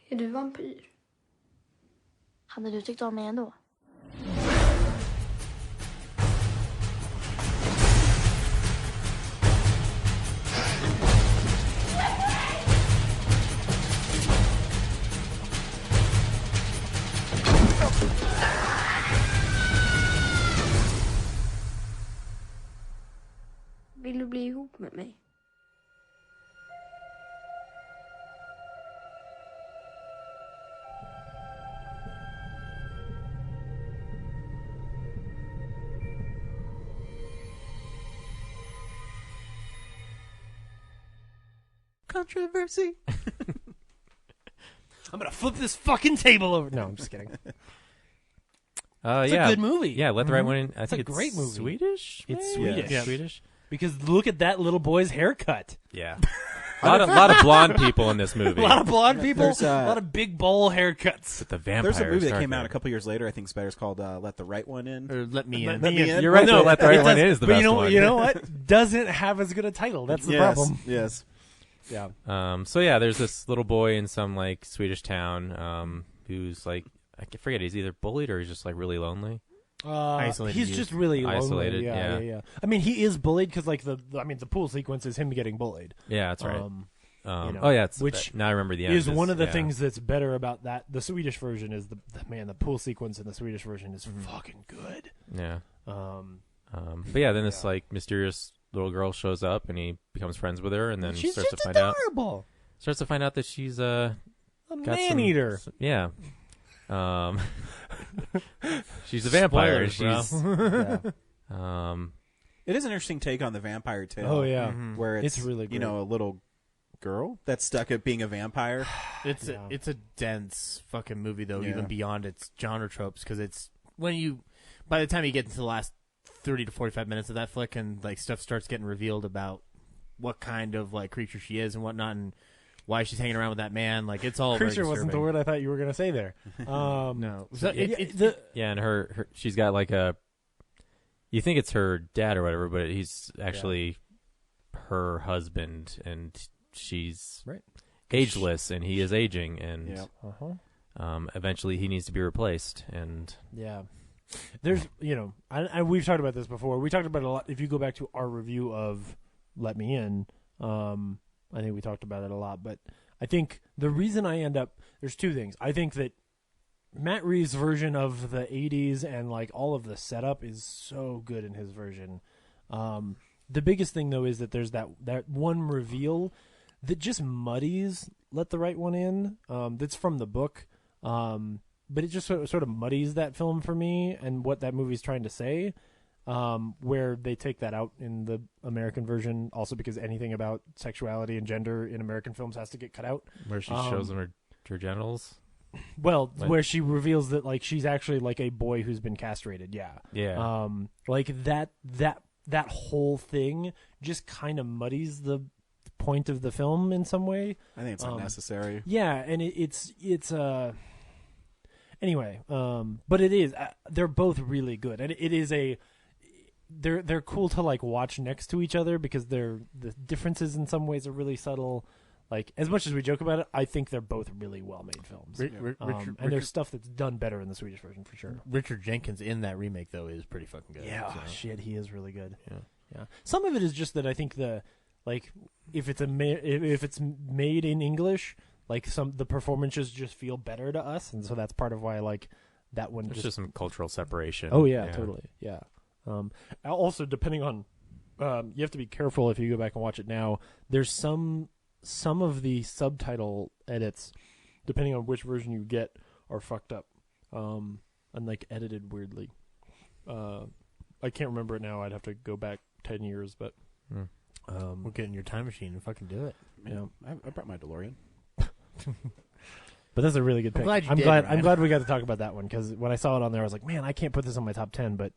Är du vampyr? Hade du tyckt om mig ändå? Vill du bli ihop med mig? Controversy. I'm gonna flip this fucking table over. No, I'm just kidding. It's yeah, a good movie. Yeah, Let the Right One In. I think a great movie. Swedish. It's maybe? Swedish. Yeah. Swedish. Because look at that little boy's haircut. Yeah. A lot of blonde people in this movie. A lot of blonde people. There's, a lot of big bowl haircuts. But the vampires. There's a movie that aren't came out there. a couple years later. I think it's better. It's called Let the Right One In. Or Let Me In. Let Me In. You're right. No, Let the Right it One does- In is the but best you know, one. You know what? Doesn't have as good a title. That's the problem. Yes. Yeah. So yeah, there's this little boy in some like Swedish town who's like, I forget, he's either bullied or he's just like really lonely. Isolated He's youth. just really Isolated, lonely. Yeah. I mean, he is bullied because like the pool sequence is him getting bullied. Yeah, that's right. You know, oh yeah, which now I remember the end. is one of the yeah. things that's better about that. The Swedish version is the pool sequence in the Swedish version is fucking good. Yeah. But yeah, then this like mysterious little girl shows up and he becomes friends with her, and then She's starts just to find adorable. out that she's a man eater. Yeah. She's a vampire. Spoilers, She's It is an interesting take on the vampire tale. Oh yeah, where it's really great. you know, a little girl that's stuck at being a vampire. It's a dense fucking movie though, Yeah. even beyond its genre tropes, because it's by the time you get into the last 30 to 45 minutes of that flick, and like stuff starts getting revealed about what kind of like creature she is and whatnot, and why she's hanging around with that man. Like it's all creature very wasn't the disturbing. word I thought you were going to say there. No, so and her she's got like a. You think it's her dad or whatever, but he's actually her husband, and she's ageless, and he is aging, and eventually he needs to be replaced. And there's and we've talked about this before. We talked about it a lot. If you go back to our review of Let Me In, I think we talked about it a lot. But I think the reason I end up there's two things. I think that Matt Reeves' version of the 80s and like all of the setup is so good in his version. The biggest thing though is that there's that one reveal that just muddies Let the Right One In. That's from the book. but it just sort of muddies that film for me and what that movie's trying to say. Where they take that out in the American version, also because anything about sexuality and gender in American films has to get cut out. Where she shows them her genitals. Well, where she reveals that like she's actually like a boy who's been castrated. Yeah. Yeah. Like that whole thing just kind of muddies the point of the film in some way. I think it's unnecessary. Yeah, and it's anyway. But it is. They're both really good, and it is a. They're cool to like watch next to each other because the differences in some ways are really subtle. Like as much as we joke about it, I think they're both really well made films. And there's stuff that's done better in the Swedish version for sure. Richard Jenkins in that remake though is pretty fucking good. Yeah, so. Shit, he is really good. Yeah. Some of it is just that I think if it's if it's made in English, like the performances just feel better to us, and so that's part of why I like that one. There's just some cultural separation. Oh yeah, totally. Yeah. Also, depending on, you have to be careful if you go back and watch it now. There's some of the subtitle edits, depending on which version you get, are fucked up, and like edited weirdly. I can't remember it now. I'd have to go back 10 years, but we'll get in your time machine and fucking do it. Yeah, I brought my DeLorean. But that's a really good pick. I'm glad we got to talk about that one because when I saw it on there, I was like, man, I can't put this on my top 10, but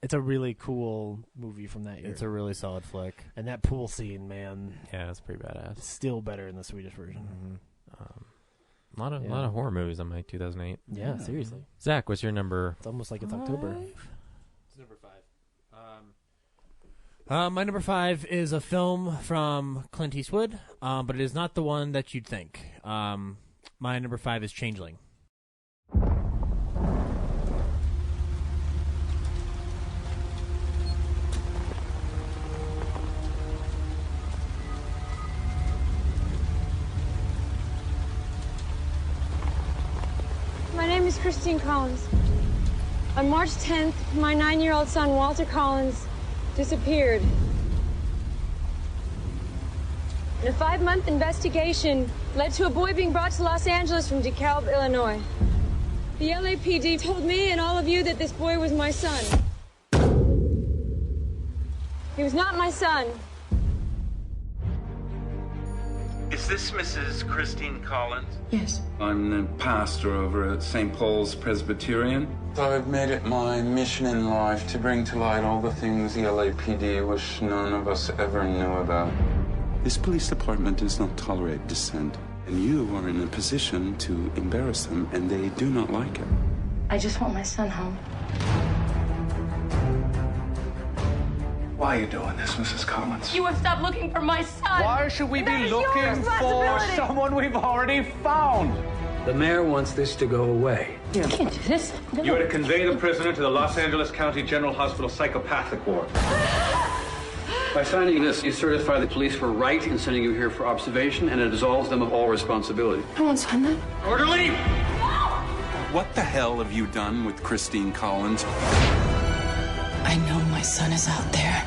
it's a really cool movie from that year. It's a really solid flick. And that pool scene, man. Yeah, that's pretty badass. Still better in the Swedish version. A lot of horror movies on my 2008. Yeah, seriously. Zach, what's your number? It's almost like it's October. It's number 5. My number 5 is a film from Clint Eastwood, but it is not the one that you'd think. My number 5 is Changeling. My name is Christine Collins. On March 10th, my 9-year-old son, Walter Collins, disappeared. And a 5-month investigation led to a boy being brought to Los Angeles from DeKalb, Illinois. The LAPD told me and all of you that this boy was my son. He was not my son. Is this Mrs. Christine Collins? Yes. I'm the pastor over at St. Paul's Presbyterian. I've made it my mission in life to bring to light all the things the LAPD wish none of us ever knew about. This police department does not tolerate dissent, and you are in a position to embarrass them, and they do not like it. I just want my son home. Why are you doing this, Mrs. Collins? You have stopped looking for my son. Why should we That be is your looking for responsibility. someone we've already found? The mayor wants this to go away. You can't do this. No. You are to convey the prisoner to the Los Angeles County General Hospital psychopathic ward. By signing this, you certify the police were right in sending you here for observation, and it absolves them of all responsibility. I won't sign that. Orderly! What the hell have you done with Christine Collins? I know my son is out there.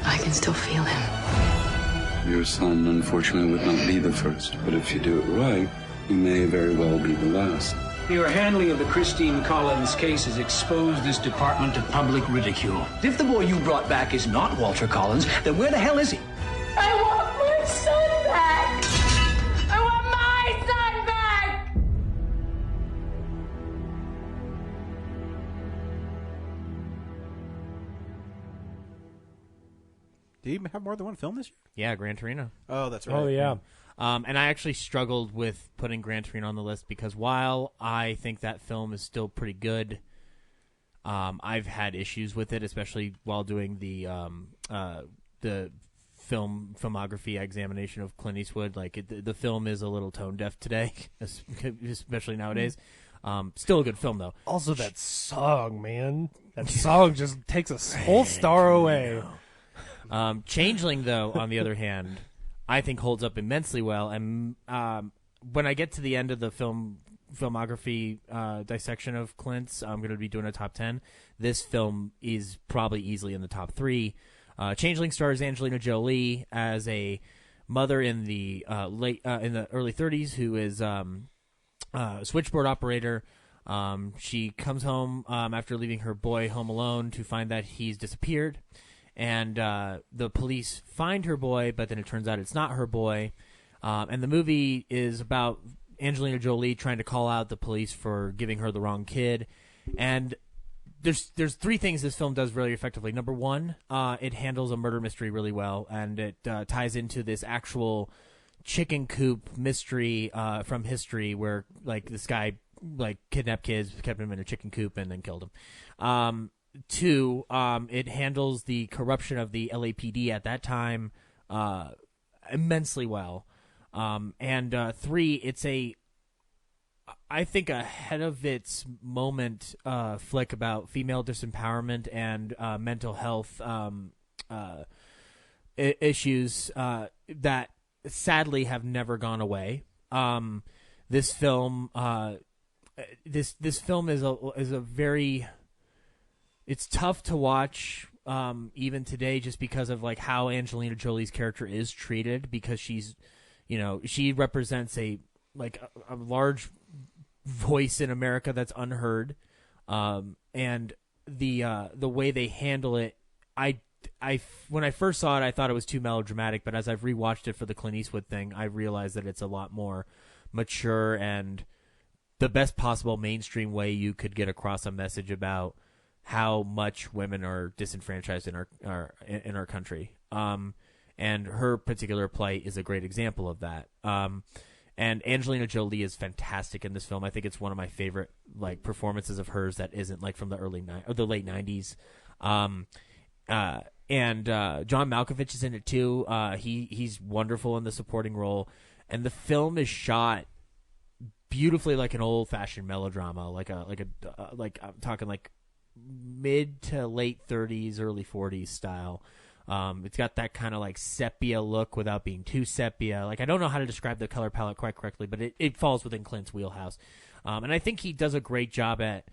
I can still feel him. Your son, unfortunately, would not be the first, but if you do it right, he may very well be the last. Your handling of the Christine Collins case has exposed this department to public ridicule. If the boy you brought back is not Walter Collins, then where the hell is he? I want my son back. I want my son back. Do you have more than one film this year? Yeah, Gran Torino. Oh, that's right. Oh, yeah. And I actually struggled with putting Gran Torino on the list because while I think that film is still pretty good, I've had issues with it, especially while doing the filmography examination of Clint Eastwood. Like the film is a little tone deaf today, especially nowadays. Still a good film though. Also, that song, man. That song just takes a whole star away. Changeling, though, on the other hand, I think holds up immensely well. And when I get to the end of the filmography dissection of Clint's, I'm going to be doing a top 10. This film is probably easily in the top 3. Changeling stars Angelina Jolie as a mother in the early 30s who is a switchboard operator. She comes home after leaving her boy home alone to find that he's disappeared. And the police find her boy, but then it turns out it's not her boy. And the movie is about Angelina Jolie trying to call out the police for giving her the wrong kid. And there's three things this film does really effectively. Number one, it handles a murder mystery really well, and it ties into this actual chicken coop mystery from history where like this guy like kidnapped kids, kept them in a chicken coop, and then killed them. Two, it handles the corruption of the LAPD at that time immensely well. And three, it's I think ahead of its moment flick about female disempowerment and mental health issues that sadly have never gone away. This film this film is a very, it's tough to watch even today just because of like how Angelina Jolie's character is treated, because she's, you know, she represents a large voice in America that's unheard, and the way they handle it, when I first saw it, I thought it was too melodramatic, but as I've rewatched it for the Clint Eastwood thing, I realized that it's a lot more mature and the best possible mainstream way you could get across a message about how much women are disenfranchised in our country. And her particular plight is a great example of that. And Angelina Jolie is fantastic in this film. I think it's one of my favorite like performances of hers that isn't like from the the late 90s. And John Malkovich is in it too. He's wonderful in the supporting role, and the film is shot beautifully like an old-fashioned melodrama, like I'm talking like mid to late 30s, early 40s style. It's got that kind of like sepia look without being too sepia. Like, I don't know how to describe the color palette quite correctly, but it falls within Clint's wheelhouse. And I think he does a great job at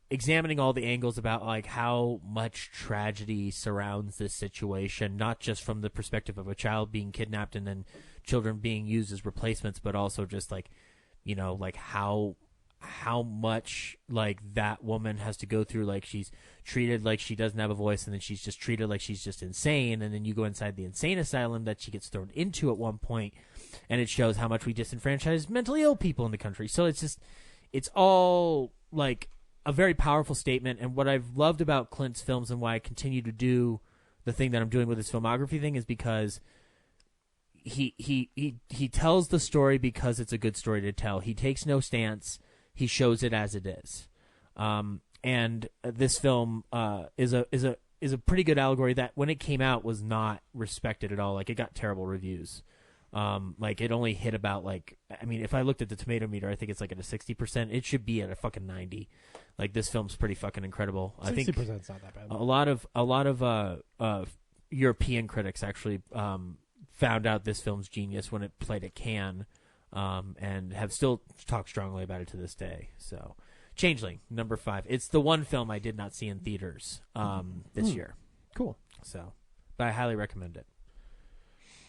examining all the angles about like how much tragedy surrounds this situation, not just from the perspective of a child being kidnapped and then children being used as replacements, but also just like, you know, like how much like that woman has to go through. Like, she's treated like she doesn't have a voice, and then she's just treated like she's just insane, and then you go inside the insane asylum that she gets thrown into at one point, and it shows how much we disenfranchise mentally ill people in the country. So it's all like a very powerful statement. And what I've loved about Clint's films and why I continue to do the thing that I'm doing with his filmography thing is because he tells the story because it's a good story to tell. He takes no stance. He shows it as it is. And this film is a pretty good allegory that when it came out was not respected at all. Like, it got terrible reviews. Like, it only hit about like, I mean, if I looked at the tomato meter, I think it's like at a 60%. It should be at a fucking 90. Like, this film's pretty fucking incredible. 60% I think 60%'s not that bad. A lot of European critics actually found out this film's genius when it played at Cannes, and have still talked strongly about it to this day. So, Changeling, number 5. It's the one film I did not see in theaters this year. Cool. So, but I highly recommend it.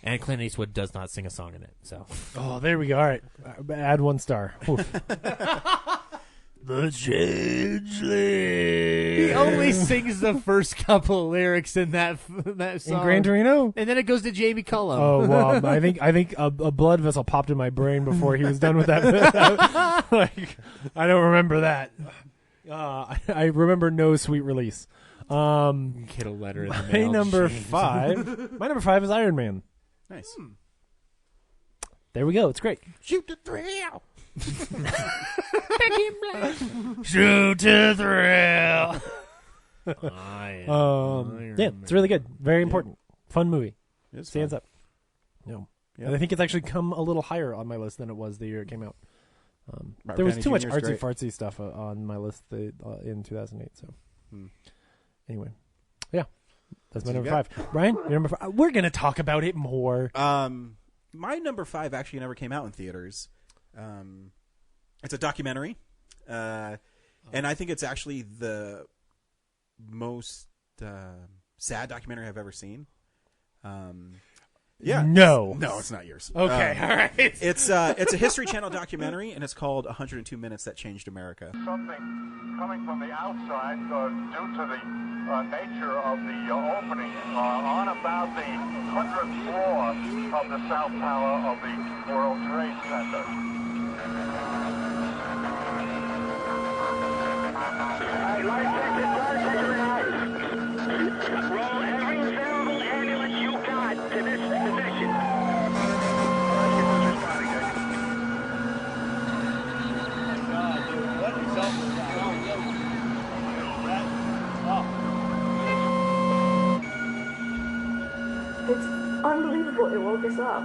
And Clint Eastwood does not sing a song in it. So, oh, there we go. All right, add 1 star. The Changeling. He only sings the first couple of lyrics in that song. In Gran Torino? And then it goes to Jamie Cullum. Oh, well, I think a blood vessel popped in my brain before he was done with that. Like, I don't remember that. I remember No Sweet Release. Get a letter in the mail. My number 5 is Iron Man. Nice. There we go. It's great. Shoot the thrill. Shoot to thrill. Yeah, it's really good. Very important. Fun movie. It's Stands fun. up. No. Yep. And I think it's actually come a little higher on my list than it was the year it came out. Robert There was Downey too much Jr. 's artsy great. fartsy stuff on my list in 2008. So anyway, yeah, that's my what number you 5. Brian, your number 5. We're gonna talk about it more. My number 5 actually never came out in theaters. It's a documentary, and I think it's actually the most sad documentary I've ever seen. Yeah. No. No, it's not yours. Okay, all right. It's a History Channel documentary, and it's called 102 Minutes That Changed America. Something coming from the outside due to the nature of the opening on about the 100th floor of the South Tower of the World Trade Center. Hey, light section, guard section, roll every available ambulance you got to this position. It's unbelievable it woke us up.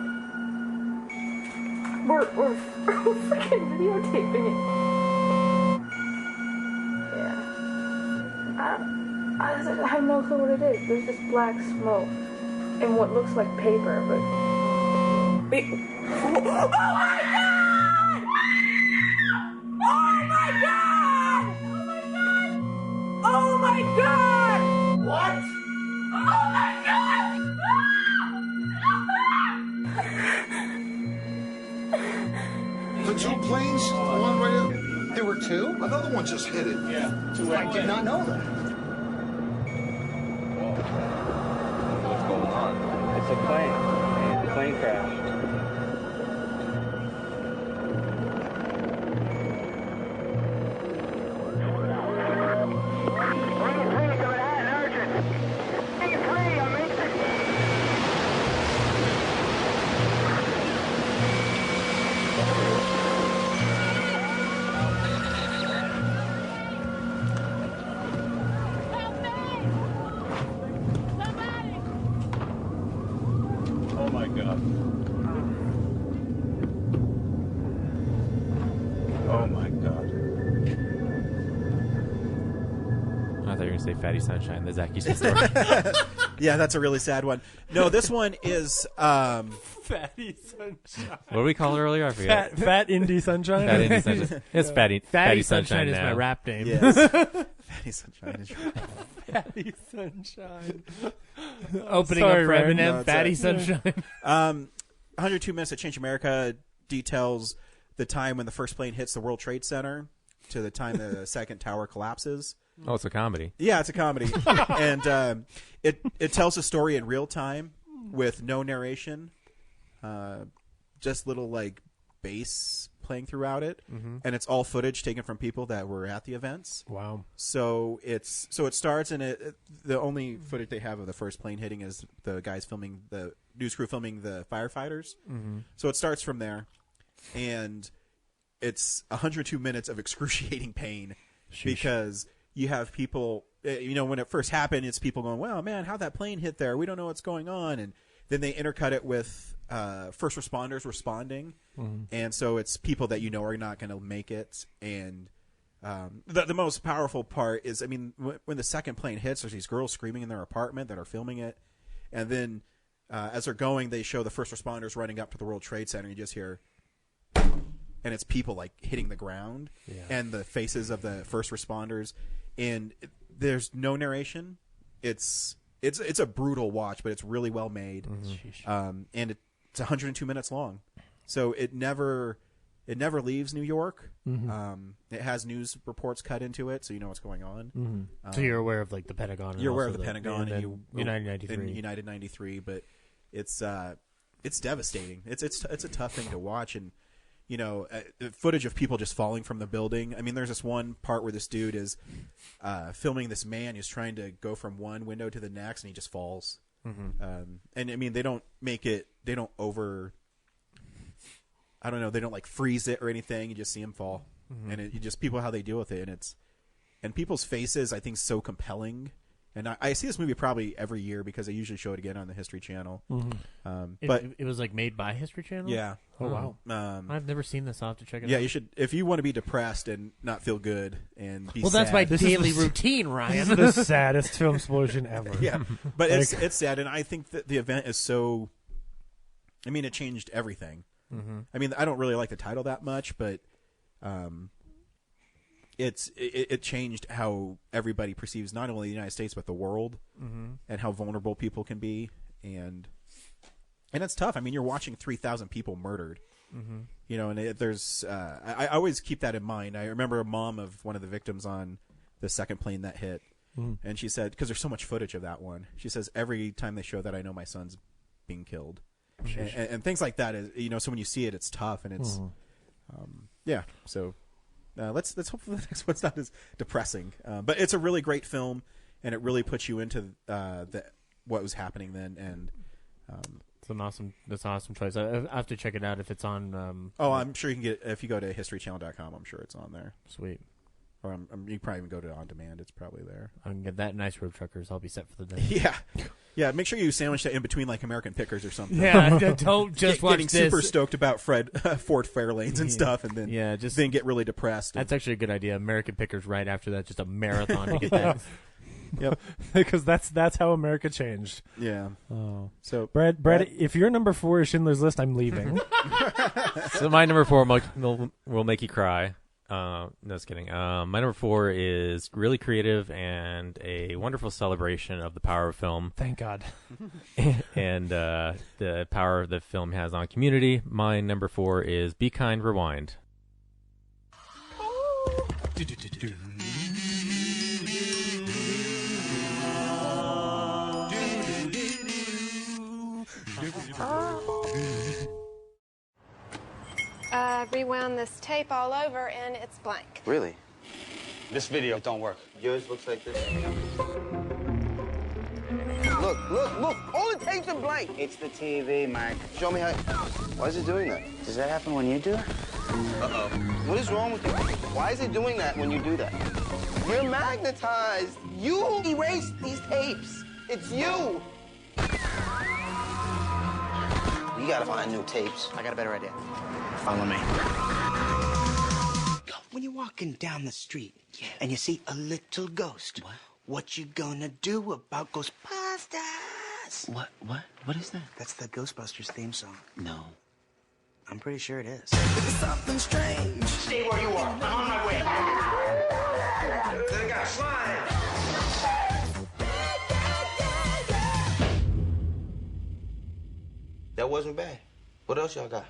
We're freaking videotaping it. Yeah. I have no clue what it is. There's just black smoke and what looks like paper, but... Oh my God! Oh my God! Oh my God! What? Oh my God! The two planes, the one right there. There were two? Another one just hit it. Yeah. I did not know that. What's going on? It's a plane. The plane crashed. Oh my God. Oh my God. I thought you were going to say Fatty Sunshine, the Zach Houston story. Yeah, that's a really sad one. No, this one is Fatty Sunshine. What did we call it earlier? I forget. Fat Indie Sunshine. Fat Indie Sunshine. It's Fatty Sunshine is now. my rap name. Yes. Fatty Sunshine is Fatty Sunshine. Opening Sorry, up for Ryan. Eminem, No, Fatty it's all right. Sunshine. 102 Minutes That Changed America details the time when the first plane hits the World Trade Center to the time the second tower collapses. Oh, it's a comedy. Yeah, it's a comedy. And it tells a story in real time with no narration, just little like bass playing throughout it, and it's all footage taken from people that were at the events. Wow. So it starts, and the only footage they have of the first plane hitting is the guys filming, the news crew filming the firefighters. So it starts from there, and it's 102 minutes of excruciating pain. Sheesh. Because you have people, when it first happened, it's people going, "Well, man, how'd that plane hit there? We don't know what's going on." And then they intercut it with first responders responding, and so it's people that are not going to make it. And the most powerful part is, when the second plane hits, there's these girls screaming in their apartment that are filming it, and then as they're going, they show the first responders running up to the World Trade Center. You just hear, and it's people like hitting the ground, and the faces of the first responders, and there's no narration. It's a brutal watch, but it's really well made, and it's 102 minutes long, so it never leaves New York. It has news reports cut into it, so you know what's going on. So you're aware of like the Pentagon. And You're aware of also the Pentagon and United 93. and United 93, but it's devastating. It's a tough thing to watch, and footage of people just falling from the building. There's this one part where this dude is filming this man who's trying to go from one window to the next, and he just falls. And they don't make it. They don't I don't know. They don't like freeze it or anything. You just see him fall, and you just people how they deal with it, and people's faces. I think so compelling. And I see this movie probably every year because they usually show it again on the History Channel. But it was like made by History Channel. Yeah. Oh wow. I've never seen this. I'll have to check it out. Yeah, you should. If you want to be depressed and not feel good and be well, sad. that's my daily routine, Ryan. This is the saddest film explosion ever. Yeah, but it's sad, and I think that the event is so. It changed everything. I don't really like the title that much, but it changed how everybody perceives not only the United States but the world, and how vulnerable people can be, and And it's tough. I mean, you're watching 3,000 people murdered. Mhm. You know, and there's I always keep that in mind. I remember a mom of one of the victims on the second plane that hit, and she said, because there's so much footage of that one, she says, every time they show that, I know my son's being killed. And things like that is, you know, so when you see it, it's tough, and it's yeah. So let's hope the next one's not as depressing, but it's a really great film, and it really puts you into what was happening then. And that's an awesome choice. I have to check it out if it's on. I'm sure you can get, if you go to historychannel.com, I'm sure it's on there. Sweet. Or you can probably even go to On Demand. It's probably there. I can get that nice Road Truckers. I'll be set for the day. Yeah. Yeah, make sure you sandwich that in between, like, American Pickers or something. Yeah, don't just watch getting this. super stoked about Ford Fairlanes and stuff, and then then get really depressed. That's actually a good idea. American Pickers right after that, just a marathon to get that. Yep. Because that's how America changed. Yeah. Oh. So Brad, if your number 4 is Schindler's List, I'm leaving. So my number 4 will make you cry. No, just kidding. My number 4 is really creative and a wonderful celebration of the power of film. Thank God. And the power the film has on community. My number 4 is Be Kind, Rewind. Rewound this tape all over and it's blank. Really? This video don't work. Yours looks like this. Look! All the tapes are blank. It's the TV, Mike. Show me how. Why is it doing that? Does that happen when you do it? Uh-oh. What is wrong with you? Why is it doing that when you do that? You're magnetized. You erased these tapes. It's you. You gotta find new tapes. I got a better idea. Follow me. When you're walking down the street and you see a little ghost, what you gonna do about Ghostbusters? What is that? That's the Ghostbusters theme song. No. I'm pretty sure it is. It's something strange. Stay where you are. I'm on my way. Then I got slime. That wasn't bad. What else y'all got?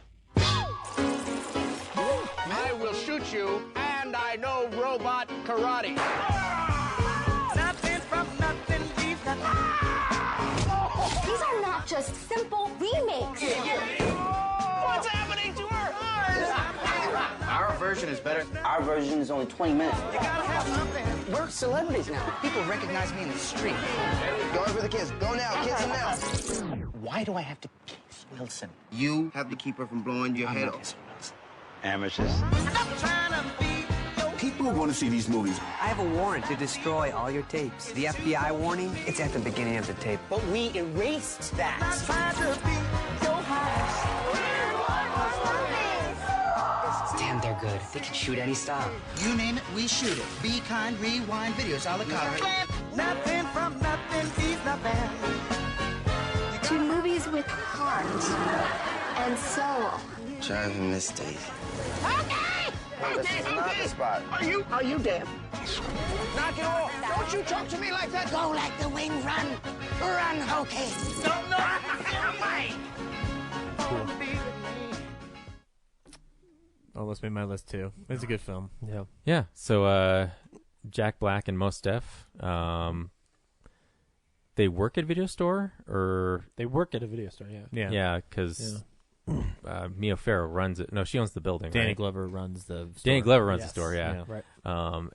I will shoot you, and I know robot karate. Nothing from nothing leaves nothing. These are not just simple remakes. What's happening to her? Our version is better. Our version is only 20 minutes. You gotta have something. We're celebrities now. People recognize me in the street. Going for the kiss. Go now, kiss him now. Why do I have to kiss Wilson? You have to keep her from blowing your head off. Amateurs. People want to see these movies. I have a warrant to destroy all your tapes. The FBI warning, it's at the beginning of the tape. But we erased that. Damn, they're good. They can shoot any style. You name it, we shoot it. Be kind, rewind videos, a la carte. Nothing from nothing leaves nothing. Two movies with heart and soul. Driving Miss Daisy. Okay! This is not the spot. Are you deaf? Knock it off! Don't you talk to me like that! Go like the wind, run. Run, okay. No! Wait! Oh, let's make my list too. It's a good film. Yeah. Yeah. So Jack Black and Mos Def, they work at a video store, or they work at a video store. Yeah. Yeah, because Mia Farrow runs it. No, she owns the building. Danny right? Glover runs the store. Danny Glover runs the store. Yeah. Right.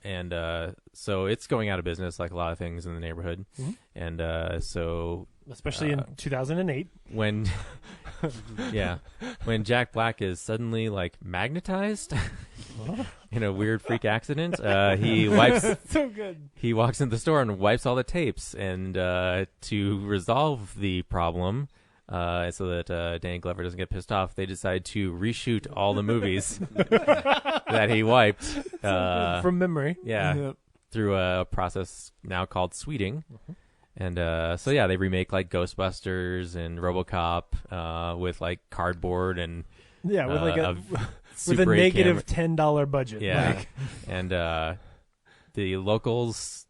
And so it's going out of business, like a lot of things in the neighborhood. Mhm. And so Especially in 2008. when when Jack Black is suddenly like magnetized in a weird freak accident, he wipes so good. He walks into the store and wipes all the tapes, and to resolve the problem, so that Danny Glover doesn't get pissed off, they decide to reshoot all the movies that he wiped from memory. Yeah, through a process now called sweeting. And so yeah, they remake like Ghostbusters and RoboCop with like cardboard and with like with a Super 8 negative camera. $10 budget. Yeah, Like. and the locals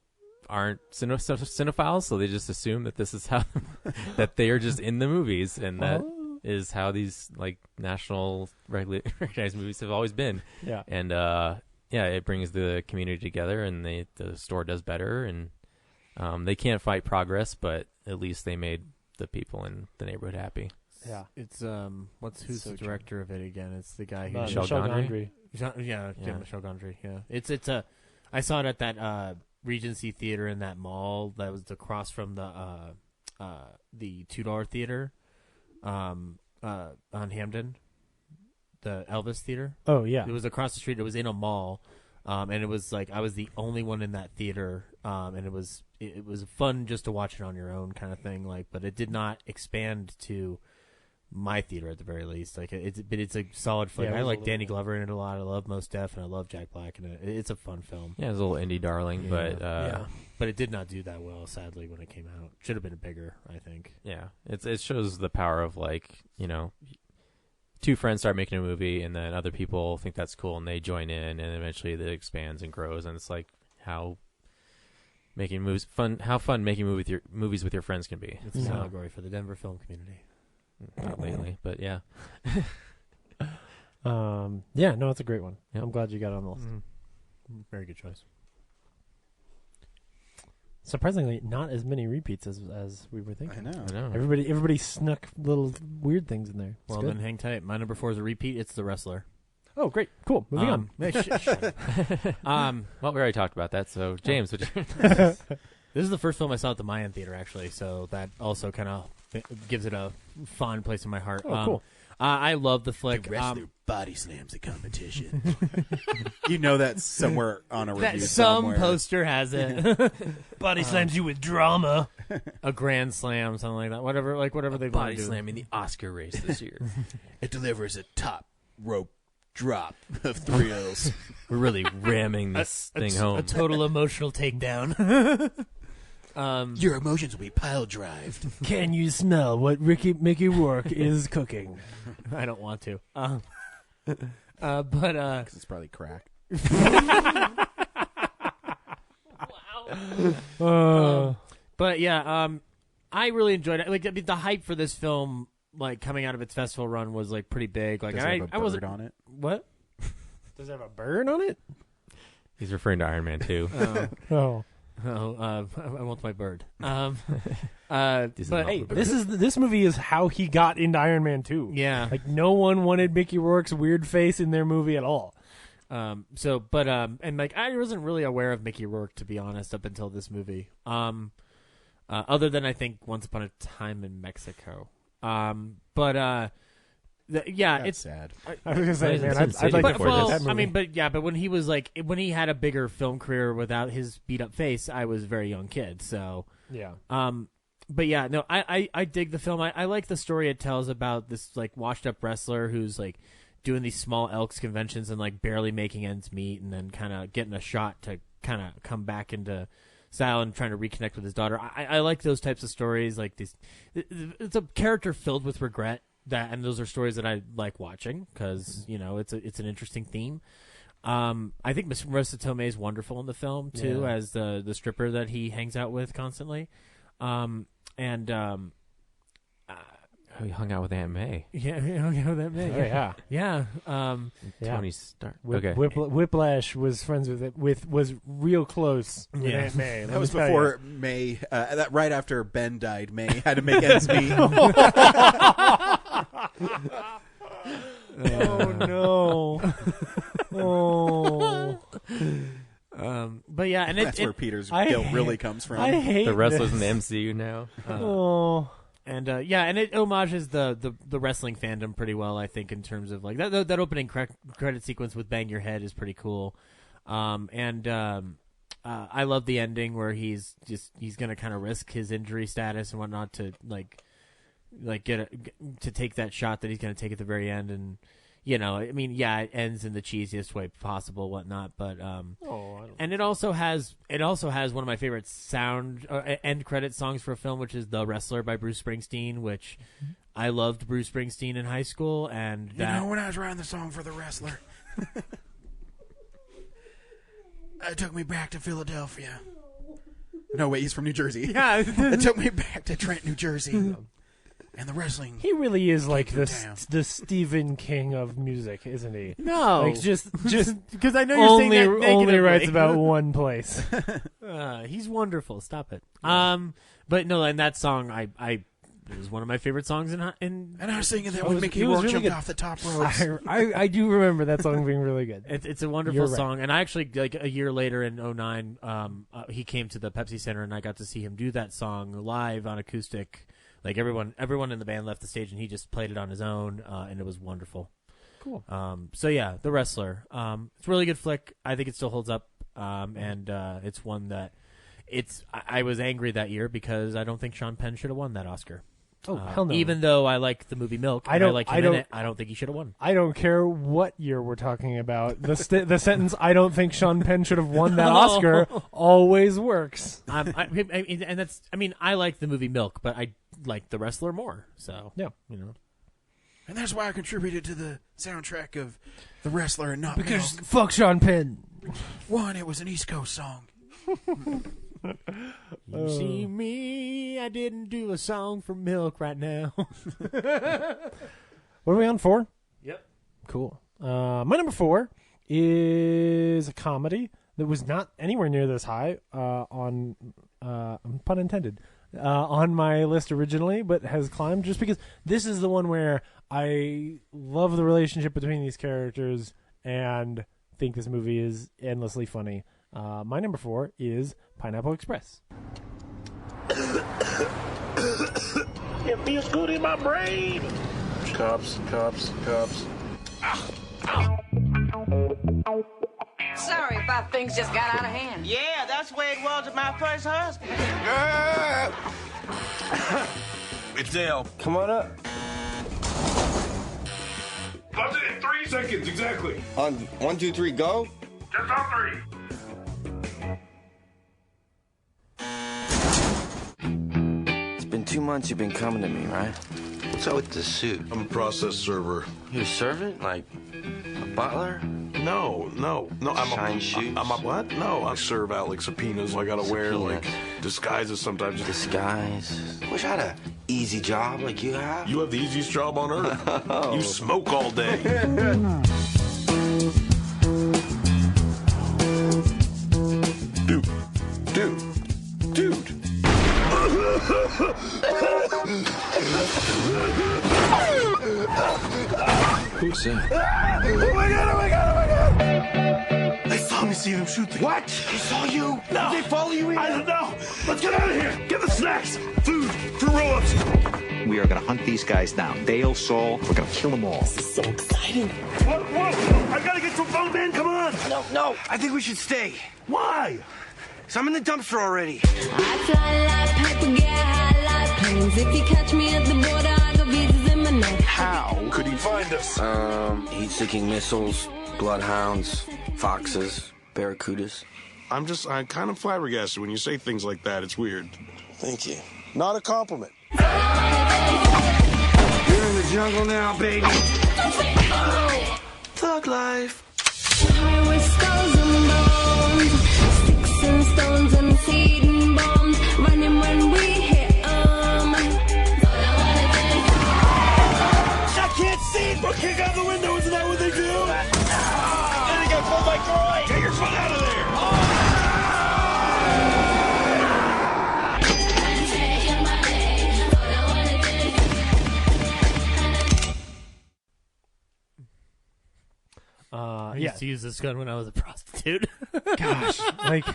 aren't cinephiles, so they just assume that this is how that they are just in the movies, and that is how these like national recognized movies have always been. Yeah. And it brings the community together, and the store does better, and they can't fight progress, but at least they made the people in the neighborhood happy. Yeah. It's who's the director of it again? It's the guy who Michel Gondry. Michel Gondry. Yeah. It's I saw it at that Regency Theater in that mall that was across from the $2 theater on Hampden, the Elvis Theater. Oh yeah. It was across the street. It was in a mall. And it was like I was the only one in that theater, and it was fun just to watch it on your own kind of thing. Like, but it did not expand to my theater at the very least. Like, it's a solid flick. Yeah, I like Danny Glover in it a lot. I love Mos Def, and I love Jack Black in it. It's a fun film. Yeah, it's a little indie darling, but but it did not do that well. Sadly, when it came out, should have been bigger. I think. Yeah, it shows the power of like two friends start making a movie, and then other people think that's cool, and they join in, and eventually it expands and grows. And it's like how making movies how fun making movies with your friends can be. It's an allegory for the Denver film community. Not lately, but yeah. No, it's a great one. Yep. I'm glad you got it on the list. Mm-hmm. Very good choice. Surprisingly, not as many repeats as we were thinking. I know. Everybody snuck little weird things in there. Well, then hang tight. My number 4 is a repeat. It's The Wrestler. Oh, great. Cool. Moving on. Well, we already talked about that, so James, would you... This is the first film I saw at the Mayan Theater, actually, so that also kind of gives it a fond place in my heart. Oh, cool. I love the flick. The wrestler body slams the competition. You know that's somewhere on a review some poster has it. Body slams you with drama. A grand slam, something like that. Whatever they body slam in the Oscar race this year. It delivers a top rope drop of thrills. We're really ramming this thing home. A total emotional takedown. Your emotions will be pile drived. Can you smell what Mickey Rourke is cooking? I don't want to. But 'cause it's probably crack. Wow. But yeah, I really enjoyed it. Like the hype for this film, like coming out of its festival run, was like pretty big. Like Does it have a bird on it? What? Does it have a bird on it? He's referring to Iron Man 2. I want my bird. But hey, this movie is how he got into Iron Man 2. Yeah, like no one wanted Mickey Rourke's weird face in their movie at all. And like I wasn't really aware of Mickey Rourke, to be honest, up until this movie. Other than I think Once Upon a Time in Mexico. It's sad. I was gonna say, man, I'd like to well, that movie. I mean, but when he was when he had a bigger film career without his beat up face, I was a very young kid. So yeah. But yeah, no, I dig the film. I like the story it tells about this like washed up wrestler who's like doing these small Elks conventions and like barely making ends meet, and then kind of getting a shot to kind of come back into style and trying to reconnect with his daughter. I like those types of stories. Like this, it's a character filled with regret. And those are stories that I like watching because it's an interesting theme. I think Marissa Tomei is wonderful in the film too, as the stripper that he hangs out with constantly. He hung out with Aunt May. Yeah, he hung out with Aunt May. Oh, yeah. Tony Stark. Whiplash was friends was real close with Aunt May. That was before May. That right after Ben died, May had to make ends meet. Oh no! Oh. But yeah, and that's where Peter's guilt really comes from. I hate the wrestlers this. in the MCU now. And and it homages the wrestling fandom pretty well, I think, in terms of like that opening credit sequence with "Bang Your Head" is pretty cool. I love the ending where he's gonna kind of risk his injury status and whatnot to to take that shot that he's gonna take at the very end, and it ends in the cheesiest way possible, whatnot. But and it also has one of my favorite end credit songs for a film, which is "The Wrestler" by Bruce Springsteen, which I loved Bruce Springsteen in high school, and when I was writing the song for "The Wrestler," it took me back to Philadelphia. No, wait, he's from New Jersey. Yeah, it took me back to Trent, New Jersey. And the wrestling. He really is like down. the Stephen King of music, isn't he? No, like just because I know you're saying that only negatively. writes about one place. He's wonderful. Stop it. But no, and that song, it was one of my favorite songs in and I was singing that when Mickey Rourke really jumped good. off the top ropes. I do remember that song being really good. It's a wonderful song, and I actually like a year later in 2009, he came to the Pepsi Center, and I got to see him do that song live on acoustic. Like everyone in the band left the stage, and he just played it on his own, and it was wonderful. Cool. So yeah, The Wrestler. It's a really good flick. I think it still holds up, and it's one that I was angry that year because I don't think Sean Penn should have won that Oscar. Oh, hell no. Even though I like the movie Milk, I don't think he should have won. I don't care what year we're talking about. The sentence "I don't think Sean Penn should have won that Oscar" always works. And that's. I mean, I like the movie Milk, but I like The Wrestler more. So yeah, And that's why I contributed to the soundtrack of The Wrestler and not because Milk. fuck Sean Penn. One, it was an East Coast song. You see me, I didn't do a song for Milk right now. What are we on 4? Yep. Cool. My number 4 is a comedy that was not anywhere near this high on pun intended on my list originally, but has climbed just because this is the one where I love the relationship between these characters and think this movie is endlessly funny. My number 4 is Pineapple Express. It feels good in my brain. Cops. Sorry about things just got out of hand. Yeah, that's the way it was with my first husband. It's Dale. Come on up. Buzz it in 3 seconds, exactly. On 1, 2, 3, go. Just on 3. It's been 2 months you've been coming to me, right? What's up with the suit? I'm a process server. You a servant? Like a butler? No. Shine shoes? I'm a what? No, I serve out like subpoenas. I gotta wear like disguises sometimes. Disguise? Wish I had a easy job like you have. You have the easiest job on earth. You smoke all day. Dude. Who's that? Oh my god! They saw me see them shoot the... What? They saw you? No. Did they follow you in? I don't know. Let's get out of here. Get the snacks. Food for roll-ups. We are going to hunt these guys down. Dale, Saul, we're going to kill them all. This is so exciting. Whoa. I gotta get to a phone, man. Come on. No. I think we should stay. Why? So I'm in the dumpster already. I fly like paper, get high like planes. If you catch me at the border, I got visas in my name. How could he find us? Heat-seeking missiles, bloodhounds, foxes, barracudas. I'm kind of flabbergasted when you say things like that. It's weird. Thank you. Not a compliment. You're in the jungle now, baby. Thug life. High with skulls and bones, sticks and stones and seed and bombs, running when we hit 'em. I can't see. We'll kick out the window. Isn't that what they do? Then he got pulled by Troy. Get your foot out of there. I used to use this gun when I was a prostitute. Gosh, like,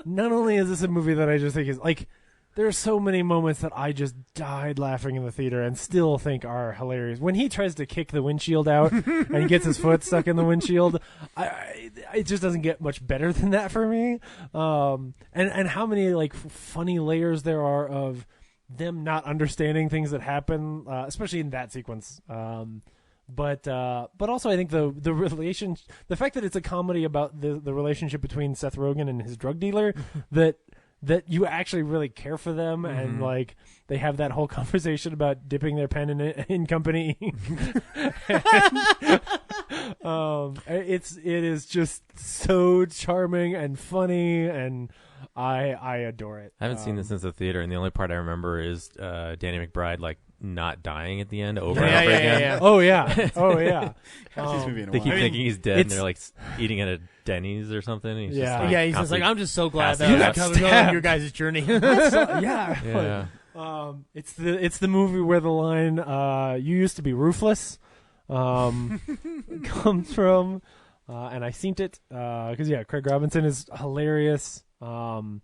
not only is this a movie that I just think is like, there are so many moments that I just died laughing in the theater and still think are hilarious. When he tries to kick the windshield out and he gets his foot stuck in the windshield, it just doesn't get much better than that for me. And how many like funny layers there are of them not understanding things that happen, especially in that sequence. But also I think the fact that it's a comedy about the relationship between Seth Rogen and his drug dealer, that you actually really care for them, and like they have that whole conversation about dipping their pen in company. It is just so charming and funny, and I adore it. I haven't seen this since the theater, and the only part I remember is Danny McBride like not dying at the end over and over again. Yeah. Oh yeah. They keep thinking he's dead, and they're like eating at a Denny's or something. And he's just like, he's just like, I'm just so glad passing that out. was coming on your guys' journey. Yeah. It's the movie where the line "You used to be ruthless" comes from, and I seen it because Craig Robinson is hilarious. I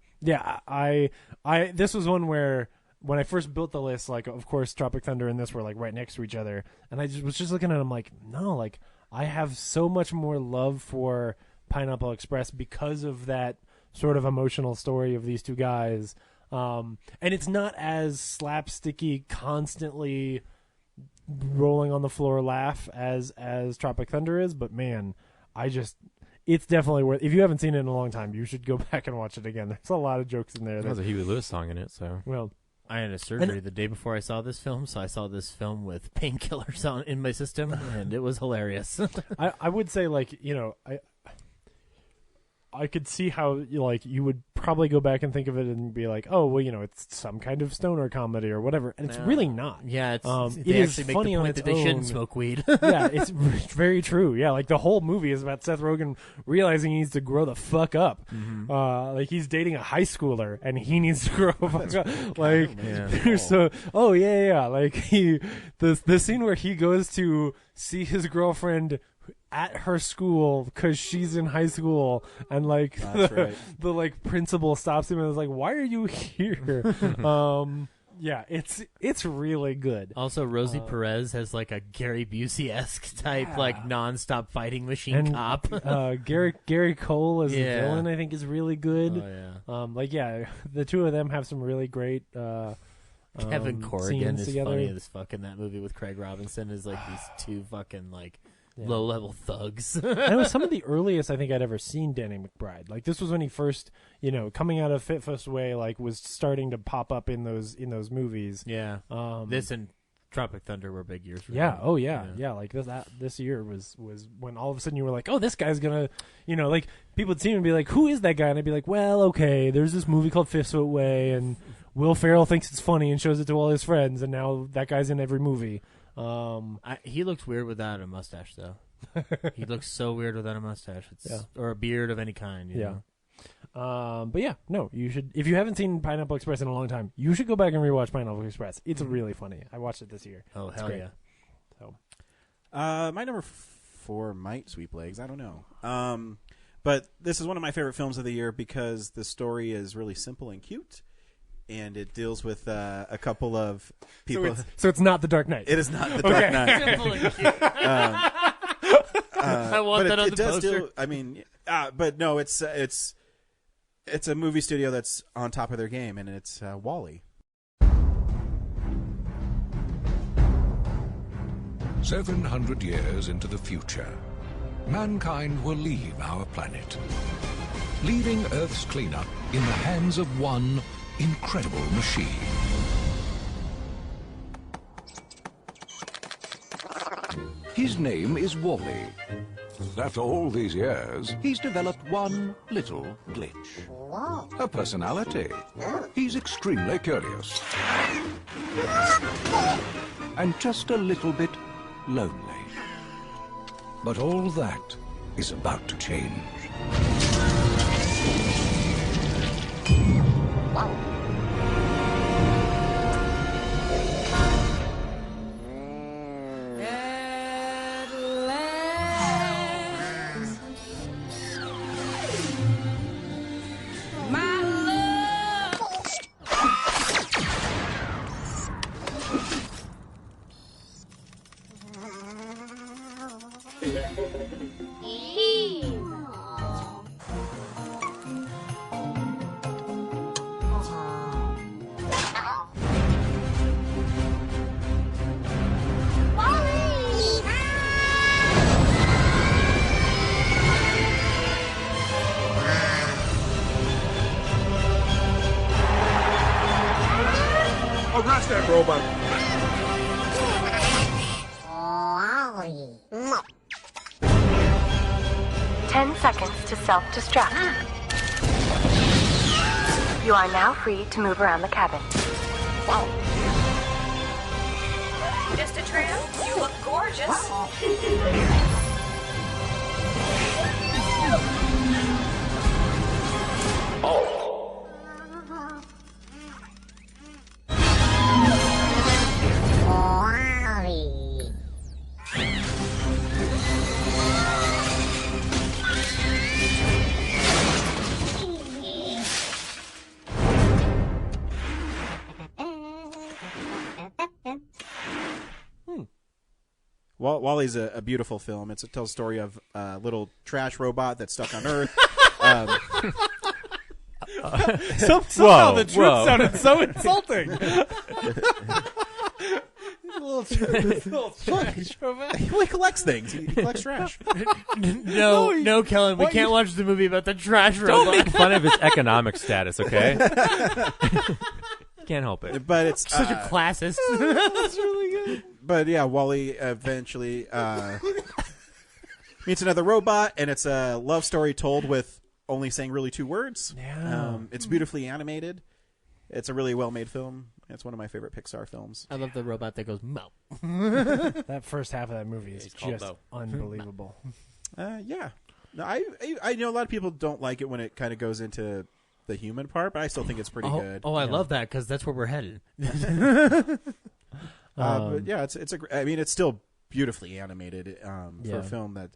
this was one where when I first built the list, like of course Tropic Thunder and this were like right next to each other, and I was just looking at them like, no, like I have so much more love for Pineapple Express because of that sort of emotional story of these two guys. And it's not as slapsticky, constantly rolling on the floor laugh as Tropic Thunder is, but man, it's definitely worth. If you haven't seen it in a long time, you should go back and watch it again. There's a lot of jokes in there. There's a Huey Lewis song in it, so well. I had a surgery the day before I saw this film, so I saw this film with painkillers in my system, and it was hilarious. I would say, like, I could see how you would probably go back and think of it and be like, oh, well, it's some kind of stoner comedy or whatever, and it's really not. Yeah, it is funny on its that they own. shouldn't smoke weed. Yeah, it's very true. Yeah, like the whole movie is about Seth Rogen realizing he needs to grow the fuck up. Mm-hmm. Like he's dating a high schooler and he needs to grow the fuck up. Like, like the scene where he goes to see his girlfriend at her school because she's in high school, and like the like principal stops him and is like, "Why are you here?" It's really good. Also, Rosie Perez has like a Gary Busey-esque type like non-stop fighting machine cop. Gary Cole as the villain, I think, is really good. Oh the two of them have some really great. Kevin Corrigan is together. funny as fuck in that movie with Craig Robinson as like these two fucking like low-level thugs. And it was some of the earliest I think I'd ever seen Danny McBride. Like this was when he first, coming out of Fit Fist Way, like was starting to pop up in those movies. Yeah. This and Tropic Thunder were big years for him. Yeah. Oh yeah. Yeah. Like this year was when all of a sudden you were like, oh, this guy's gonna, like people would see him and be like, who is that guy? And I'd be like, well, okay, there's this movie called Fifth Foot Way, and Will Ferrell thinks it's funny and shows it to all his friends, and now that guy's in every movie. He looked weird without a mustache, though. He looks so weird without a mustache, or a beard of any kind. You know? But yeah, no, you should. If you haven't seen Pineapple Express in a long time, you should go back and rewatch Pineapple Express. It's really funny. I watched it this year. Oh, it's hell great. yeah! So, my number 4 might sweep legs. I don't know. But this is one of my favorite films of the year because the story is really simple and cute. And it deals with a couple of people. So it's not The Dark Knight. It is not The Dark Knight. I want that on the poster. But no, it's a movie studio that's on top of their game, and it's WALL-E. 700 years into the future, mankind will leave our planet, leaving Earth's cleanup in the hands of one incredible machine. His name is WALL-E. After all these years, he's developed one little glitch. A personality. He's extremely curious. And just a little bit lonely. But all that is about to change. Arrest that robot! 10 seconds to self-destruct. You are now free to move around the cabin. gorgeous. Wall-E's a beautiful film. It tells a story of a little trash robot that's stuck on Earth. Somehow the truth sounded so insulting. little trash robot. He collects things. He collects trash. No, Kellen, we can't watch the movie about the trash robot. Don't make fun of his economic status, okay? Can't help it. But it's such a classist. That's really good. But yeah, Wall-E eventually meets another robot, and it's a love story told with only saying really 2 words. Yeah. It's beautifully animated. It's a really well-made film. It's one of my favorite Pixar films. I love the robot that goes, "Mo." That first half of that movie is just unbelievable. Yeah. No, I know a lot of people don't like it when it kind of goes into the human part, but I still think it's pretty good. Oh, I love that because that's where we're headed. But yeah, it's still beautifully animated for a film that,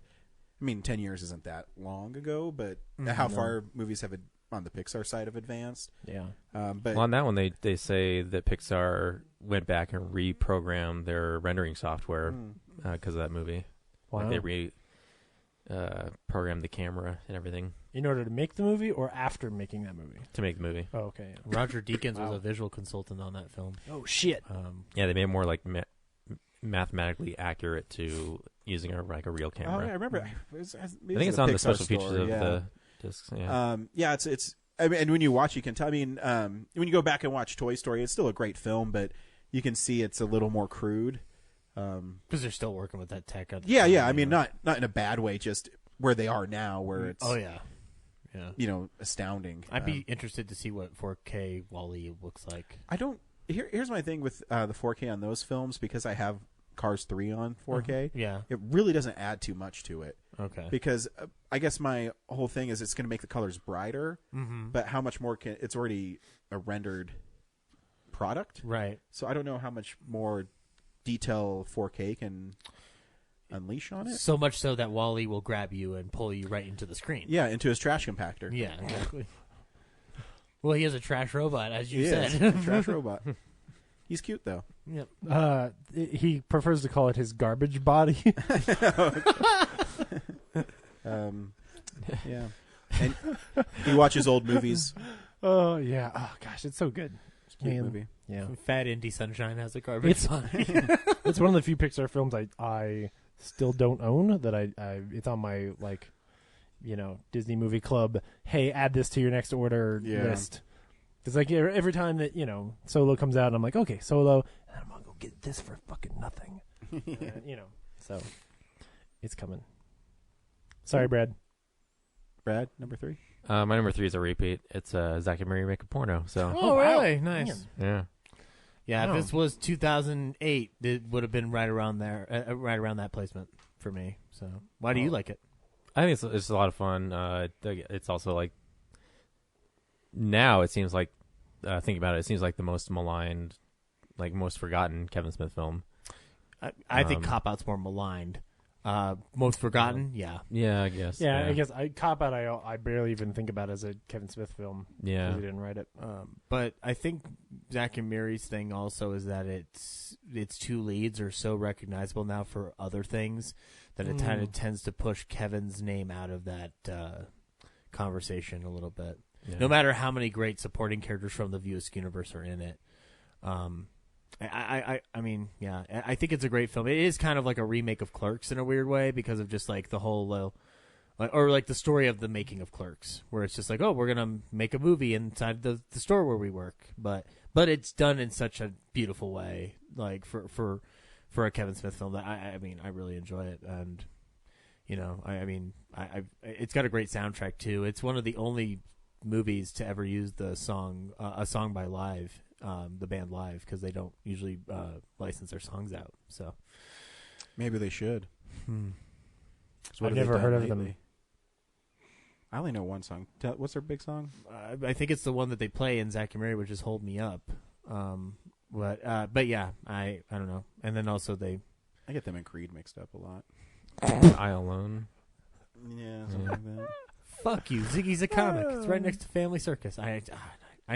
10 years isn't that long ago, but how far movies have on the Pixar side have advanced. Yeah. But on that one, they say that Pixar went back and reprogrammed their rendering software because of that movie. Wow. Like they programmed the camera and everything. In order to make the movie or after making that movie? To make the movie. Oh, okay. Roger Deakins was a visual consultant on that film. Oh, shit. Yeah, they made it more like mathematically accurate to using a real camera. Oh, yeah, I remember. I think it's on the special features of the discs. Yeah. It's. And when you watch, you can tell. When you go back and watch Toy Story, it's still a great film, but you can see it's a little more crude. Because they're still working with that tech. Yeah. Not in a bad way, just where they are now, where it's. Oh yeah. Astounding. I'd be interested to see what 4K Wall-E looks like. I don't. Here's my thing with the 4K on those films, because I have Cars 3 on 4K. Yeah. It really doesn't add too much to it. Okay. Because I guess my whole thing is it's going to make the colors brighter, but how much more it's already a rendered product. Right. So I don't know how much more detail 4K can unleash on it. So much so that Wall-E will grab you and pull you right into the screen. Yeah, into his trash compactor. Yeah, exactly. Well, he is a trash robot, as you He said. is a trash robot. He's cute, though. Yep. He prefers to call it his garbage body. Yeah. And he watches old movies. Oh, yeah. Oh, gosh, it's so good. It's a cute movie. Yeah. Fat Indy Sunshine has a garbage body. It's one of the few Pixar films I still don't own, that I it's on my, Disney Movie Club, hey, add this to your next order list. It's like every time that, Solo comes out, I'm like, okay, Solo, and I'm going to go get this for fucking nothing. So it's coming. Sorry, Brad. Brad, number 3? My number 3 is a repeat. It's Zack and Miri Make a Porno. So. Oh, wow. really? Nice. Yeah. Yeah, Wow. if this was 2008, it would have been right around there, right around that placement for me. So, why do you like it? I think it's a lot of fun. It's also like now it seems like thinking about it, it seems like the most maligned, like most forgotten Kevin Smith film. I think Cop Out's more maligned. Most forgotten, yeah. Yeah, I guess. Yeah, I guess Cop Out I barely even think about as a Kevin Smith film. Yeah. Because he didn't write it. But I think Zack and Miri's thing also is that its 2 leads are so recognizable now for other things that it kind of tends to push Kevin's name out of that conversation a little bit. Yeah. No matter how many great supporting characters from the View Askew universe are in it. I mean, yeah, I think it's a great film. It is kind of like a remake of Clerks in a weird way because of just like the whole, or like the story of the making of Clerks, where it's just like, oh, we're gonna make a movie inside the store where we work, but it's done in such a beautiful way, like for a Kevin Smith film that I mean I really enjoy it, and it's got a great soundtrack too. It's one of the only movies to ever use the song a song by Live. The band Live, because they don't usually license their songs out. So, Maybe they should. I've never heard of them. I only know one song. What's their big song? I think it's the one that they play in Zack and Mary, which is "Hold Me Up." But yeah, I don't know. And then also I get them and Creed mixed up a lot. I Alone. Yeah, something like that. Fuck you, Ziggy's a comic. It's right next to Family Circus. I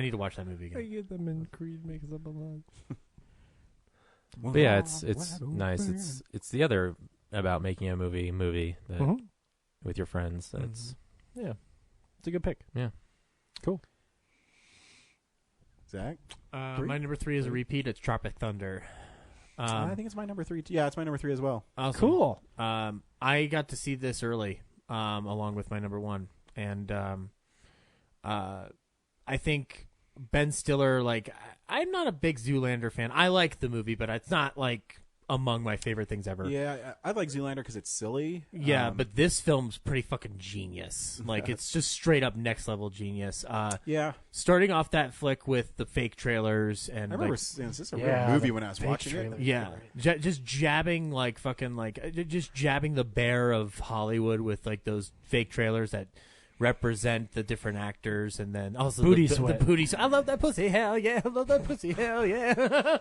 need to watch that movie I again. get them and Creed makes up a lot. But yeah, it's nice. It's the other about making a movie that with your friends. That's yeah, it's a good pick. Yeah, cool. Zach, my number 3 is a repeat. It's Tropic Thunder. I think it's my number 3. Yeah, it's my number 3 as well. Awesome. Cool. I got to see this early, along with my number 1, and I think Ben Stiller. Like, I'm not a big Zoolander fan. I like the movie, but it's not like among my favorite things ever. Yeah, I like Zoolander because it's silly. Yeah, but this film's pretty fucking genius. Like, it's just straight up next level genius. Yeah. Starting off that flick with the fake trailers and I remember seeing this a real movie when I was watching it. Yeah, just jabbing like fucking like just jabbing the bear of Hollywood with like those fake trailers that represent the different actors, and then also booty the sweat. booty. I love that pussy. Hell yeah, I love that pussy. Hell yeah.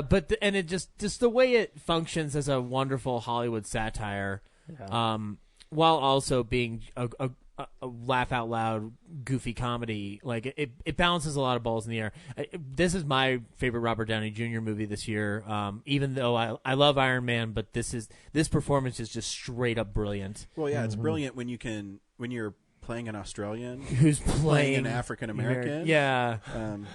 But and it just the way it functions as a wonderful Hollywood satire, while also being a laugh out loud goofy comedy. Like it balances a lot of balls in the air. This is my favorite Robert Downey Jr. movie this year. Even though I love Iron Man, but this performance is just straight up brilliant. Well, yeah, it's brilliant when you're playing an Australian who's playing an African American. Yeah,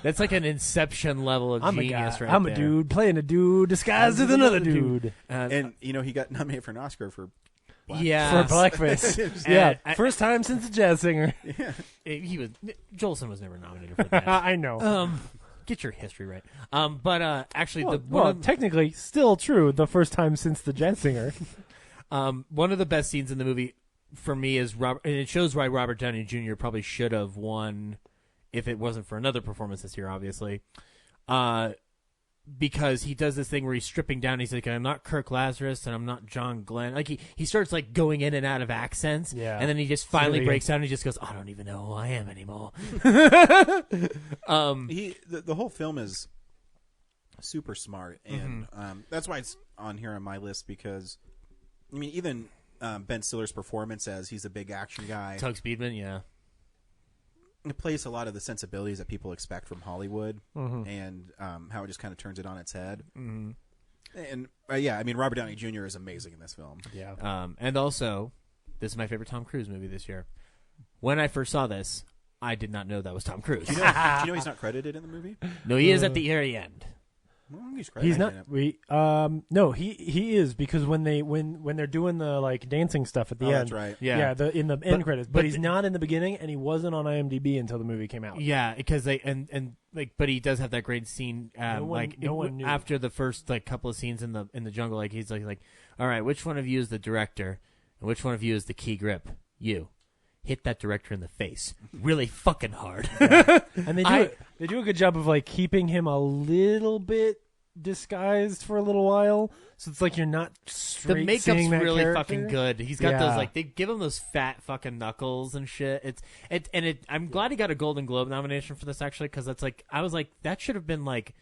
that's like an Inception level of genius. I'm a dude playing a dude disguised as another dude. And he got nominated for an Oscar for. Yeah, for blackface. Yeah, first time since the Jazz Singer. Yeah, Jolson was never nominated for that. I know. Get your history right. But actually, technically, still true. The first time since the Jazz Singer. One of the best scenes in the movie for me is and it shows why Robert Downey Jr. probably should have won if it wasn't for another performance this year, obviously. Because he does this thing where he's stripping down. He's like, I'm not Kirk Lazarus and I'm not John Glenn. Like he starts like going in and out of accents. Yeah. And then he just finally breaks down and he just goes, I don't even know who I am anymore. The whole film is super smart, and that's why it's on here on my list, because I mean, even Ben Stiller's performance as he's a big action guy. Tug Speedman, yeah. It plays a lot of the sensibilities that people expect from Hollywood, and how it just kind of turns it on its head. And yeah, I mean, Robert Downey Jr. is amazing in this film. Yeah. And also, this is my favorite Tom Cruise movie this year. When I first saw this, I did not know that was Tom Cruise. Do you know he's not credited in the movie? No, he is at the very end. Well, he's not. No, he is, because when they're doing the like dancing stuff at the end, that's right. Yeah, in the end credits, but he's not in the beginning, and he wasn't on IMDb until the movie came out. Yeah, because but he does have that great scene. No one knew. After the first like couple of scenes in the jungle, like he's like, all right, which one of you is the director, and which one of you is the key grip? You. Hit that director in the face really fucking hard. Yeah. And they do a good job of like keeping him a little bit disguised for a little while, so it's like you're not straight. The makeup's seeing that really character. fucking good. He's got those like, they give him those fat fucking knuckles and shit. I'm glad he got a Golden Globe nomination for this, actually, because that's like, I was like, that should have been like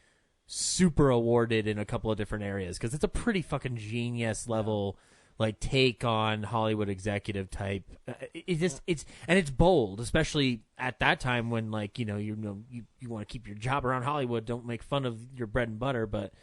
super awarded in a couple of different areas, because it's a pretty fucking genius level like take on Hollywood executive type. It's bold, especially at that time when like you want to keep your job around Hollywood. Don't make fun of your bread and butter, but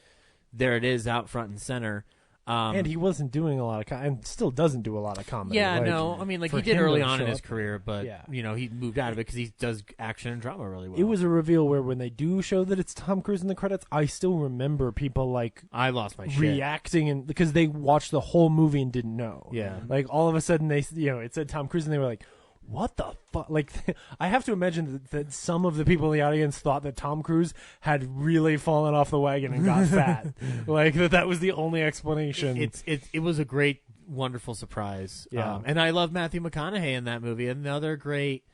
there it is out front and center. And he wasn't doing a lot of and still doesn't do a lot of comedy. Yeah, like, no, I mean, like he did early on in his career, but he moved out of it because he does action and drama really well. It was a reveal where when they do show that it's Tom Cruise in the credits, I still remember people like I lost my shit reacting, and because they watched the whole movie and didn't know. Yeah, like all of a sudden they it said Tom Cruise and they were like, what the fuck? Like, I have to imagine that some of the people in the audience thought that Tom Cruise had really fallen off the wagon and got fat. Like, that was the only explanation. It was a great, wonderful surprise. Yeah. And I love Matthew McConaughey in that movie. Another great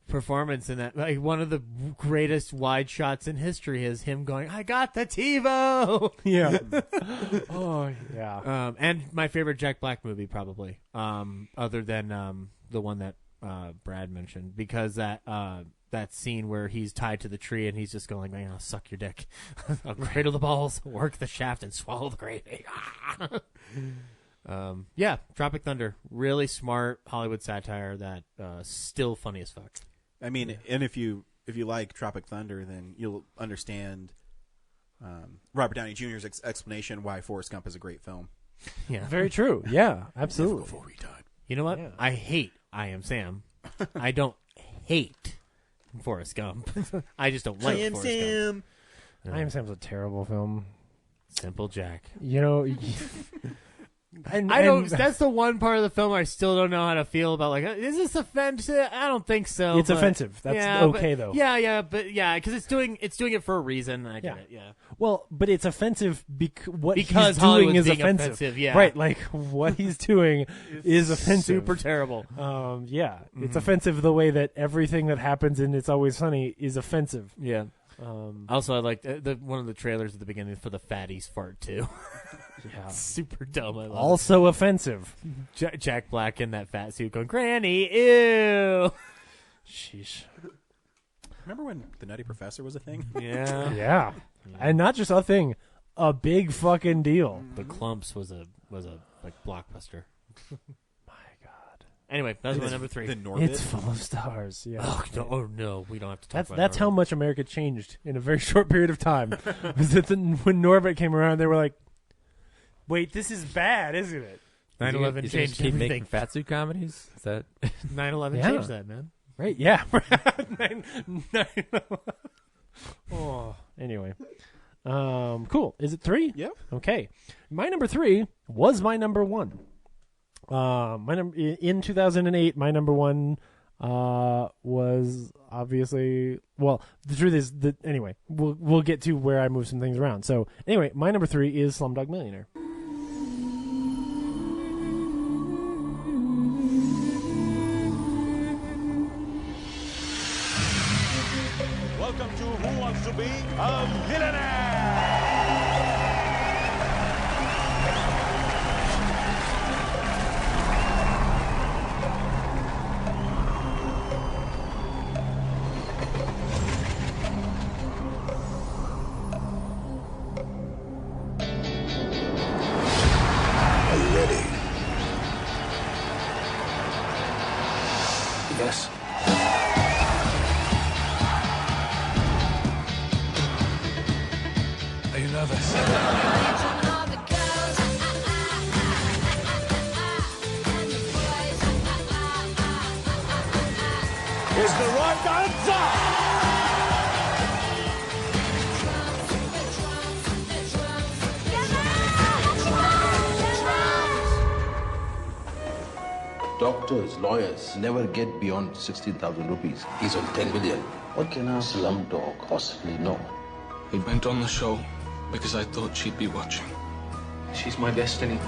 performance in that. Like one of the greatest wide shots in history is him going, "I got the TiVo." Yeah. Oh yeah. And my favorite Jack Black movie probably, other than the one that Brad mentioned, because that scene where he's tied to the tree and he's just going, "Man, I'll suck your dick. I'll cradle the balls, work the shaft, and swallow the gravy." Yeah, Tropic Thunder, really smart Hollywood satire that still funny as fuck. I mean, and if you like Tropic Thunder, then you'll understand Robert Downey Jr.'s explanation why Forrest Gump is a great film. Yeah, very true. Yeah, absolutely. Before we died. You know what? Yeah. I hate I Am Sam. I don't hate Forrest Gump. I just don't like Forrest Gump. I Am Sam's a terrible film. Simple Jack. You know, I don't. That's the one part of the film I still don't know how to feel about. Like, is this offensive? I don't think so. It's offensive. That's okay, though. Yeah, because it's doing it for a reason. I get it. Yeah. Well, but it's offensive because he's doing Hollywood's is being offensive. yeah. Right. Like what he's doing is offensive. Super terrible. Yeah, it's offensive the way that everything that happens in It's Always Sunny is offensive. Yeah. Also, I like the one of the trailers at the beginning for the fatties fart too. Yeah, super dumb. I love also offensive. Jack Black in that fat suit going, "Granny, ew." Sheesh. Remember when the Nutty Professor was a thing? Yeah. Yeah, and not just a thing, a big fucking deal. The Clumps was a like blockbuster. My God. Anyway, that's my number 3. The Norbit? It's full of stars. Yeah. Oh no, we don't have to talk about that's Norbit. how much America changed in a very short period of time. Was that when Norbit came around, they were like, "Wait, this is bad, isn't it?" 9/11 changed keep everything. making fat suit comedies? Is that 9/11 Yeah. changed that, man. Right? Yeah. Oh, anyway. Cool. Is it 3? Yeah. Okay. My number 3 was my number 1. In 2008, my number 1 was obviously, well, the truth is that anyway, we'll get to where I move some things around. So anyway, my number 3 is Slumdog Millionaire. Welcome to Who Wants to Be a Millionaire? Are you ready? Yes. Are you nervous? Is the right answer? Doctors, lawyers never get beyond 16,000 rupees. He's on 10 million. What can a slumdog possibly know? We went on the show because I thought she'd be watching. She's my destiny.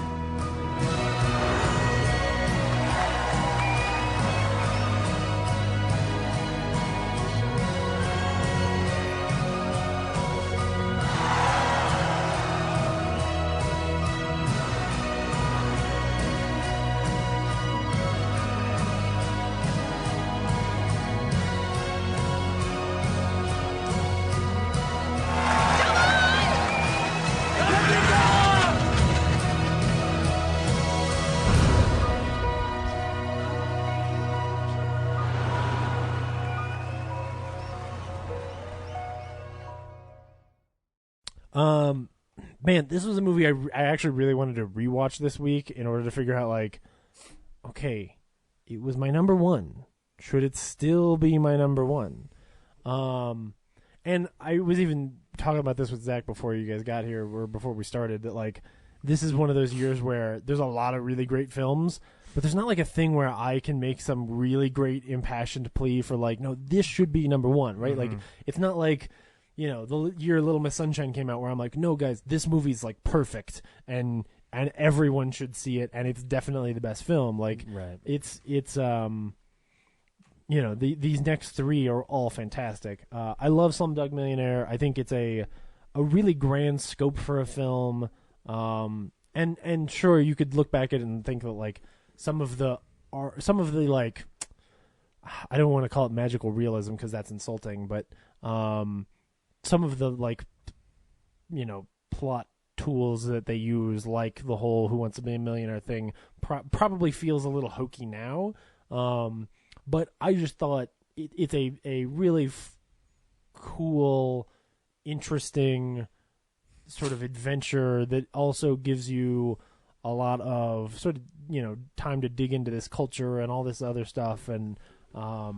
Man, this was a movie I actually really wanted to rewatch this week in order to figure out, like, okay, it was my number 1. Should it still be my number 1? And I was even talking about this with Zach before you guys got here, or before we started, that, like, this is one of those years where there's a lot of really great films, but there's not, like, a thing where I can make some really great impassioned plea for, like, no, this should be number 1, right? Like, it's not like, you know, the year Little Miss Sunshine came out where I'm like, no, guys, this movie's like perfect and everyone should see it and it's definitely the best film. Like, right. it's these next three are all fantastic. I love Slumdog Millionaire. I think it's a really grand scope for a film. And sure, you could look back at it and think that like some of the like, I don't want to call it magical realism because that's insulting, but some of the like, plot tools that they use, like the whole Who Wants to Be a Millionaire thing, probably feels a little hokey now. But I just thought it's a really cool, interesting sort of adventure that also gives you a lot of sort of, time to dig into this culture and all this other stuff. And I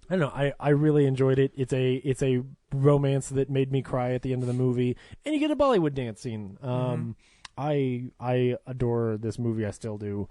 don't know, I really enjoyed it. It's a romance that made me cry at the end of the movie, and you get a Bollywood dance scene. I adore this movie. I still do.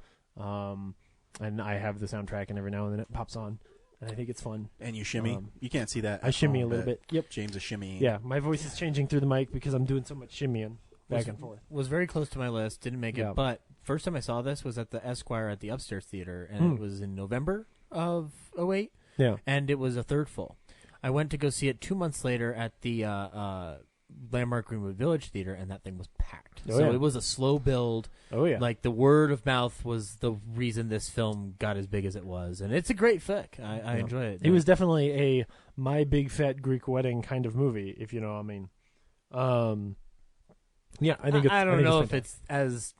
And I have the soundtrack, and every now and then it pops on, and I think it's fun. And you shimmy. You can't see that. I shimmy a little bit. Yep. James is shimmying. Yeah, my voice is changing through the mic because I'm doing so much shimmying back and forth. Was very close to my list. Didn't make it. But first time I saw this was at the Esquire at the Upstairs Theater, and it was in November of 2008. Yeah. And it was a third full. I went to go see it 2 months later at the Landmark Greenwood Village Theater, and that thing was packed. It was a slow build. Oh, yeah. Like, the word of mouth was the reason this film got as big as it was. And it's a great flick. I enjoy it. It was definitely a My Big Fat Greek Wedding kind of movie, if you know what I mean. Yeah, I think it's I don't know if it's as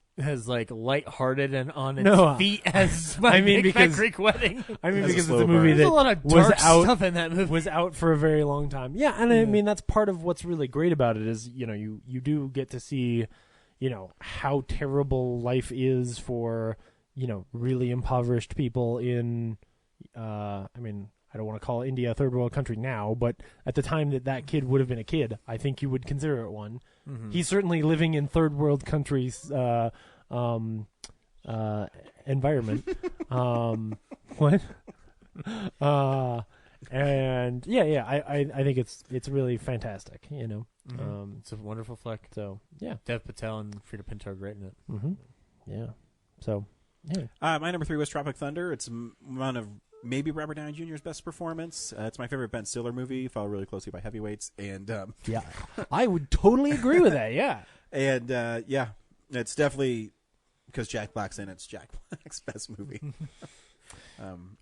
like lighthearted and on its feet as My Big Fat Greek Wedding. I mean, because it's a movie There's that a lot of dark stuff in that movie. Was out for a very long time. Yeah, and I mean that's part of what's really great about it is you do get to see how terrible life is for really impoverished people in I mean, I don't want to call India a third world country now, but at the time that kid would have been a kid, I think you would consider it one. Mm-hmm. He's certainly living in third world countries environment. What? And I think it's really fantastic. It's a wonderful flick. So yeah, Dev Patel and Frida Pinto are great in it. Mm-hmm. Yeah. So yeah. My number 3 was Tropic Thunder. It's one of maybe Robert Downey Jr.'s best performance. It's my favorite Ben Stiller movie, followed really closely by Heavyweights. And yeah, I would totally agree with that. Yeah, and it's definitely because Jack Black's in it. It's Jack Black's best movie.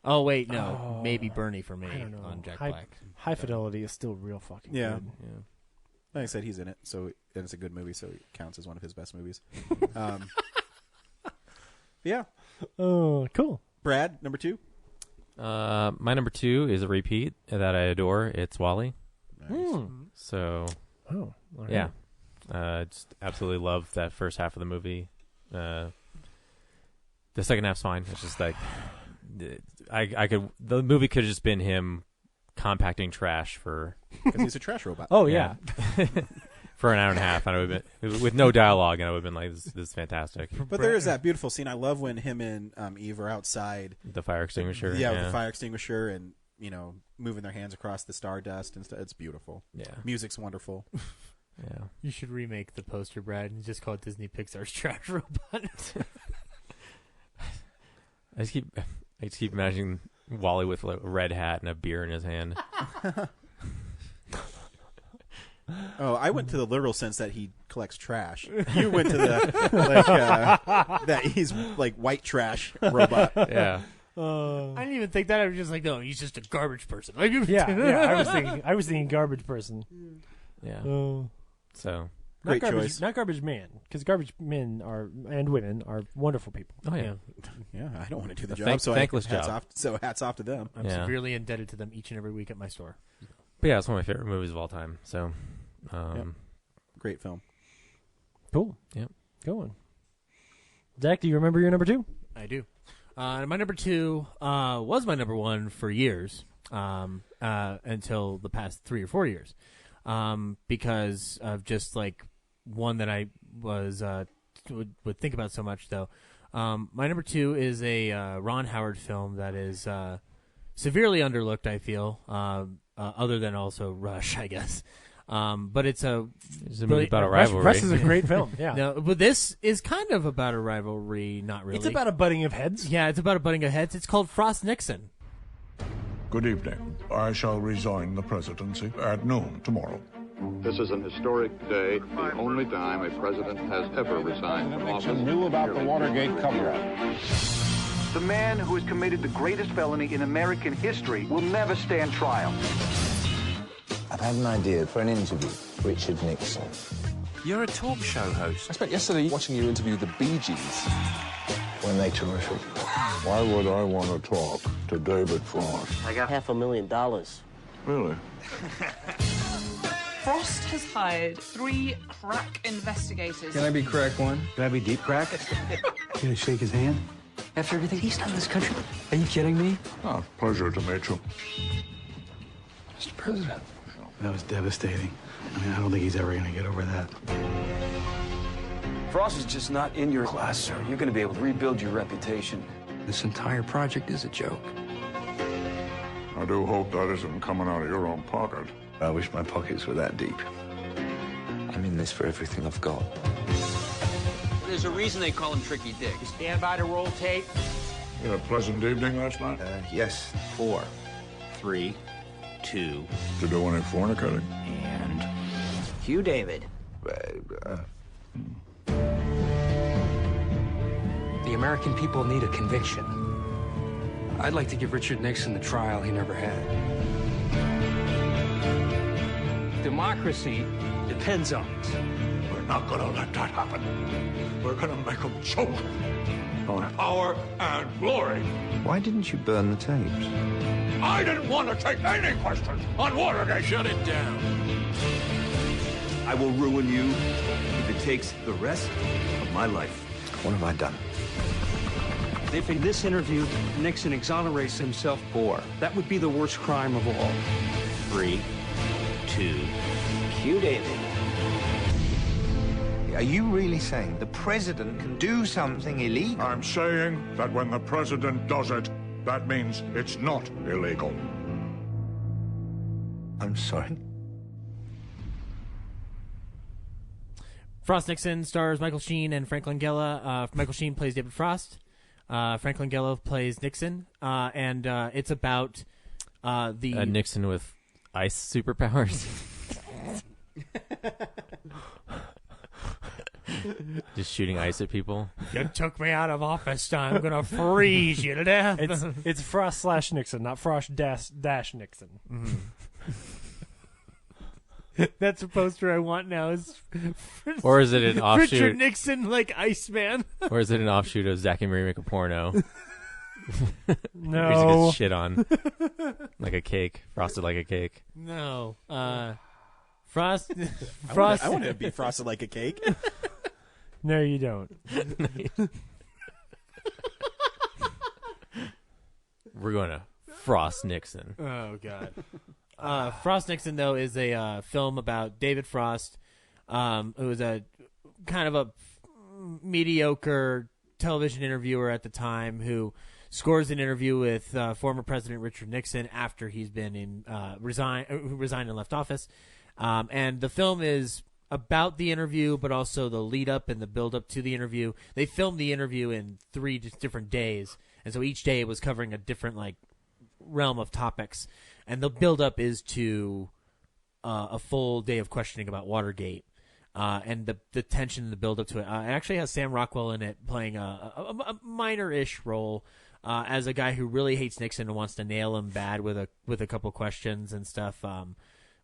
Oh wait, no, maybe Bernie for me on Jack Black. High Fidelity is still real fucking good. Yeah. Like I said, he's in it, and it's a good movie, so it counts as one of his best movies. Yeah. Oh, cool. Brad, number 2. My number 2 is a repeat that I adore. It's WALL-E. Nice. So, yeah, just absolutely love that first half of the movie. The second half's fine. It's just like the movie could have just been him compacting trash for because he's a trash robot. Oh yeah. For an hour and a half, and I would have been with no dialogue, and I would have been like, "This is fantastic." But there is that beautiful scene. I love when him and Eve are outside the fire extinguisher. Yeah, with the fire extinguisher, and moving their hands across the stardust and stuff. It's beautiful. Yeah, music's wonderful. Yeah, you should remake the poster, Brad, and just call it Disney Pixar's Trash Robot. I just keep imagining WALL-E with like a red hat and a beer in his hand. Oh, I went to the literal sense that he collects trash. You went to the that he's like white trash robot. Yeah. I didn't even think that. I was just like, no, he's just a garbage person. I was thinking garbage person. Yeah. So great choice. Not garbage man, because garbage men and women are wonderful people. Oh yeah. Yeah. I don't want to do the job, so thankless job. Hats off to them. I'm severely indebted to them each and every week at my store. But yeah, it's one of my favorite movies of all time. So. Great film. Cool. Yep. Go on. Zach, do you remember your number 2? I do. My number 2 was my number 1 for years until the past 3 or 4 years because of just like one that I was would think about so much though. My number 2 is a Ron Howard film that is severely underlooked, I feel, other than also Rush, I guess. But it's a movie about a rivalry. Rush is a great film. Yeah. No, but this is kind of about a rivalry. Not really. It's about a butting of heads. Yeah, it's about a butting of heads. It's called Frost Nixon. Good evening. I shall resign the presidency at noon tomorrow. This is an historic day, the only time a president has ever resigned from office. Knew about the Watergate cover-up. The man who has committed the greatest felony in American history will never stand trial. I've had an idea for an interview. Richard Nixon. You're a talk show host. I spent yesterday watching you interview the Bee Gees. Weren't they terrific? Why would I want to talk to David Frost? I got $500,000. Really? Frost has hired 3 crack investigators. Can I be crack one? Can I be deep crack? Can I shake his hand? After everything he's done in this country? Are you kidding me? Oh, pleasure to meet you. Mr. President. That was devastating. I mean, I don't think he's ever going to get over that. Frost is just not in your class, sir. You're going to be able to rebuild your reputation. This entire project is a joke. I do hope that isn't coming out of your own pocket. I wish my pockets were that deep. I'm in this for everything I've got. There's a reason they call him Tricky Dick. Stand by to roll tape. You had a pleasant evening last night? Yes. 4, 3, 2. Did you do any fornicating? And Cue David. The American people need a conviction. I'd like to give Richard Nixon the trial he never had. Democracy depends on it. We're not going to let that happen. We're going to make them choke on power and glory. Why didn't you burn the tapes? I didn't want to take any questions on Watergate. shut it down. I will ruin you if it takes the rest of my life. What have I done? If in this interview Nixon exonerates himself, 4, that would be the worst crime of all. 3, 2. Cue David. Are you really saying the president can do something illegal? I'm saying that when the president does it, that means it's not illegal. I'm sorry? Frost Nixon stars Michael Sheen and Frank Langella. Michael Sheen plays David Frost. Frank Langella plays Nixon. And it's about the... Nixon with ice superpowers. Just shooting ice at people. You took me out of office. I'm gonna freeze you to death. It's Frost / Nixon, not Frost dash Nixon. Mm-hmm. That's a poster I want now. Or is it an offshoot? Richard Nixon like Iceman. Or is it an offshoot of Zack and Miri Make a Porno? No. He just gets shit on like a cake, frosted like a cake. No. Frost. I want to be frosted like a cake. No, you don't. We're going to Frost Nixon. Oh, God. Frost Nixon, though, is a film about David Frost, who was a kind of a mediocre television interviewer at the time who scores an interview with former President Richard Nixon after he's been resigned and left office. And the film is about the interview, but also the lead up and the build up to the interview. They filmed the interview in 3 different days, and so each day was covering a different realm of topics. And the build up is to a full day of questioning about Watergate, and the tension and the build up to it. It actually has Sam Rockwell in it playing a minor-ish role as a guy who really hates Nixon and wants to nail him bad with a couple questions and stuff.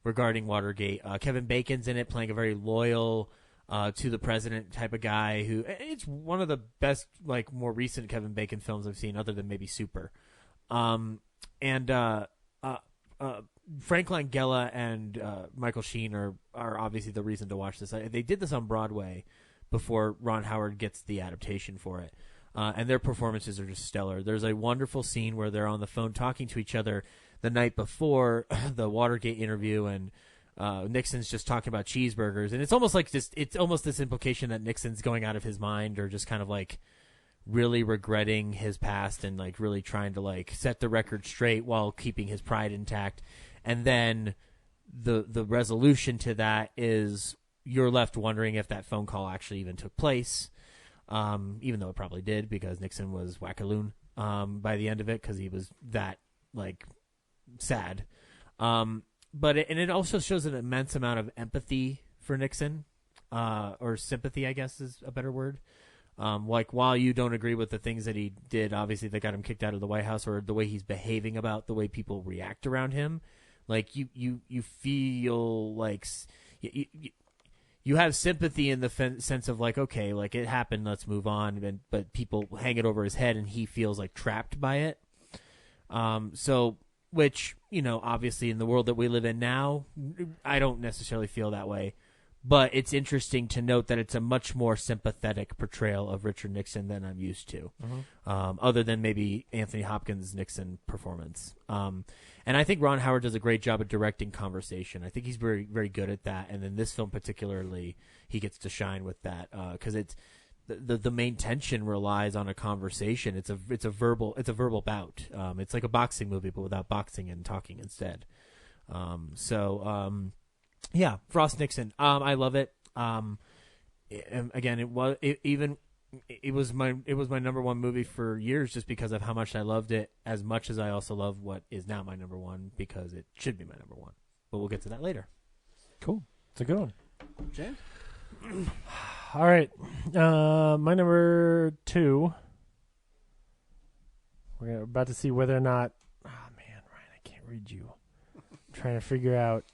Regarding Watergate, Kevin Bacon's in it, playing a very loyal to the president type of guy. Who it's one of the best, more recent Kevin Bacon films I've seen, other than maybe Super. And Frank Langella and Michael Sheen are obviously the reason to watch this. They did this on Broadway before Ron Howard gets the adaptation for it, and their performances are just stellar. There's a wonderful scene where they're on the phone talking to each other the night before the Watergate interview, and Nixon's just talking about cheeseburgers, and it's almost this implication that Nixon's going out of his mind, or just kind of really regretting his past and really trying to set the record straight while keeping his pride intact. And then the resolution to that is you're left wondering if that phone call actually even took place, even though it probably did, because Nixon was wackaloon by the end of it, because he was that sad. But it also shows an immense amount of empathy for Nixon, or sympathy, I guess is a better word. Like, while you don't agree with the things that he did, obviously that got him kicked out of the White House, or the way he's behaving about the way people react around him, like you feel like you have sympathy in the sense of like, okay, like it happened, let's move on. But people hang it over his head, and he feels like trapped by it. So, which, you know, obviously in the world that we live in now, I don't necessarily feel that way. But it's interesting to note that it's a much more sympathetic portrayal of Richard Nixon than I'm used to, other than maybe Anthony Hopkins' Nixon performance. And I think Ron Howard does a great job at directing conversation. I think he's very, very good at that. And in this film particularly, he gets to shine with that, because it's the main tension relies on a conversation. It's a verbal bout. It's like a boxing movie, but without boxing and talking instead. Yeah, Frost Nixon. I love it. Again, it was my number one movie for years, just because of how much I loved it. As much as I also love what is now my number one, because it should be my number one. But we'll get to that later. Cool. It's a good one. James. All right. My number 2. We're about to see whether or not. Oh man, Ryan, I can't read you. I'm trying to figure out.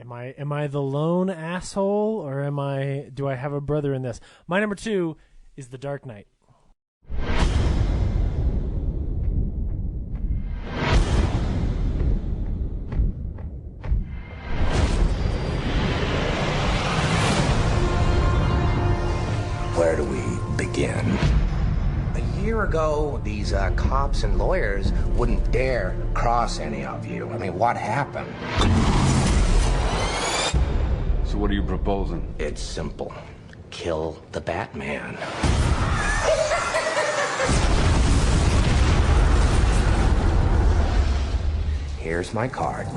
Am I the lone asshole, or do I have a brother in this? My number 2 is The Dark Knight. Where do we begin? A year ago, these cops and lawyers wouldn't dare cross any of you. I mean, what happened? So what are you proposing? It's simple. Kill the Batman. Here's my card.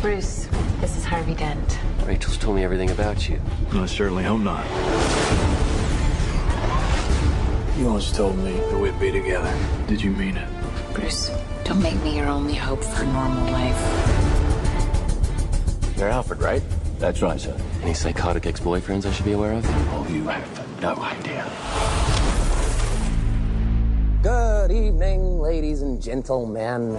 Bruce, this is Harvey Dent. Rachel's told me everything about you. I certainly hope not. You once told me that we'd be together. Did you mean it? Bruce, don't make me your only hope for a normal life. You're Alfred, right? That's right, sir. Any psychotic ex-boyfriends I should be aware of? Oh, you have no idea. Good evening, ladies and gentlemen.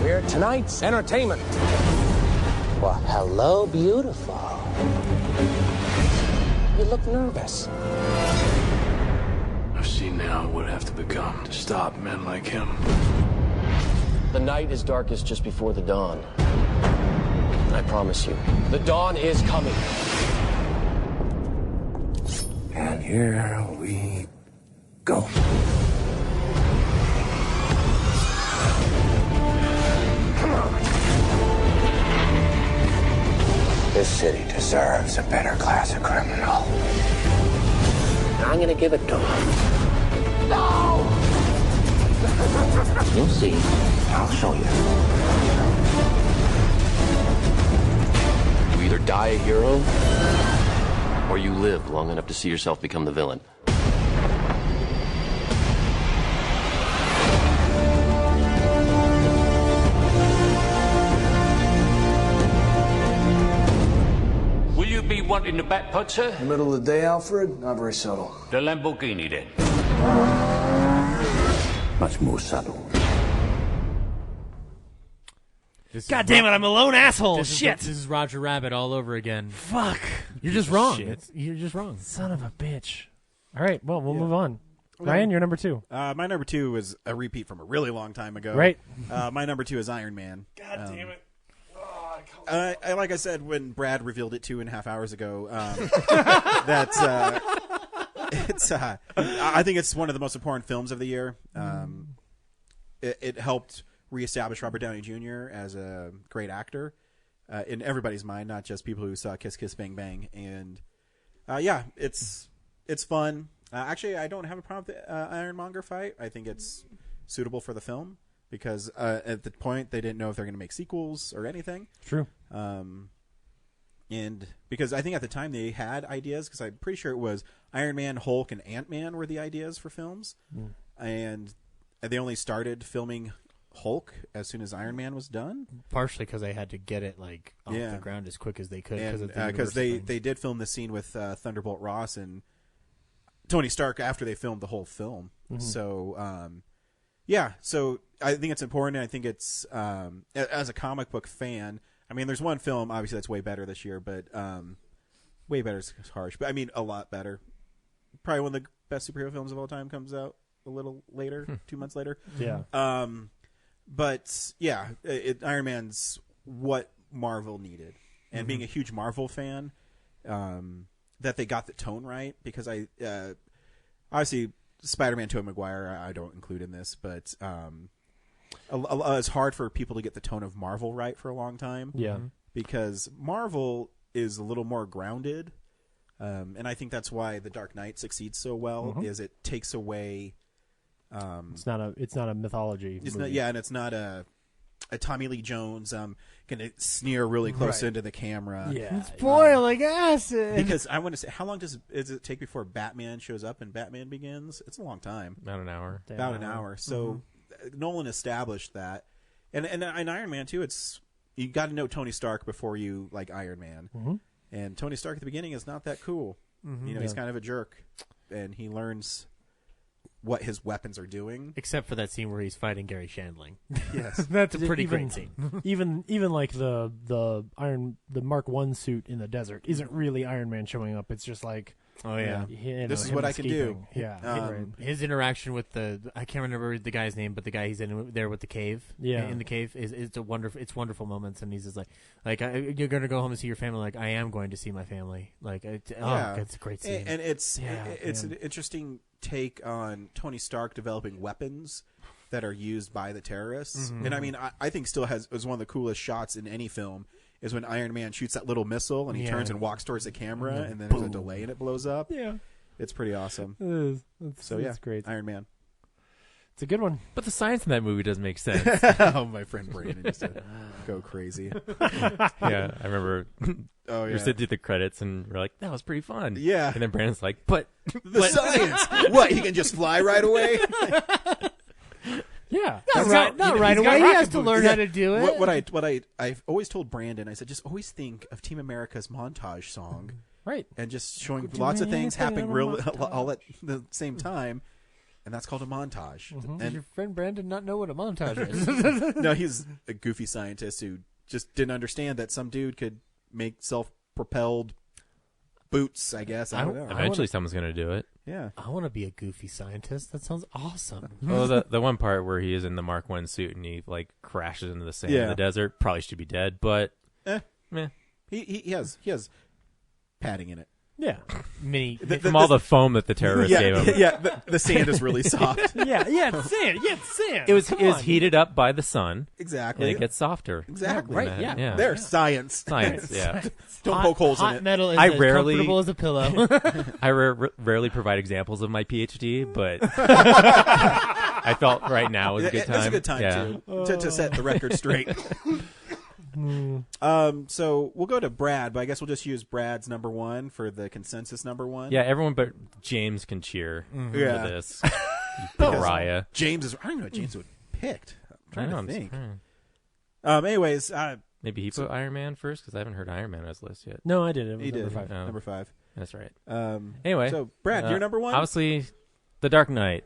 We're tonight's entertainment. Well, hello, beautiful. You look nervous. I've seen now what would have to become to stop men like him. The night is darkest just before the dawn. I promise you, the dawn is coming. And here we go. Come on. This city deserves a better class of criminal. I'm gonna give it to him. No! You'll see. I'll show you. You either die a hero, or you live long enough to see yourself become the villain. Will you be wanting the back putt, sir? Middle of the day, Alfred? Not very subtle. The Lamborghini, then. Much more subtle. God damn it, I'm a lone asshole. Shit. This is Roger Rabbit all over again. Fuck. You're just wrong. You're just wrong. Son of a bitch. All right, well, we'll move on. Ryan, you're number 2. My number 2 was a repeat from a really long time ago. Right. My number 2 is Iron Man. God damn it. I like I said when Brad revealed it 2.5 hours ago, it's I think it's one of the most important films of the year. It helped reestablish Robert Downey Jr. as a great actor in everybody's mind, not just people who saw Kiss Kiss Bang Bang. And it's fun. Actually, I don't have a problem with the Ironmonger fight. I think it's suitable for the film because at the point they didn't know if they're going to make sequels or anything. True. And because I think at the time they had ideas, because I'm pretty sure it was Iron Man, Hulk, and Ant-Man were the ideas for films. And they only started filming Hulk as soon as Iron Man was done. Partially because they had to get it off the ground as quick as they could because they did film the scene with Thunderbolt Ross and Tony Stark after they filmed the whole film. Mm-hmm. So so I think it's important. And I think it's as a comic book fan. I mean, there's one film obviously that's way better this year, but way better is harsh. But I mean, a lot better. Probably one of the best superhero films of all time comes out a little later, 2 months later. Yeah. But yeah, Iron Man's what Marvel needed, and being a huge Marvel fan, that they got the tone right, because obviously Spider-Man Tobey Maguire I don't include in this, but it's hard for people to get the tone of Marvel right for a long time. Yeah, because Marvel is a little more grounded, and I think that's why The Dark Knight succeeds so well. Is it takes away. It's not a mythology. It's movie. not, and it's not a Tommy Lee Jones gonna sneer really close into the camera. Yeah, it's boiling acid. Because I want to say, how long does it take before Batman shows up and Batman Begins? It's a long time. About an hour. About an hour. So Nolan established that, and Iron Man too. It's you got to know Tony Stark before you like Iron Man, and Tony Stark at the beginning is not that cool. He's kind of a jerk, and he learns what his weapons are doing, except for that scene where he's fighting Gary Shandling. Yes, that's a pretty great scene. even like the Mark I suit in the desert isn't really Iron Man showing up. It's just like, oh yeah, this is what I can do. Yeah, his interaction with I can't remember the guy's name, but the guy he's in there with the cave. Yeah, in the cave is wonderful moments, and he's just like you're gonna go home and see your family. Like, I am going to see my family. Like, it's a great scene, and it's an interesting take on Tony Stark developing weapons that are used by the terrorists. And I mean, I think still is one of the coolest shots in any film is when Iron Man shoots that little missile and he turns and walks towards the camera, and then there's a delay and it blows up. Yeah, it's pretty awesome. It is. It's great. Iron Man. It's a good one. But the science in that movie doesn't make sense. Oh, my friend Brandon used to go crazy. Yeah, I remember. Oh, you're sitting through the credits and we're like, that was pretty fun. Yeah. And then Brandon's like, but the science. What? He can just fly right away? Yeah. Not right away. He has to learn how to do it. What I've always told Brandon, I said, just always think of Team America's montage song. Right. And just showing lots of things happening all at the same time. And that's called a montage. Does And your friend Brandon not know what a montage is? no, he's a goofy scientist who just didn't understand that some dude could make self-propelled boots, I guess. I don't know. Eventually someone's going to do it. Yeah. I want to be a goofy scientist. That sounds awesome. Well, the one part where he is in the Mark I suit and he like crashes into the sand in the desert probably should be dead, but he has padding in it. Yeah. From all the foam that the terrorists gave him. Yeah, the sand is really soft. Yeah, it's sand. Yeah, it's sand. It was heated up by the sun. Exactly. And it gets softer. Exactly. Right, yeah. There's science. Science, yeah. Don't poke holes in it. Hot metal is I as rarely- comfortable as a pillow. I rarely provide examples of my PhD, but I felt right now was a good time. It's a good time, too, to set the record straight. So we'll go to Brad, but I guess we'll just use Brad's number one for the consensus number one. Yeah, everyone but James can cheer for this. Pariah. James is. I don't even know what James would have picked. I'm trying to think. Anyways, maybe he put Iron Man first because I haven't heard Iron Man on his list yet. No, I did. It was he number did. 5. Number 5. That's right. Anyway, so Brad, your number one. Obviously, The Dark Knight.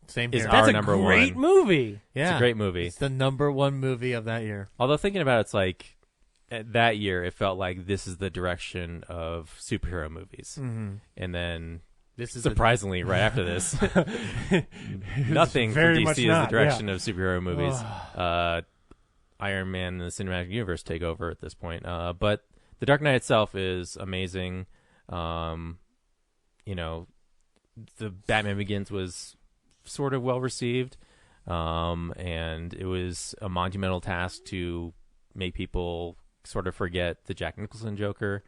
Same is here. our That's a number great one. movie. Yeah, it's a great movie. It's the number one movie of that year. Although thinking about it, it's like that year, it felt like this is the direction of superhero movies, and then this is surprisingly right after this, nothing for very DC much is not, the direction of superhero movies. Iron Man and the cinematic universe take over at this point, but The Dark Knight itself is amazing. The Batman Begins was sort of well received, and it was a monumental task to make people sort of forget the Jack Nicholson Joker.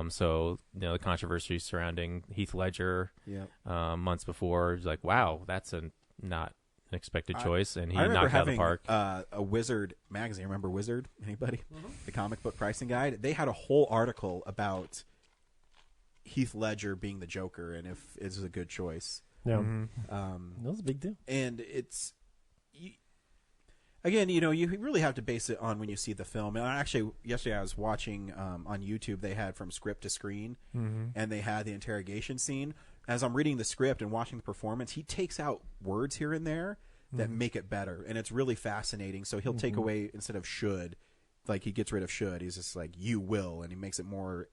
So the controversy surrounding Heath Ledger months before, was like, wow, that's not an expected choice, and he knocked it out of the park. A Wizard magazine, remember Wizard? Anybody? The comic book pricing guide. They had a whole article about Heath Ledger being the Joker and if it's a good choice. Yeah. That was a big deal. And it's again, you really have to base it on when you see the film. And actually, yesterday I was watching on YouTube. They had from script to screen, and they had the interrogation scene. As I'm reading the script and watching the performance, he takes out words here and there that make it better, and it's really fascinating. So he'll take away, instead of should, like he gets rid of should. He's just like you will, and he makes it more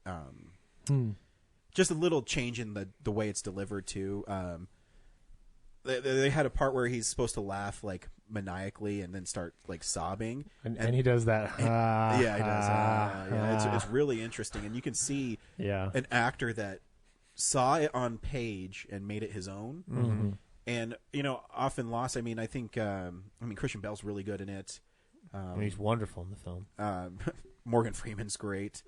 just a little change in the way it's delivered too. They had a part where he's supposed to laugh like maniacally and then start like sobbing, and he does that. Yeah, he does. Yeah, it's really interesting, and you can see an actor that saw it on page and made it his own. And often lost. I mean, I think Christian Bale's really good in it. He's wonderful in the film. Morgan Freeman's great.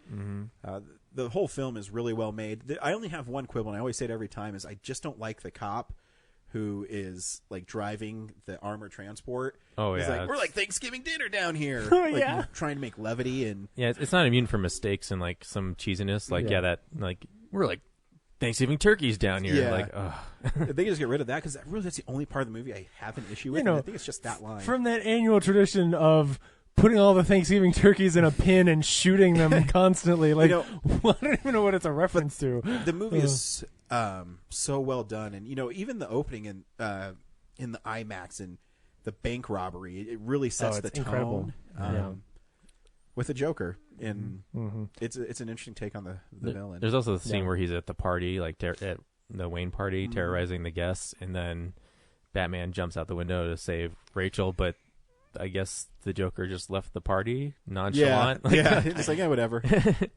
The whole film is really well made. I only have one quibble, and I always say it every time, is I just don't like the cop who is like driving the armored transport. Oh, He's yeah. like, we're like Thanksgiving dinner down here. Yeah. Trying to make levity and it's not immune from mistakes and like some cheesiness. Like that like we're like Thanksgiving turkeys down here. Yeah. Like, ugh. They can just get rid of that because really that's the only part of the movie I have an issue with. And I think it's just that line from that annual tradition of putting all the Thanksgiving turkeys in a pin and shooting them constantly. Like, I don't even know what it's a reference to. The movie is so well done, and even the opening in the IMAX and the bank robbery, it really sets the incredible. tone with the Joker, and it's an interesting take on the villain. There's also the scene where he's at the party, like at the Wayne party, terrorizing the guests, and then Batman jumps out the window to save Rachel, but I guess the Joker just left the party nonchalant. It's like whatever.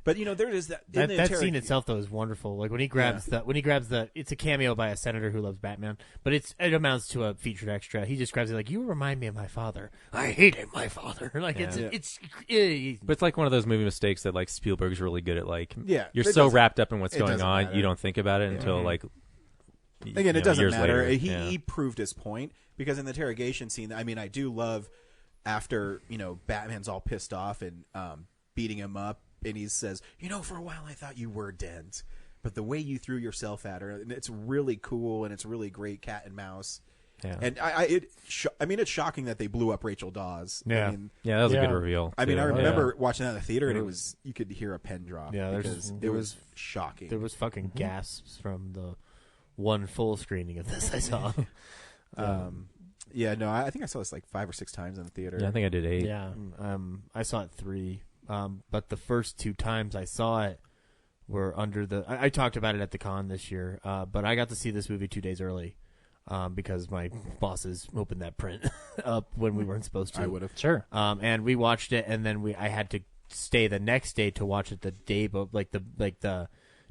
But there is that scene itself though is wonderful. Like when he grabs it's a cameo by a senator who loves Batman, but it amounts to a featured extra. He just grabs it like, you remind me of my father. I hated my father. Like but it's like one of those movie mistakes that like Spielberg's really good at. Like you're so wrapped up in what's going on, matter. You don't think about it until like. Again, it doesn't years matter. Later. He proved his point because in the interrogation scene, I mean, I do love after Batman's all pissed off and beating him up, and he says, for a while I thought you were Dent, but the way you threw yourself at her, and it's really cool and it's really great cat and mouse. Yeah. And it's shocking that they blew up Rachel Dawes. Yeah, I mean, that was a good reveal. I mean, I remember watching that in the theater, and you could hear a pen drop. Yeah, it was shocking. There was fucking gasps from the one full screening of this I saw. I think I saw this like 5 or 6 times in the theater. Yeah, I think I did 8. Yeah, I saw it 3. But the first 2 times I saw it were under the. I talked about it at the con this year, but I got to see this movie 2 days early because my bosses opened that print up when we weren't supposed to. I would have. Sure. And we watched it, and then I had to stay the next day to watch it the day the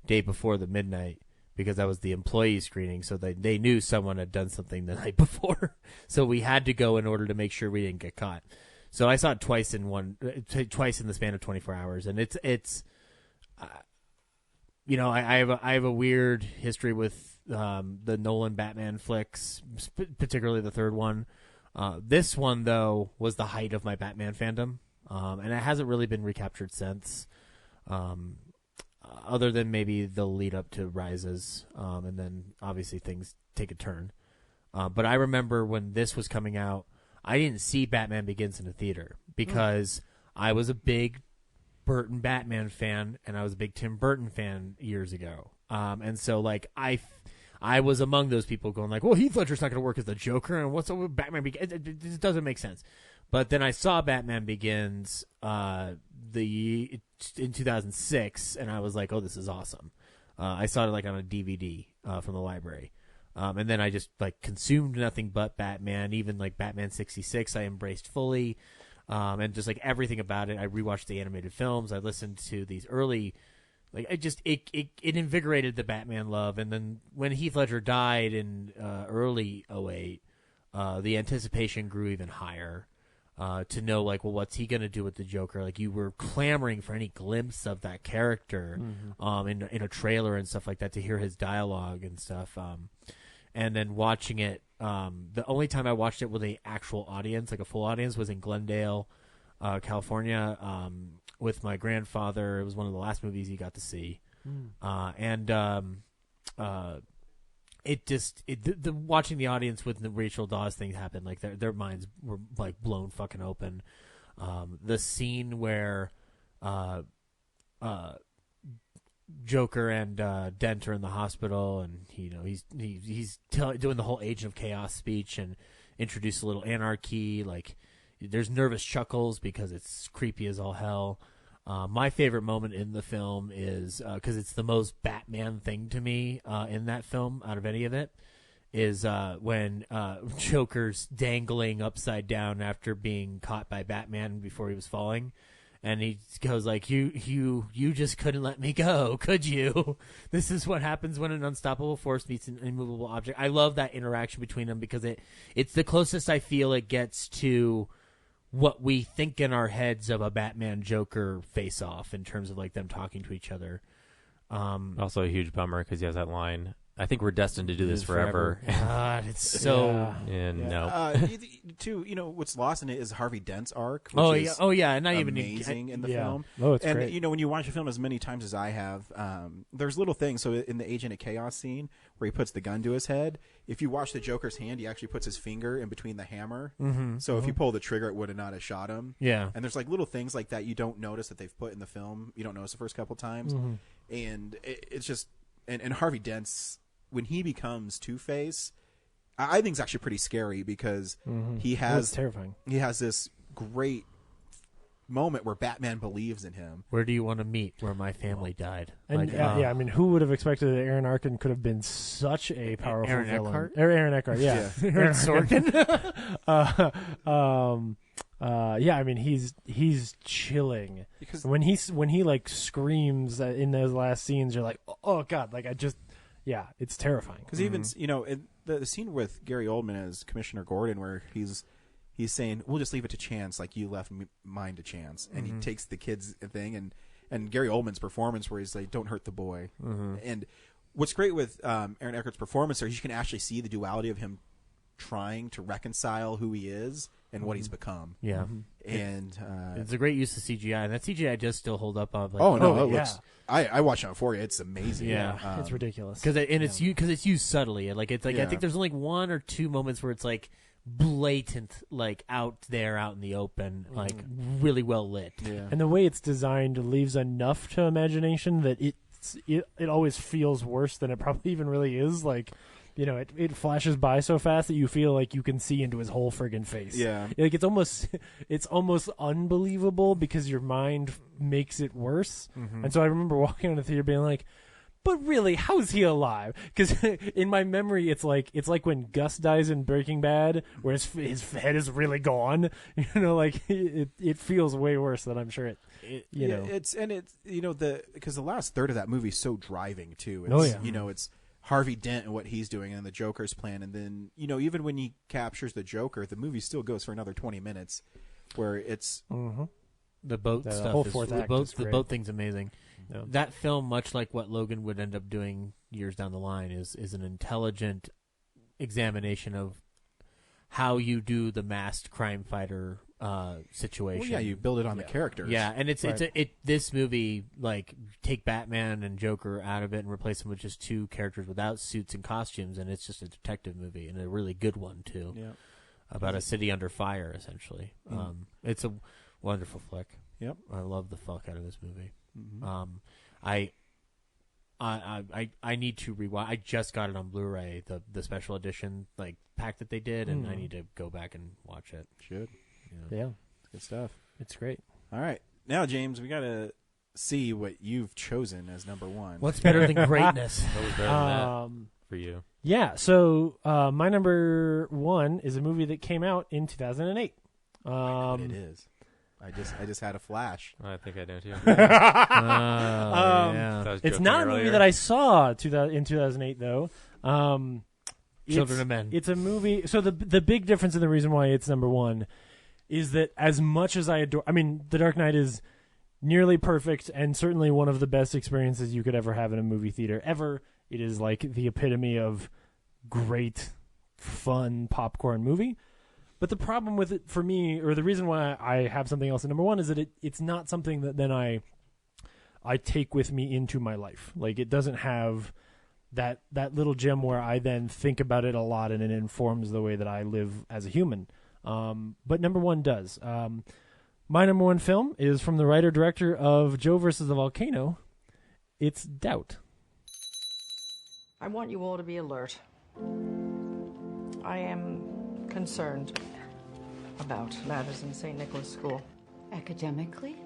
day before the midnight. Because that was the employee screening, so they knew someone had done something the night before, so we had to go in order to make sure we didn't get caught. So I saw it twice in the span of 24 hours, and it's I have a weird history with the Nolan Batman flicks, particularly the third one. This one though was the height of my Batman fandom, and it hasn't really been recaptured since. Other than maybe the lead up to Rises, and then obviously things take a turn. But I remember when this was coming out, I didn't see Batman Begins in the theater because I was a big Burton Batman fan and I was a big Tim Burton fan years ago. And so like I was among those people going like, well, Heath Ledger's not going to work as the Joker, and what's up with Batman Begins? It doesn't make sense. But then I saw Batman Begins in 2006, and I was like, oh, this is awesome. I saw it like on a DVD from the library. And then I just like consumed nothing but Batman, even like Batman 66 I embraced fully. And just like everything about it. I rewatched the animated films. I listened to these early, like it invigorated the Batman love. And then when Heath Ledger died in early 2008, the anticipation grew even higher. To know, like, well, what's he going to do with the Joker? Like, you were clamoring for any glimpse of that character in a trailer and stuff like that, to hear his dialogue and stuff. And then watching it, the only time I watched it with an actual audience, like a full audience, was in Glendale, California, with my grandfather. It was one of the last movies he got to see. watching the audience with the Rachel Dawes thing happen, like their minds were like blown fucking open. The scene where Joker and Dent are in the hospital, and he's doing the whole Agent of Chaos speech and introduce a little anarchy. Like there's nervous chuckles because it's creepy as all hell. My favorite moment in the film is because it's the most Batman thing to me in that film out of any of it, is when Joker's dangling upside down after being caught by Batman before he was falling, and he goes like, "You just couldn't let me go, could you?" This is what happens when an unstoppable force meets an immovable object. I love that interaction between them because it's the closest I feel it gets to what we think in our heads of a Batman Joker face off in terms of like them talking to each other. Also a huge bummer because he has that line, "I think we're destined to do this forever." God, it's so no. Too, what's lost in it is Harvey Dent's arc. Which is and not amazing in the film. Oh, it's and great. When you watch the film as many times as I have, there's little things. So in the Agent of Chaos scene where he puts the gun to his head, if you watch the Joker's hand, he actually puts his finger in between the hammer. Mm-hmm. So if you pull the trigger, it would have not have shot him. Yeah. And there's like little things like that you don't notice that they've put in the film. You don't notice the first couple times, and it's just and Harvey Dent's, when he becomes Two-Face, I think it's actually pretty scary because he has It's terrifying. He has this great moment where Batman believes in him. Where do you want to meet? Where my family died. And I mean, who would have expected that Aaron Arkin could have been such a powerful Aaron villain? Eckhart? Aaron Eckhart, yeah. Aaron Sorkin. I mean, he's chilling Because when he like screams in those last scenes. You're like, oh god, like it's terrifying. Because even the scene with Gary Oldman as Commissioner Gordon, where he's saying, "We'll just leave it to chance, like you left mine to chance," and he takes the kid's thing, and Gary Oldman's performance, where he's like, "Don't hurt the boy," and what's great with Aaron Eckhart's performance, is you can actually see the duality of him trying to reconcile who he is and what he's become. Yeah, and it's a great use of CGI, and that CGI does still hold up. Like, it looks. I watched it for you. It's amazing. Yeah, it's ridiculous. It's used subtly. Like it's like I think there's only like 1 or 2 moments where it's like blatant, like out in the open, like really well lit. Yeah. And the way it's designed leaves enough to imagination that it always feels worse than it probably even really is. Like, it flashes by so fast that you feel like you can see into his whole friggin' face. Yeah. Like it's almost unbelievable because your mind makes it worse. And so I remember walking out of the theater being like, but really, how's he alive? Because in my memory, it's like when Gus dies in Breaking Bad, where his head is really gone. Like it feels way worse than I'm sure because the last third of that movie is so driving too. It's, it's Harvey Dent and what he's doing and the Joker's plan, and then even when he captures the Joker, the movie still goes for another 20 minutes, where it's the boat the stuff. Whole fourth act The boat thing's amazing. Yeah. That film, much like what Logan would end up doing years down the line, is an intelligent examination of how you do the masked crime fighter situation. Well, yeah, you build it on the characters. Yeah, and this movie, like, take Batman and Joker out of it and replace them with just 2 characters without suits and costumes, and it's just a detective movie, and a really good one too. Yeah, about a city under fire, essentially. It's a wonderful flick. Yep, I love the fuck out of this movie. Mm-hmm. I need to rewatch. I just got it on Blu-ray, the special edition like pack that they did, and I need to go back and watch it. Should. Yeah. Good stuff. It's great. All right, now James, we gotta see what you've chosen as number 1. What's better than greatness? What was better than that for you? Yeah. So my number 1 is a movie that came out in 2008. I know what it is. I just had a flash. I think I know too. It's not a movie that I saw in 2008 though. Children of Men. It's a movie. So the big difference and the reason why it's number 1 is that as much as I adore, The Dark Knight is nearly perfect and certainly one of the best experiences you could ever have in a movie theater ever. It is like the epitome of great, fun popcorn movie. But the problem with it for me, or the reason why I have something else at number 1, is that it's not something that then I take with me into my life. Like, it doesn't have that little gem where I then think about it a lot, and it informs the way that I live as a human. But number one does. My number one film is from the writer-director of Joe versus the Volcano. It's Doubt. I want you all to be alert. I am concerned about matters in St. Nicholas School. Academically?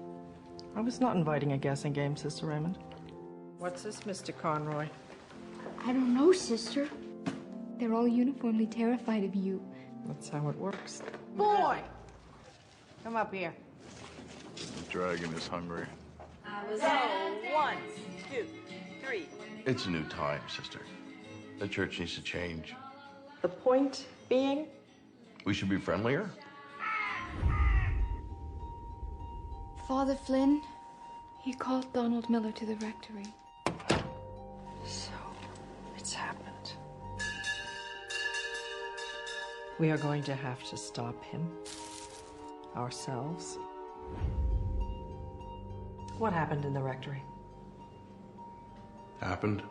I was not inviting a guessing game, Sister Raymond. What's this, Mr. Conroy? I don't know, sister. They're all uniformly terrified of you. That's how it works. Boy! Come up here. The dragon is hungry. So, 1, 2, 3. It's a new time, sister. The church needs to change. The point being? We should be friendlier. Father Flynn, he called Donald Miller to the rectory. So, it's happened. We are going to have to stop him. Ourselves. What happened in the rectory? Happened?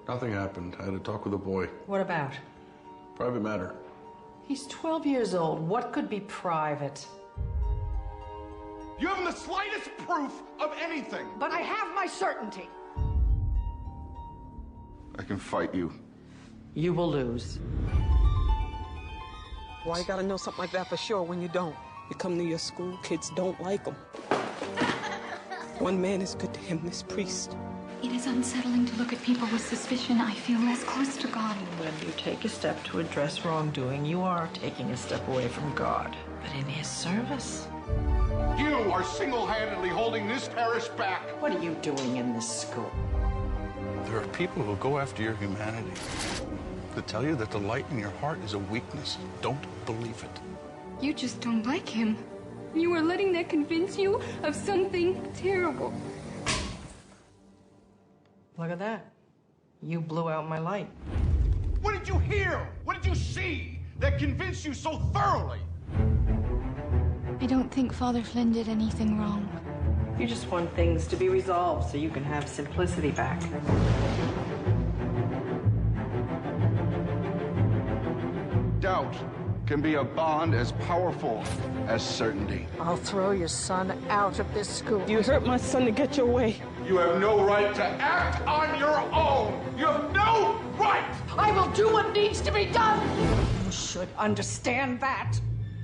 Nothing happened. I had a talk with a boy. What about? Private matter. He's 12 years old. What could be private? You haven't the slightest proof of anything. But I have my certainty. I can fight you. You will lose. Why you gotta know something like that for sure when you don't? You come to your school, kids don't like them. One man is good to him, this priest. It is unsettling to look at people with suspicion. I feel less close to God. When you take a step to address wrongdoing, you are taking a step away from God. But in his service? You are single-handedly holding this parish back. What are you doing in this school? There are people who go after your humanity. To tell you that the light in your heart is a weakness. Don't believe it. You just don't like him. You are letting that convince you of something terrible. Look at that. You blew out my light. What did you hear? What did you see that convinced you so thoroughly? I don't think Father Flynn did anything wrong. You just want things to be resolved so you can have simplicity back. Doubt can be a bond as powerful as certainty. I'll throw your son out of this school. You hurt my son to get your way. You have no right to act on your own. You have no right. I will do what needs to be done. You should understand that,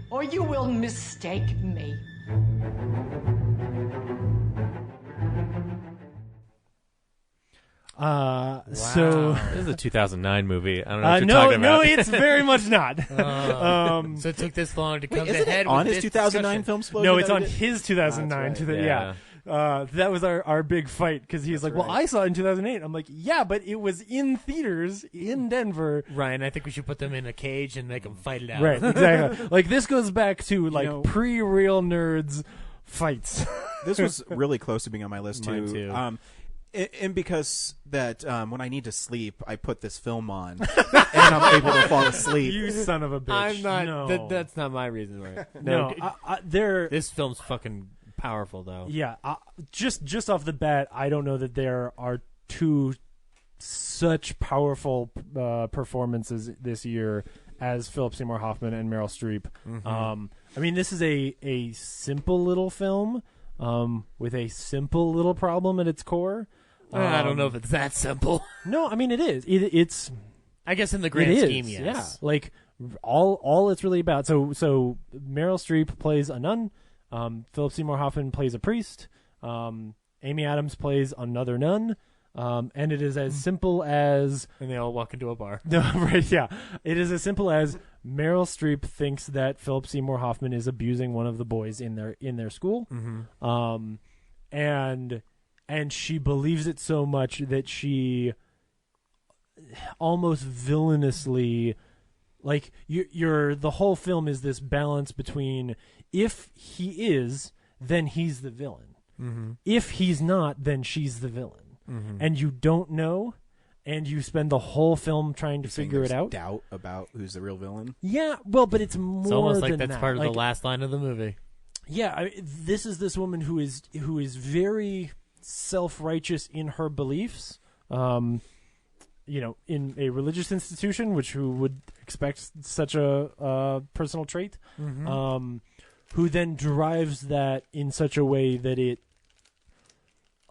or you will mistake me. So this is a 2009 movie. I don't know what you're talking about. No, it's very much not. So it took this long to come to head on with his this 2009 discussion? Filmsplosion? No, it's on his 2009. That's right. Yeah. That was our big fight because he's like, well, I saw it in 2008. I'm like, yeah, but it was in theaters in Denver. Ryan, I think we should put them in a cage and make them fight it out. Right, exactly. Like, this goes back to, like, pre-real nerds fights. This was really close to being on my list, too. Mine too. And because that when I need to sleep, I put this film on, and I'm able to fall asleep. You son of a bitch. I'm not. No. That's not my reason. Right? No, this film's fucking powerful, though. Yeah, just off the bat, I don't know that there are two such powerful performances this year as Philip Seymour Hoffman and Meryl Streep. Mm-hmm. I mean, this is a simple little film with a simple little problem at its core. I don't know if it's that simple. No, I mean it is. It's. I guess in the grand scheme, yes. Yeah, like all it's really about. So Meryl Streep plays a nun. Philip Seymour Hoffman plays a priest. Amy Adams plays another nun. And it is as simple as... And they all walk into a bar. No, right, yeah. It is as simple as Meryl Streep thinks that Philip Seymour Hoffman is abusing one of the boys in their school. Mm-hmm. And she believes it so much that she almost villainously... Like, the whole film is this balance between if he is, then he's the villain. Mm-hmm. If he's not, then she's the villain. Mm-hmm. And you don't know, and you spend the whole film trying to figure it out. Doubt about who's the real villain. Yeah, well, but it's more. It's almost like than that's that. part of Like, the last line of the movie. Yeah, this is this woman who is very self-righteous in her beliefs. in a religious institution, which who would expect such a personal trait, who then drives that in such a way that it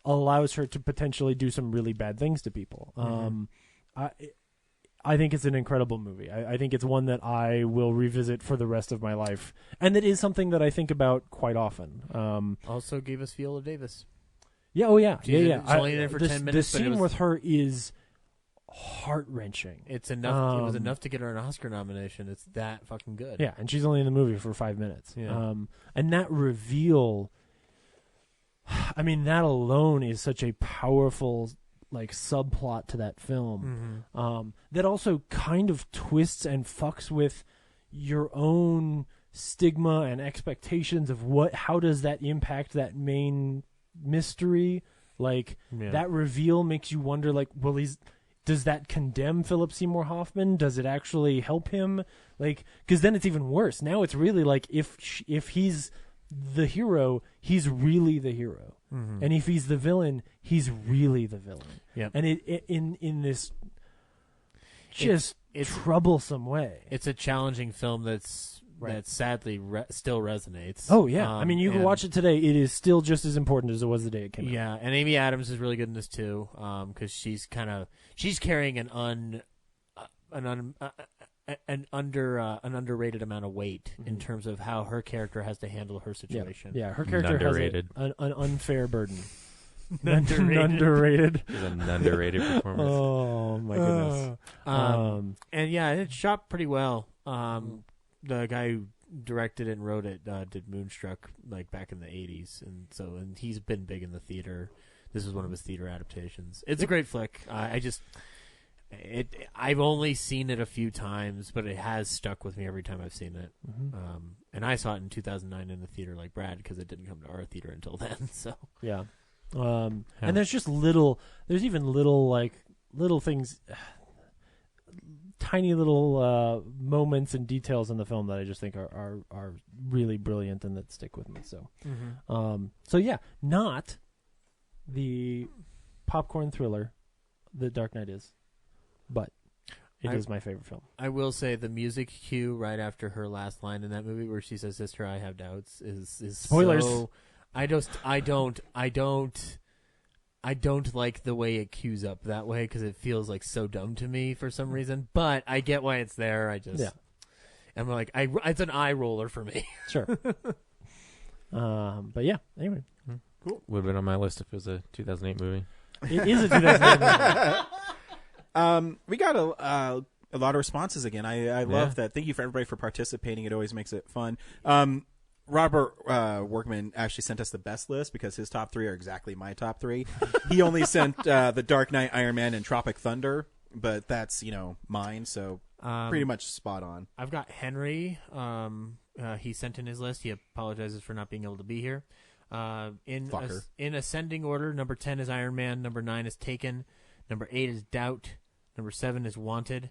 allows her to potentially do some really bad things to people. I think it's an incredible movie. I think it's one that I will revisit for the rest of my life, and that is something that I think about quite often. Also gave us Viola Davis. Yeah, oh yeah, She's yeah. only in it for 10 minutes. The scene with her is heart-wrenching. It's enough. It was enough to get her an Oscar nomination. It's that fucking good. Yeah, and she's only in the movie for 5 minutes. Yeah. And that reveal, I mean, that alone is such a powerful subplot to that film, that also kind of twists and fucks with your own stigma and expectations of how does that impact that main mystery. That reveal makes you wonder, does that condemn Philip Seymour Hoffman? Does it actually help him? Because then it's even worse. Now it's really if he's the hero, he's really the hero. And if he's the villain, he's really the villain. Yep. And in this just troublesome way. It's a challenging film that sadly still resonates. Oh yeah, I mean you can watch it today. It is still just as important as it was the day it came out. Yeah, and Amy Adams is really good in this too, because she's carrying an underrated amount of weight in terms of how her character has to handle her situation. Yeah, her character has an unfair burden. Underrated. It's an underrated performance. Oh my goodness. And yeah, it's shot pretty well. The guy who directed it and wrote it did Moonstruck back in the 80s, and he's been big in the theater. This is one of his theater adaptations. It's a great flick. I've only seen it a few times, but it has stuck with me every time I've seen it. And I saw it in 2009 in the theater like Brad, because it didn't come to our theater until then. So yeah. And there's just little things, tiny little moments and details in the film that I just think are really brilliant and that stick with me. So, so yeah, not the popcorn thriller that Dark Knight is, but it is my favorite film. I will say the music cue right after her last line in that movie, where she says, "Sister, I have doubts," is spoilers. So, I don't like the way it cues up that way, because it feels so dumb to me for some reason. But I get why it's there. I'm like, it's an eye roller for me. Sure. But yeah, anyway, cool. Would have been on my list if it was a 2008 movie. It is a 2008 movie. We got a lot of responses again. I love that. Thank you for everybody for participating. It always makes it fun. Robert Workman actually sent us the best list, because his top 3 are exactly my top 3. He only sent The Dark Knight, Iron Man, and Tropic Thunder, but that's mine, so pretty much spot on. I've got Henry. He sent in his list. He apologizes for not being able to be here. In ascending order, number 10 is Iron Man, number 9 is Taken, number 8 is Doubt, number 7 is Wanted.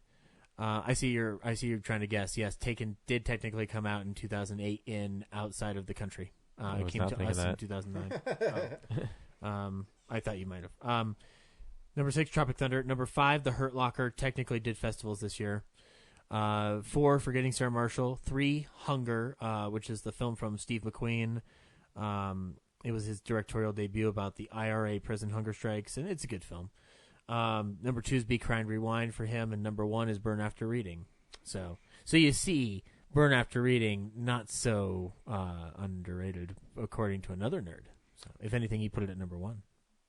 I see you're trying to guess. Yes, Taken did technically come out in 2008 outside of the country. It came to us in 2009. I thought you might have. Number 6, Tropic Thunder. Number 5, The Hurt Locker, technically did festivals this year. 4, Forgetting Sarah Marshall. 3, Hunger, which is the film from Steve McQueen. It was his directorial debut about the IRA prison hunger strikes, and it's a good film. Number 2 is Be Kind Rewind for him, and number 1 is Burn After Reading. So you see, Burn After Reading, not so underrated, according to another nerd. So if anything, he put it at number 1.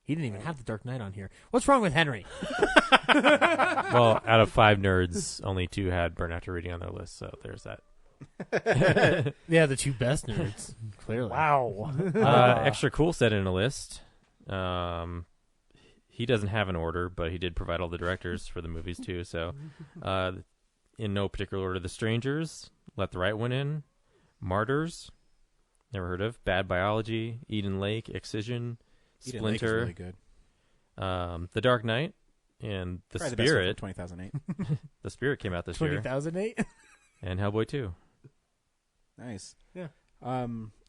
He didn't even have The Dark Knight on here. What's wrong with Henry? Well, out of 5 nerds, only 2 had Burn After Reading on their list, so there's that. Yeah, the 2 best nerds, clearly. Wow. Extra Cool said in a list. He doesn't have an order, but he did provide all the directors for the movies too. So, in no particular order: The Strangers, Let the Right One In, Martyrs, never heard of, Bad Biology, Eden Lake, Excision, Splinter, Eden Lake is really good. The Dark Knight, and The Probably Spirit. The best one from 2008. The Spirit came out this year. 2008. And Hellboy 2. Nice. Yeah. I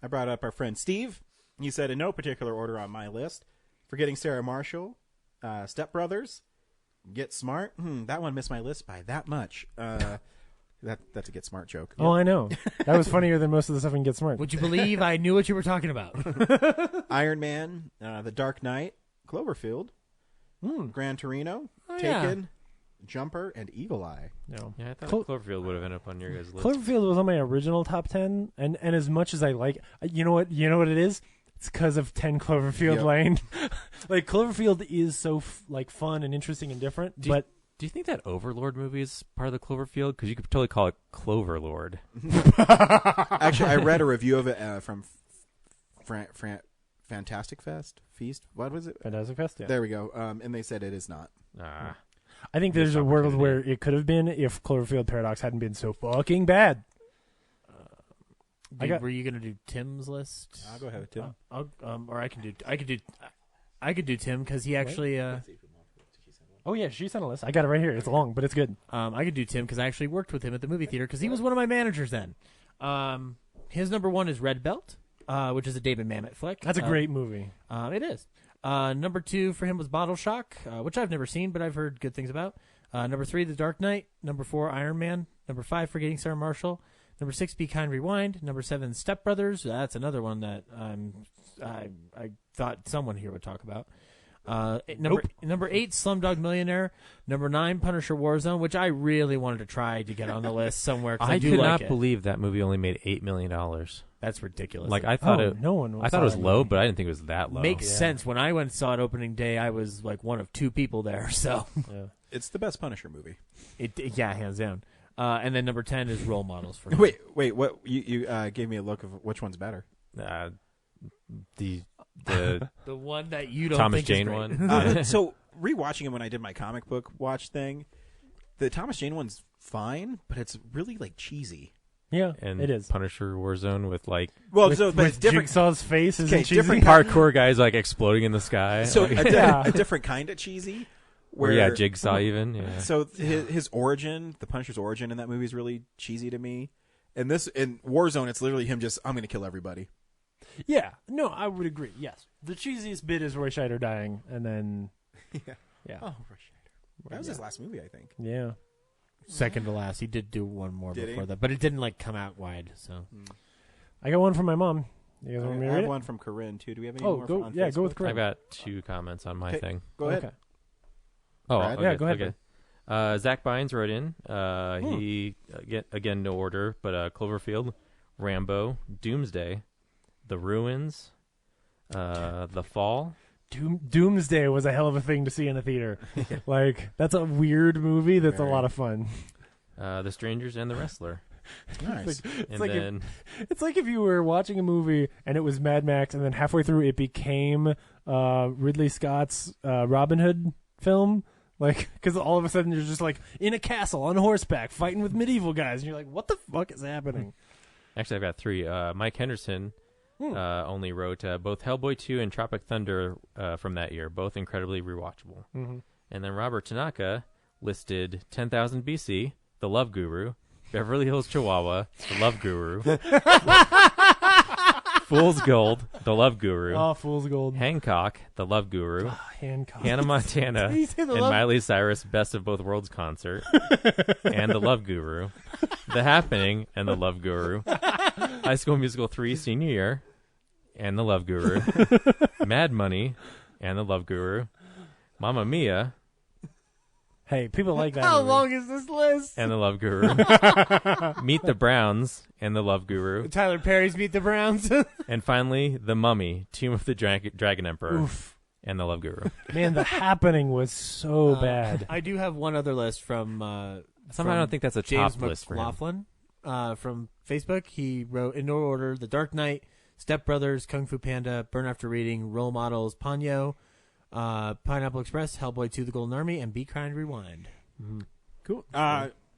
brought up our friend Steve. He said, in no particular order on my list: Forgetting Sarah Marshall, Step Brothers, Get Smart. That one missed my list by that much. That's a Get Smart joke. Oh, I know. That was funnier than most of the stuff in Get Smart. Would you believe I knew what you were talking about? Iron Man, The Dark Knight, Cloverfield, Gran Torino, Taken, Jumper, and Eagle Eye. No. Yeah, I thought Cloverfield would have ended up on your guys' list. Cloverfield was on my original top 10, and as much as I like, you know what it is? It's because of 10 Cloverfield Lane. Like Cloverfield is so fun and interesting and different. Do you think that Overlord movie is part of the Cloverfield? Because you could totally call it Cloverlord. Actually, I read a review of it from Fantastic Fest? Feast? What was it? Fantastic Fest, yeah. There we go. And they said it is not. I think there's a world where it could have been if Cloverfield Paradox hadn't been so fucking bad. Were you going to do Tim's list? I'll go ahead with Tim. Or I could do Tim because he actually. Oh yeah, she sent a list. I got it right here. It's long, but it's good. I could do Tim because I actually worked with him at the movie theater because he was one of my managers then. His number 1 is Red Belt, which is a David Mamet flick. That's a great movie. It is. Number 2 for him was Bottle Shock, which I've never seen, but I've heard good things about. Number 3, The Dark Knight. Number 4, Iron Man. Number 5, Forgetting Sarah Marshall. Number 6, Be Kind, Rewind. Number 7, Step Brothers. That's another one that I thought someone here would talk about. Number 8, Slumdog Millionaire. Number 9, Punisher Warzone, which I really wanted to try to get on the list somewhere. I could not believe that movie only made $8 million. That's ridiculous. Like I thought it was low, but I didn't think it was that low. Makes sense. When I went and saw it opening day, I was like one of 2 people there. So it's the best Punisher movie. Yeah, hands down. And then number 10 is Role Models for me. Wait, what? You gave me a look of which one's better. The one that you don't Thomas think Jane is great. one. So rewatching it when I did my comic book watch thing, the Thomas Jane one's fine, but it's really like cheesy. Yeah, and it is. Punisher Warzone with like but it's different. Jigsaw's face is cheesy. Different hardcore guys like exploding in the sky. So a different kind of cheesy. Where Jigsaw even. Yeah. So his origin, the Punisher's origin in that movie is really cheesy to me. And in Warzone, it's literally him just, I'm going to kill everybody. Yeah, no, I would agree. Yes, the cheesiest bit is Roy Scheider dying, and then yeah. Oh, Roy Scheider. That was his last movie, I think. Yeah, second to last. He did do one more before that, but it didn't like come out wide. So I got one from my mom. You guys want me to I read have it? one from Corinne too. Do we have any more? Go on yeah, Facebook? go with Corinne. I've got 2 comments on my thing. Go ahead. Okay. Oh, Brad? okay, Yeah, go ahead. Okay. Zach Bynes wrote in. He again no order, but Cloverfield, Rambo, Doomsday, The Ruins, The Fall. Doomsday was a hell of a thing to see in a theater. Like that's a weird movie that's a lot of fun. The Strangers and The Wrestler. Nice. It's like if you were watching a movie and it was Mad Max, and then halfway through it became Ridley Scott's Robin Hood film. Like, because all of a sudden you're just like in a castle on horseback fighting with medieval guys, and you're like, "What the fuck is happening?" Actually, I've got 3. Mike Henderson only wrote both Hellboy 2 and Tropic Thunder from that year, both incredibly rewatchable. Mm-hmm. And then Robert Tanaka listed 10,000 BC, The Love Guru, Beverly Hills Chihuahua, The Love Guru, Fool's Gold, The Love Guru. Oh, Fool's Gold. Hancock, The Love Guru. Oh, Hancock. Hannah Montana and Miley Cyrus Best of Both Worlds concert. And The Love Guru. The Happening and The Love Guru. High School Musical 3 senior year and The Love Guru. Mad Money and The Love Guru. Mamma Mia. Hey, people like that. How movie. long is this list? And The Love Guru. Meet the Browns and The Love Guru. Tyler Perry's Meet the Browns. And finally, The Mummy, Tomb of the Dragon Emperor. Oof. And The Love Guru. Man, The Happening was so bad. I do have one other list from Somehow I don't think that's a James top list for him. McLaughlin from Facebook. He wrote in no order: The Dark Knight, Step Brothers, Kung Fu Panda, Burn After Reading, Role Models, Ponyo, Pineapple Express, Hellboy 2: The Golden Army, and Be Kind, Rewind. Mm-hmm. Cool.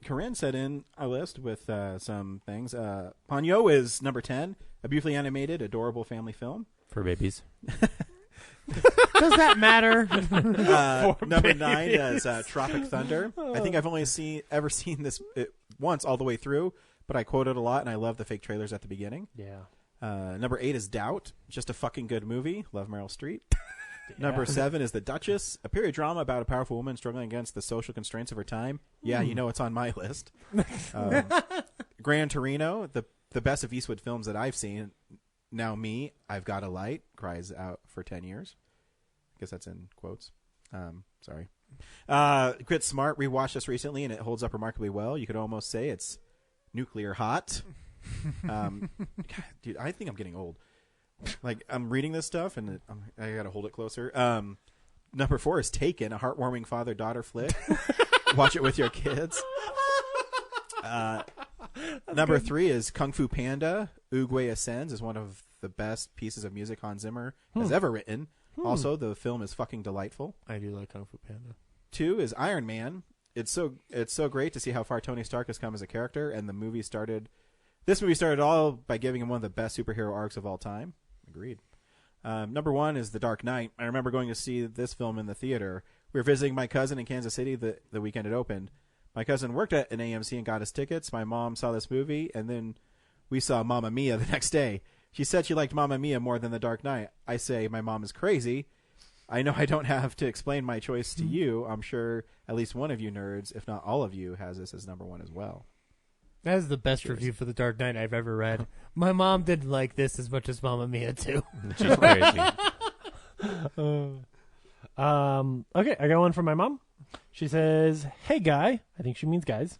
Corinne sent in a list with some things. Ponyo is number 10, a beautifully animated, adorable family film. For babies. Does that matter? Number 9 is Tropic Thunder. I think I've only ever seen this once all the way through, but I quote it a lot, and I love the fake trailers at the beginning. Yeah. Number 8 is Doubt. Just a fucking good movie. Love Meryl Streep. Number 7 is The Duchess, a period drama about a powerful woman struggling against the social constraints of her time. Yeah, you know it's on my list. Gran Torino, the best of Eastwood films that I've seen. Now Me, I've Got a Light, cries out for 10 years. I guess that's in quotes. Sorry. Grit Smart, rewatched this recently, and it holds up remarkably well. You could almost say it's nuclear hot. God, dude, I think I'm getting old. Like, I'm reading this stuff, and I gotta hold it closer. Number 4 is Taken, a heartwarming father-daughter flick. Watch it with your kids. Number 3 is Kung Fu Panda. Oogway Ascends is one of the best pieces of music Hans Zimmer has ever written. Also, the film is fucking delightful. I do like Kung Fu Panda. 2 is Iron Man. It's so great to see how far Tony Stark has come as a character, and this movie started all by giving him one of the best superhero arcs of all time. Agreed. Number 1 is The Dark Knight. I remember going to see this film in the theater. We were visiting my cousin in Kansas City the weekend it opened. My cousin worked at an AMC and got us tickets. My mom saw this movie, and then we saw Mamma Mia the next day. She said she liked Mamma Mia more than The Dark Knight. I say my mom is crazy. I know I don't have to explain my choice to you. I'm sure at least one of you nerds, if not all of you, has this as number 1 as well. That is the best review for The Dark Knight I've ever read. My mom didn't like this as much as Mamma Mia, too. She's crazy. Okay, I got one from my mom. She says, "Hey, guy." I think she means guys.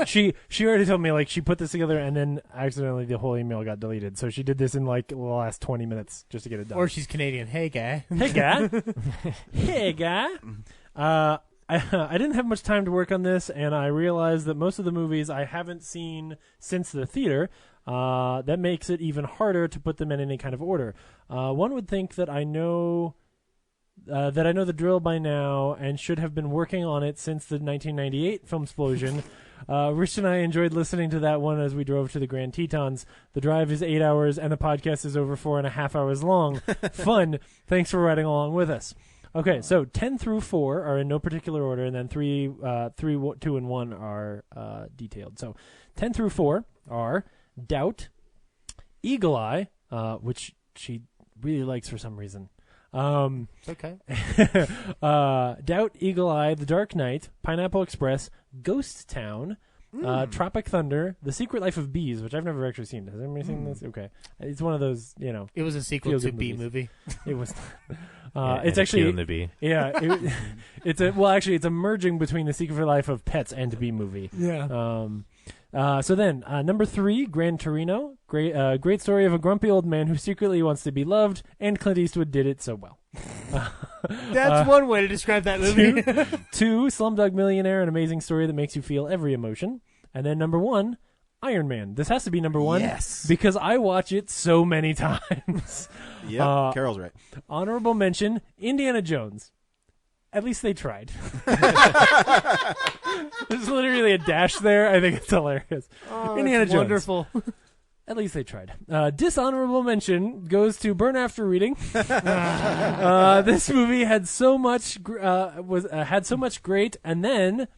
She already told me, like, she put this together and then accidentally the whole email got deleted. So she did this in, like, the last 20 minutes just to get it done. Or she's Canadian. Hey, guy. Hey, guy. Hey, guy. I didn't have much time to work on this, and I realized that most of the movies I haven't seen since the theater. That makes it even harder to put them in any kind of order. One would think that I know the drill by now and should have been working on it since the 1998 Filmsplosion. Rich and I enjoyed listening to that one as we drove to the Grand Tetons. The drive is 8 hours, and the podcast is over 4.5 hours long. Fun. Thanks for riding along with us. Okay, so 10 through 4 are in no particular order, and then 3, 2, and 1 are detailed. So 10 through 4 are Doubt, Eagle Eye, which she really likes for some reason. Okay. Doubt, Eagle Eye, The Dark Knight, Pineapple Express, Ghost Town, Tropic Thunder, The Secret Life of Bees, which I've never actually seen. Has anybody seen this? Okay. It's one of those, you know. It was a sequel to Bee Movie. It was. It's actually the Bee. Yeah. It's a merging between The Secret Life of Pets and Bee Movie. Yeah. So then, number 3, Gran Torino. Great story of a grumpy old man who secretly wants to be loved, and Clint Eastwood did it so well. That's one way to describe that movie. 2, Slumdog Millionaire, an amazing story that makes you feel every emotion. And then number 1, Iron Man. This has to be number 1. Yes. Because I watch it so many times. Yeah, Carol's right. Honorable mention, Indiana Jones. At least they tried. There's literally a dash there. I think it's hilarious. Oh, Indiana Jones. Wonderful. At least they tried. Dishonorable mention goes to Burn After Reading. This movie had so much had so much great, and then ...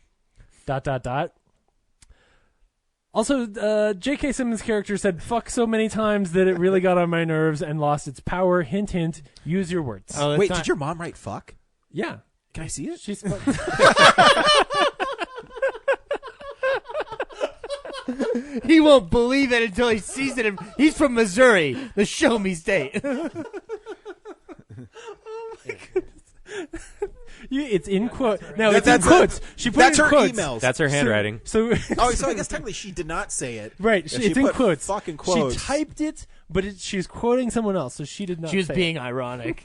Also, J.K. Simmons' character said "fuck" so many times that it really got on my nerves and lost its power. Hint, hint. Use your words. Oh, wait, did your mom write "fuck"? Yeah. Can I see it? She's. He won't believe it until he sees it. He's from Missouri, the show me state. Oh my goodness. It's in quote. No, it's in quotes. She put that's it in her quotes. emails. That's her handwriting. So I guess technically she did not say it. Right. She It's in put quotes. Fucking quotes. She typed it, but she's quoting someone else, so she did not. She was say being it. ironic.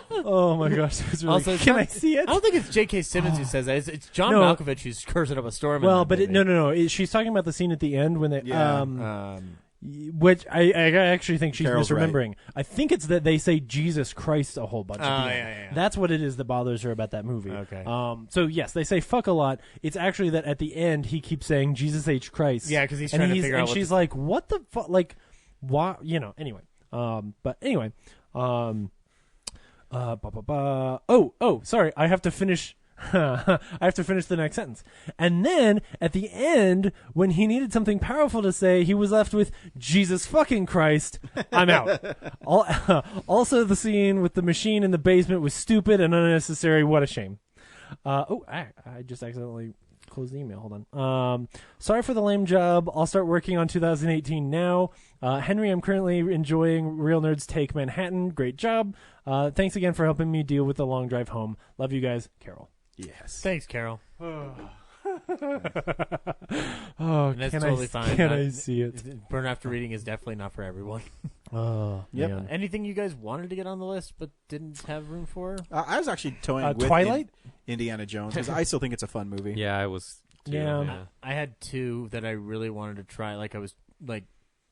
Oh my gosh! It was really, Also, can I see it? I don't think it's J.K. Simmons who says that. It's John No. Malkovich who's cursing up a storm. Well, in that but movie. no. She's talking about the scene at the end when they. Which I actually think she's Carol's misremembering. I think it's that they say Jesus Christ a whole bunch. At the end. Yeah. That's what it is that bothers her about that movie. Okay. So yes, they say fuck a lot. It's actually that at the end he keeps saying Jesus H Christ. Yeah, because he's trying to figure out. And she's like, "What the fuck? Like, why? You know." Anyway. But anyway. Oh, sorry. I have to finish I have to finish the next sentence. And then at the end, when he needed something powerful to say, he was left with Jesus fucking Christ. I'm out. Also, the scene with the machine in the basement was stupid and unnecessary. What a shame. I just accidentally closed the email. Hold on. Sorry for the lame job. I'll start working on 2018 now. Henry, I'm currently enjoying Real Nerds Take Manhattan. Great job. Thanks again for helping me deal with the long drive home. Love you guys. Carol. Yes. Thanks, Carol. Oh, and that's totally fine. Can I see it? Burn After Reading is definitely not for everyone. Oh, yep. man. Anything you guys wanted to get on the list but didn't have room for? I was actually toying with Twilight? Indiana Jones because I still think it's a fun movie. Yeah, I was. Too, Yeah. I had two that I really wanted to try. Like I was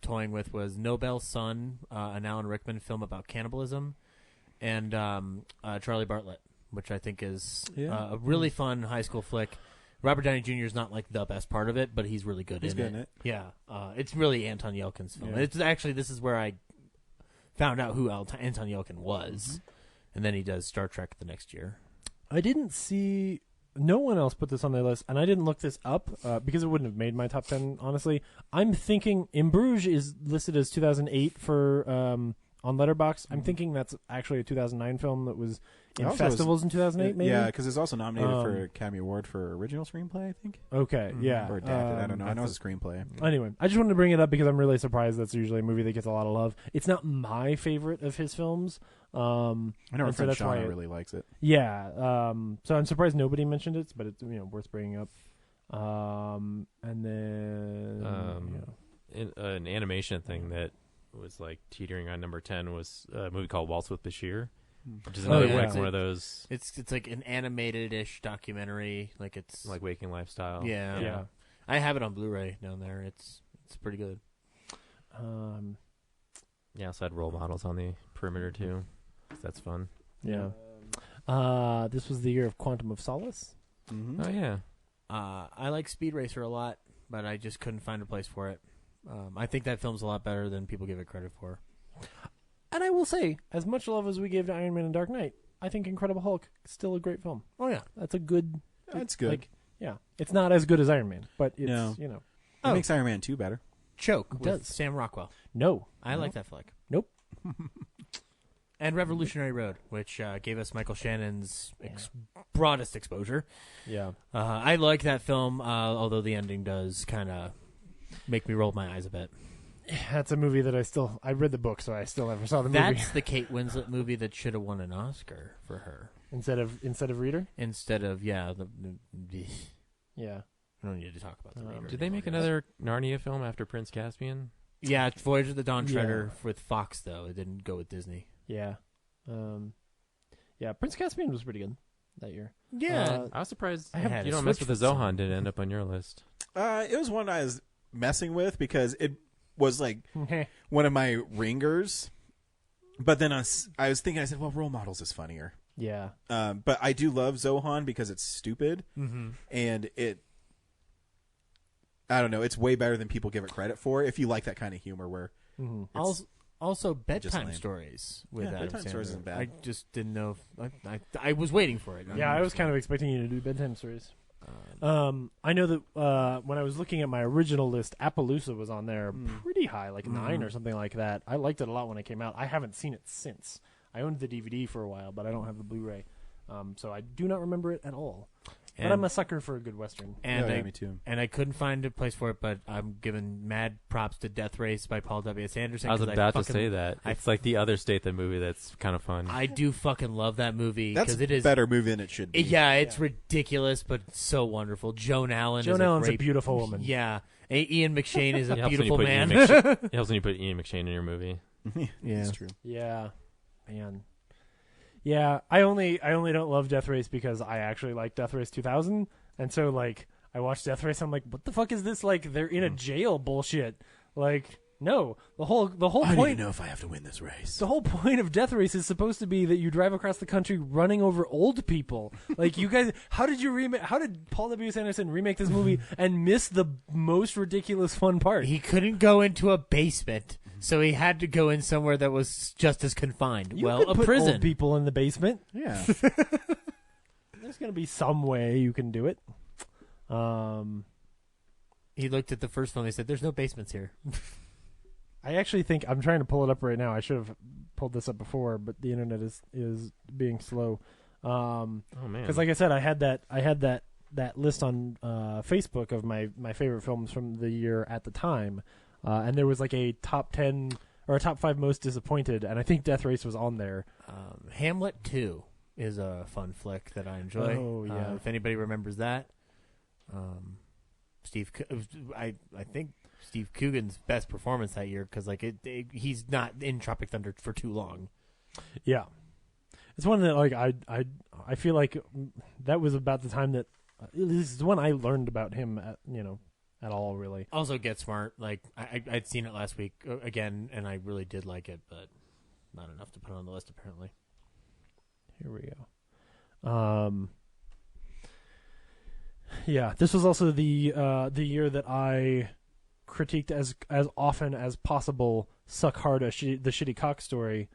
toying with was Nobel's Son, an Alan Rickman film about cannibalism, and Charlie Bartlett, which I think is a really fun high school flick. Robert Downey Jr. is not like the best part of it, but he's really good in it. Yeah, it's really Anton Yelkin's film. Yeah. It's actually, this is where I found out who Anton Yelkin was, and then he does Star Trek the next year. I didn't see. No one else put this on their list, and I didn't look this up because it wouldn't have made my top 10, honestly. I'm thinking In Bruges is listed as 2008 for on Letterboxd. I'm thinking that's actually a 2009 film that was in festivals in 2008, maybe? Yeah, because it's also nominated for Academy Award for Original Screenplay, I think. Okay, yeah. Or adapted, I don't know. I know it's a screenplay. Anyway, I just wanted to bring it up because I'm really surprised that's usually a movie that gets a lot of love. It's not my favorite of his films. I know our friend Shauna really likes it. Yeah, so I'm surprised nobody mentioned it, but it's worth bringing up. And then an animation thing that was like teetering on number 10 was a movie called Waltz with Bashir, which is another like one of those. It's like an animated-ish documentary, like it's like Waking Lifestyle. Yeah. I have it on Blu-ray down there. It's pretty good. Yeah, I also had role models on the perimeter too. That's fun. Yeah. This was the year of Quantum of Solace. Mm-hmm. Oh yeah. I like Speed Racer a lot, but I just couldn't find a place for it. I think that film's a lot better than people give it credit for. And I will say, as much love as we gave to Iron Man and Dark Knight, I think Incredible Hulk is still a great film. Oh yeah, that's a good. That's good. Like, yeah, it's not as good as Iron Man, but it's it makes Iron Man 2 better. Choke It with does. Sam Rockwell. No, I like that flick. Nope. And Revolutionary Road, which gave us Michael Shannon's broadest exposure. Yeah. I like that film, although the ending does kind of make me roll my eyes a bit. That's a movie that I read the book, so I still never saw the movie. That's the Kate Winslet movie that should have won an Oscar for her. Instead of Reader? Instead of, Yeah. I don't need to talk about the Reader. Did they make another Narnia film after Prince Caspian? Yeah, it's Voyage of the Dawn Treader with Fox, though. It didn't go with Disney. Yeah. Prince Caspian was pretty good that year. Yeah. I was surprised I you don't mess with the Zohan didn't end up on your list. It was one I was messing with because it was like one of my ringers. But then I was thinking, I said, well, Role Models is funnier. Yeah. But I do love Zohan because it's stupid. Mm-hmm. And I don't know, it's way better than people give it credit for if you like that kind of humor where Also, bedtime stories with Adam bedtime Sandler. stories isn't bad. I just didn't know if I was waiting for it. Yeah, I was kind of expecting you to do bedtime stories. I know that when I was looking at my original list, Appaloosa was on there pretty high, like 9 or something like that. I liked it a lot when it came out. I haven't seen it since. I owned the DVD for a while, but I don't have the Blu-ray. So I do not remember it at all. But I'm a sucker for a good Western. And me too. And I couldn't find a place for it, but I'm giving mad props to Death Race by Paul W.S. Anderson. I was about to say that. It's like the other Statham movie that's kind of fun. I do fucking love that movie. That's it is a better movie than it should be. It's ridiculous, but so wonderful. Joan Allen's a beautiful woman. Yeah. Ian McShane is a beautiful man. It helps when you put Ian McShane in your movie. Yeah, that's true. Yeah, man. Yeah, I only don't love Death Race because I actually like Death Race 2000, and so like I watched Death Race, I'm like, what the fuck is this? Like they're in a jail bullshit. Like no, the whole point. I don't even know if I have to win this race. The whole point of Death Race is supposed to be that you drive across the country running over old people. Like you guys, how did Paul W.S. Anderson remake this movie and miss the most ridiculous fun part? He couldn't go into a basement. So he had to go in somewhere that was just as confined. You could put prison. Old people in the basement. Yeah. There's going to be some way you can do it. He looked at the first one. He said, "There's no basements here." I actually think I'm trying to pull it up right now. I should have pulled this up before, but the internet is being slow. Oh man! Because like I said, I had that list on Facebook of my favorite films from the year at the time, and there was like a top 10 or a top 5 most disappointed, and I think Death Race was on there. Hamlet 2 is a fun flick that I enjoy. Oh yeah! If anybody remembers that, I think Steve Coogan's best performance that year because he's not in Tropic Thunder for too long. Yeah, it's one that like I feel like that was about the time that this is when I learned about him at all really. Also, Get Smart. Like I'd seen it last week again, and I really did like it, but not enough to put on the list apparently. Here we go. Yeah, this was also the year that I critiqued as often as possible Suck Hard, the Shitty Cock Story,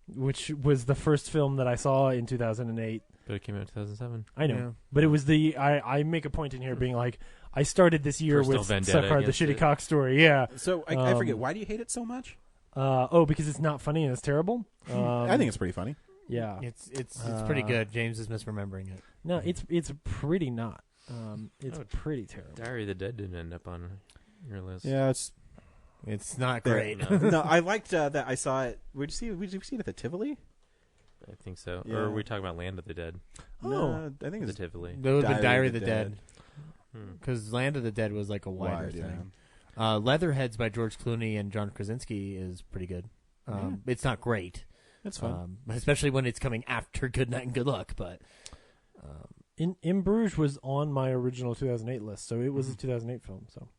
which was the first film that I saw in 2008. But it came out in 2007. I know, Yeah. but it was I make a point in here being like, I started this year Personal with vendetta Suck Hard, the against Shitty it. Cock Story. Yeah. So I forget, why do you hate it so much? Because it's not funny and it's terrible. I think it's pretty funny. Yeah, It's pretty good. James is misremembering it. No, it's pretty not. It's pretty terrible. Diary of the Dead didn't end up on your list. Yeah, It's not there. great. No, I liked that. I saw it. Would you see it at the Tivoli? I think so. Yeah. Or are we talking about Land of the Dead? No, I think The it's Tivoli. That would have been Diary of the Dead. Hmm. Because Land of the Dead was like a wider Wide, yeah. thing. Leatherheads by George Clooney and John Krasinski is pretty good. It's not great. That's fun. Especially when it's coming after Good Night and Good Luck. But In Bruges was on my original 2008 list, so it was a 2008 film. So,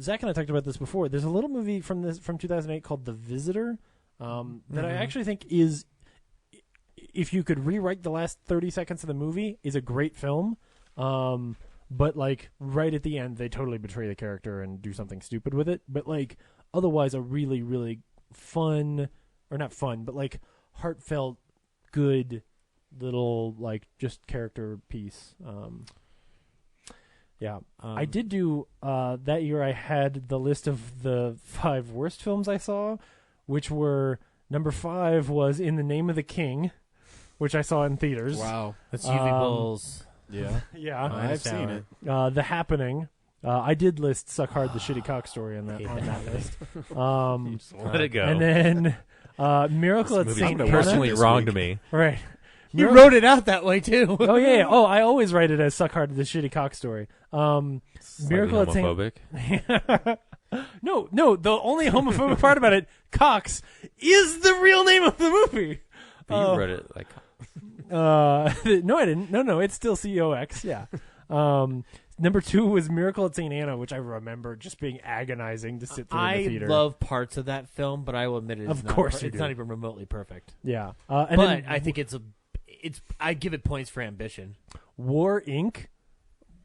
Zach and I talked about this before. There's a little movie from 2008 called The Visitor that I actually think is, if you could rewrite the last 30 seconds of the movie, is a great film. But like right at the end, they totally betray the character and do something stupid with it. But like otherwise, a really, really fun, or not fun, but like heartfelt, good little like just character piece. I did do that year. I had the list of the 5 worst films I saw, which were number 5 was In the Name of the King, which I saw in theaters. Wow, that's UV Bulls. Yeah, yeah, I've seen it. The Happening. I did list Suck Hard, the Shitty Cock Story on that list. Let it go. And then Miracle at St. Anna. Personally wrong to me. Right. You wrote it out that way too. Oh yeah. Oh, I always write it as Suck Hard, the Shitty Cock Story. Miracle at St. Homophobic. No. The only homophobic part about it, Cox, is the real name of the movie. But you wrote it like. No, I didn't. No, it's still COX. Yeah. Number 2 was Miracle at St. Anna, which I remember just being agonizing to sit through in the theater. I love parts of that film, but I will admit it's not even remotely perfect. Yeah, but I think it's I give it points for ambition. War Inc.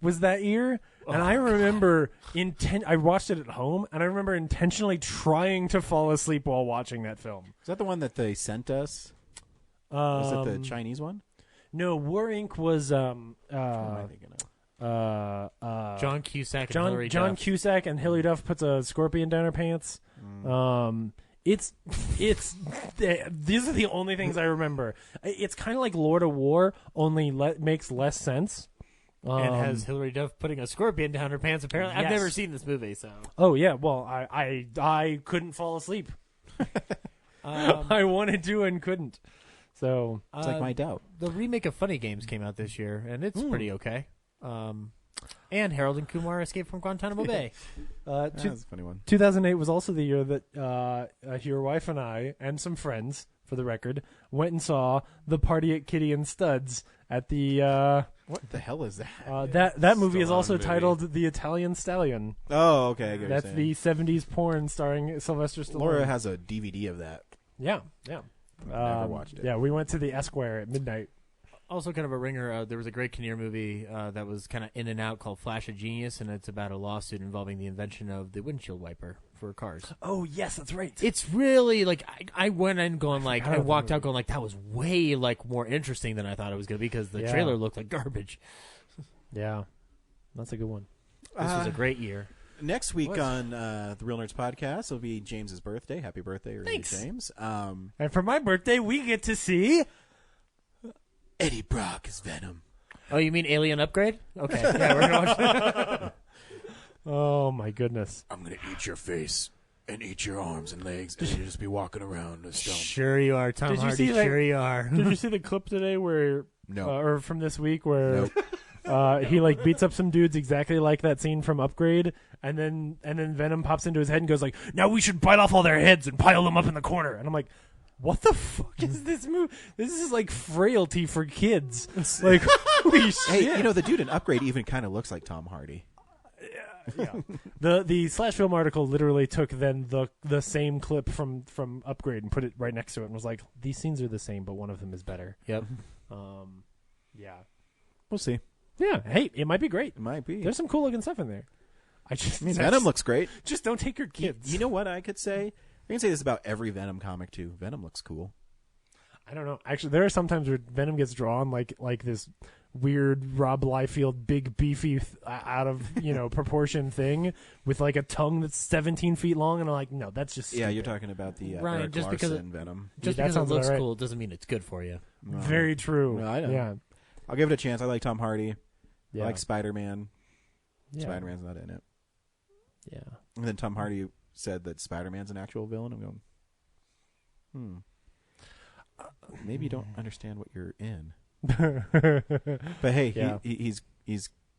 was that year, and I remember I watched it at home, and I remember intentionally trying to fall asleep while watching that film. Is that the one that they sent us? Was it the Chinese one? No, War Inc. was What am I thinking of? John Cusack and Hilary John Duff. Cusack and Hilary Duff puts a scorpion down her pants. It's these are the only things I remember. It's kind of like Lord of War, only makes less sense. And has Hilary Duff putting a scorpion down her pants. Apparently, Yes. I've never seen this movie. So oh yeah, well I couldn't fall asleep. I wanted to and couldn't. So it's like My Doubt. The remake of Funny Games came out this year, and it's pretty okay. And Harold and Kumar Escape from Guantanamo Bay. That's a funny one. 2008 was also the year that your wife and I and some friends, for the record, went and saw The Party at Kitty and Studs at the. What the hell is that? That movie is also titled The Italian Stallion. Oh, okay. I get what That's you're saying. the 70s porn starring Sylvester Stallone. Laura has a DVD of that. Yeah. Never watched it. Yeah, we went to the Esquire at midnight. Also kind of a ringer, there was a great Kinnear movie that was kind of in and out called Flash of Genius, and it's about a lawsuit involving the invention of the windshield wiper for cars. Oh, yes, that's right. It's really, like, I went in going, like, I walked out going, like, that was way, like, more interesting than I thought it was going to be because the trailer looked like garbage. Yeah. That's a good one. This was a great year. Next week on the Real Nerds podcast will be James's birthday. Happy birthday, Thanks. James. And for my birthday, we get to see Eddie Brock as Venom. Oh, you mean Alien Upgrade? Okay. Yeah, we're going to watch that. Oh, my goodness. I'm going to eat your face and eat your arms and legs, and you'll just be walking around a stump. Sure you are, Tom Hardy. Sure you are. Did you see the clip today where... No. Or from this week where... Nope. He like beats up some dudes exactly like that scene from Upgrade, and then Venom pops into his head and goes like, "Now we should bite off all their heads and pile them up in the corner." And I'm like, "What the fuck is this movie? This is like Frailty for kids." Like, holy shit. Hey, you know the dude in Upgrade even kind of looks like Tom Hardy. Yeah. The Slash Film article literally took then the same clip from Upgrade and put it right next to it and was like, "These scenes are the same, but one of them is better." Yep. Yeah. We'll see. Yeah, hey, it might be great. It might be. There's some cool looking stuff in there. I mean, Venom looks great. Just don't take your kids. You know what I could say? I can say this about every Venom comic too. Venom looks cool. I don't know. Actually, there are some times where Venom gets drawn like this weird Rob Liefeld big beefy out of proportion thing with like a tongue that's 17 feet long, and I'm like, no, that's just stupid. You're talking about the Ryan, Eric just Larson Venom. Just because it looks cool doesn't mean it's good for you. Very true. No, I know. Yeah, I'll give it a chance. I like Tom Hardy. Yeah. I like Spider-Man. Yeah. Spider-Man's not in it. Yeah. And then Tom Hardy said that Spider-Man's an actual villain. I'm going, maybe you don't understand what you're in. But hey, yeah. he's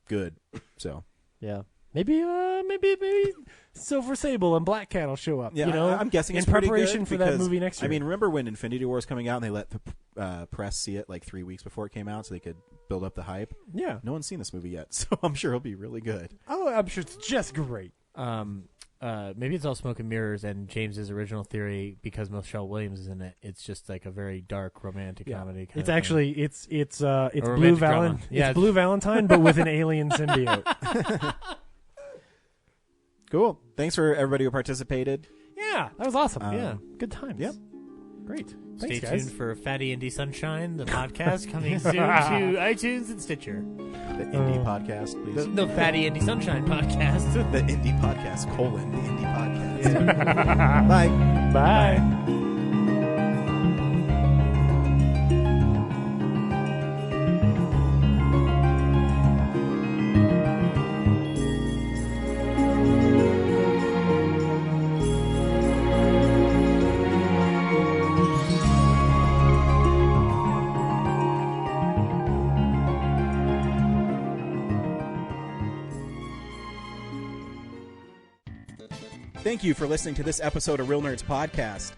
good. So yeah, maybe Silver Sable and Black Cat will show up. Yeah, I'm guessing in it's pretty preparation good for because, that movie next year. I mean, remember when Infinity War was coming out and they let the press see it like 3 weeks before it came out so they could build up the hype? Yeah, no one's seen this movie yet, so I'm sure it'll be really good. Oh, I'm sure it's just great. Maybe it's all smoke and mirrors, and James's original theory, because Michelle Williams is in it, it's just like a very dark romantic comedy. It's actually thing. it's Blue Valentine. Yeah, it's Blue Valentine, but with an alien symbiote. Cool. Thanks for everybody who participated. Yeah, that was awesome. Yeah, good times. Yep. Great. Stay Thanks, guys. tuned for Fatty Indie Sunshine, the podcast coming soon to iTunes and Stitcher. The Indie Podcast, please. The Fatty Indie Sunshine podcast. The Indie Podcast, the Indie Podcast. Bye. Bye. Thank you for listening to this episode of Real Nerds Podcast.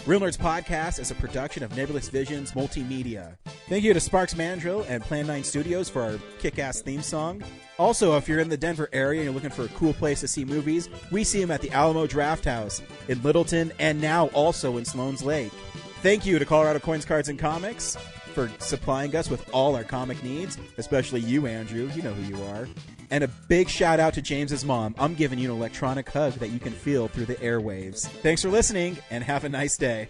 Real Nerds Podcast is a production of Nebulous Visions Multimedia. Thank you to Sparks Mandrill and Plan 9 Studios for our kick-ass theme song. Also, if you're in the Denver area and you're looking for a cool place to see movies, we see them at the Alamo Draft House in Littleton and now also in Sloan's Lake. Thank you to Colorado Coins, Cards, and Comics for supplying us with all our comic needs, especially you, Andrew. You know who you are. And a big shout out to James's mom. I'm giving you an electronic hug that you can feel through the airwaves. Thanks for listening, and have a nice day.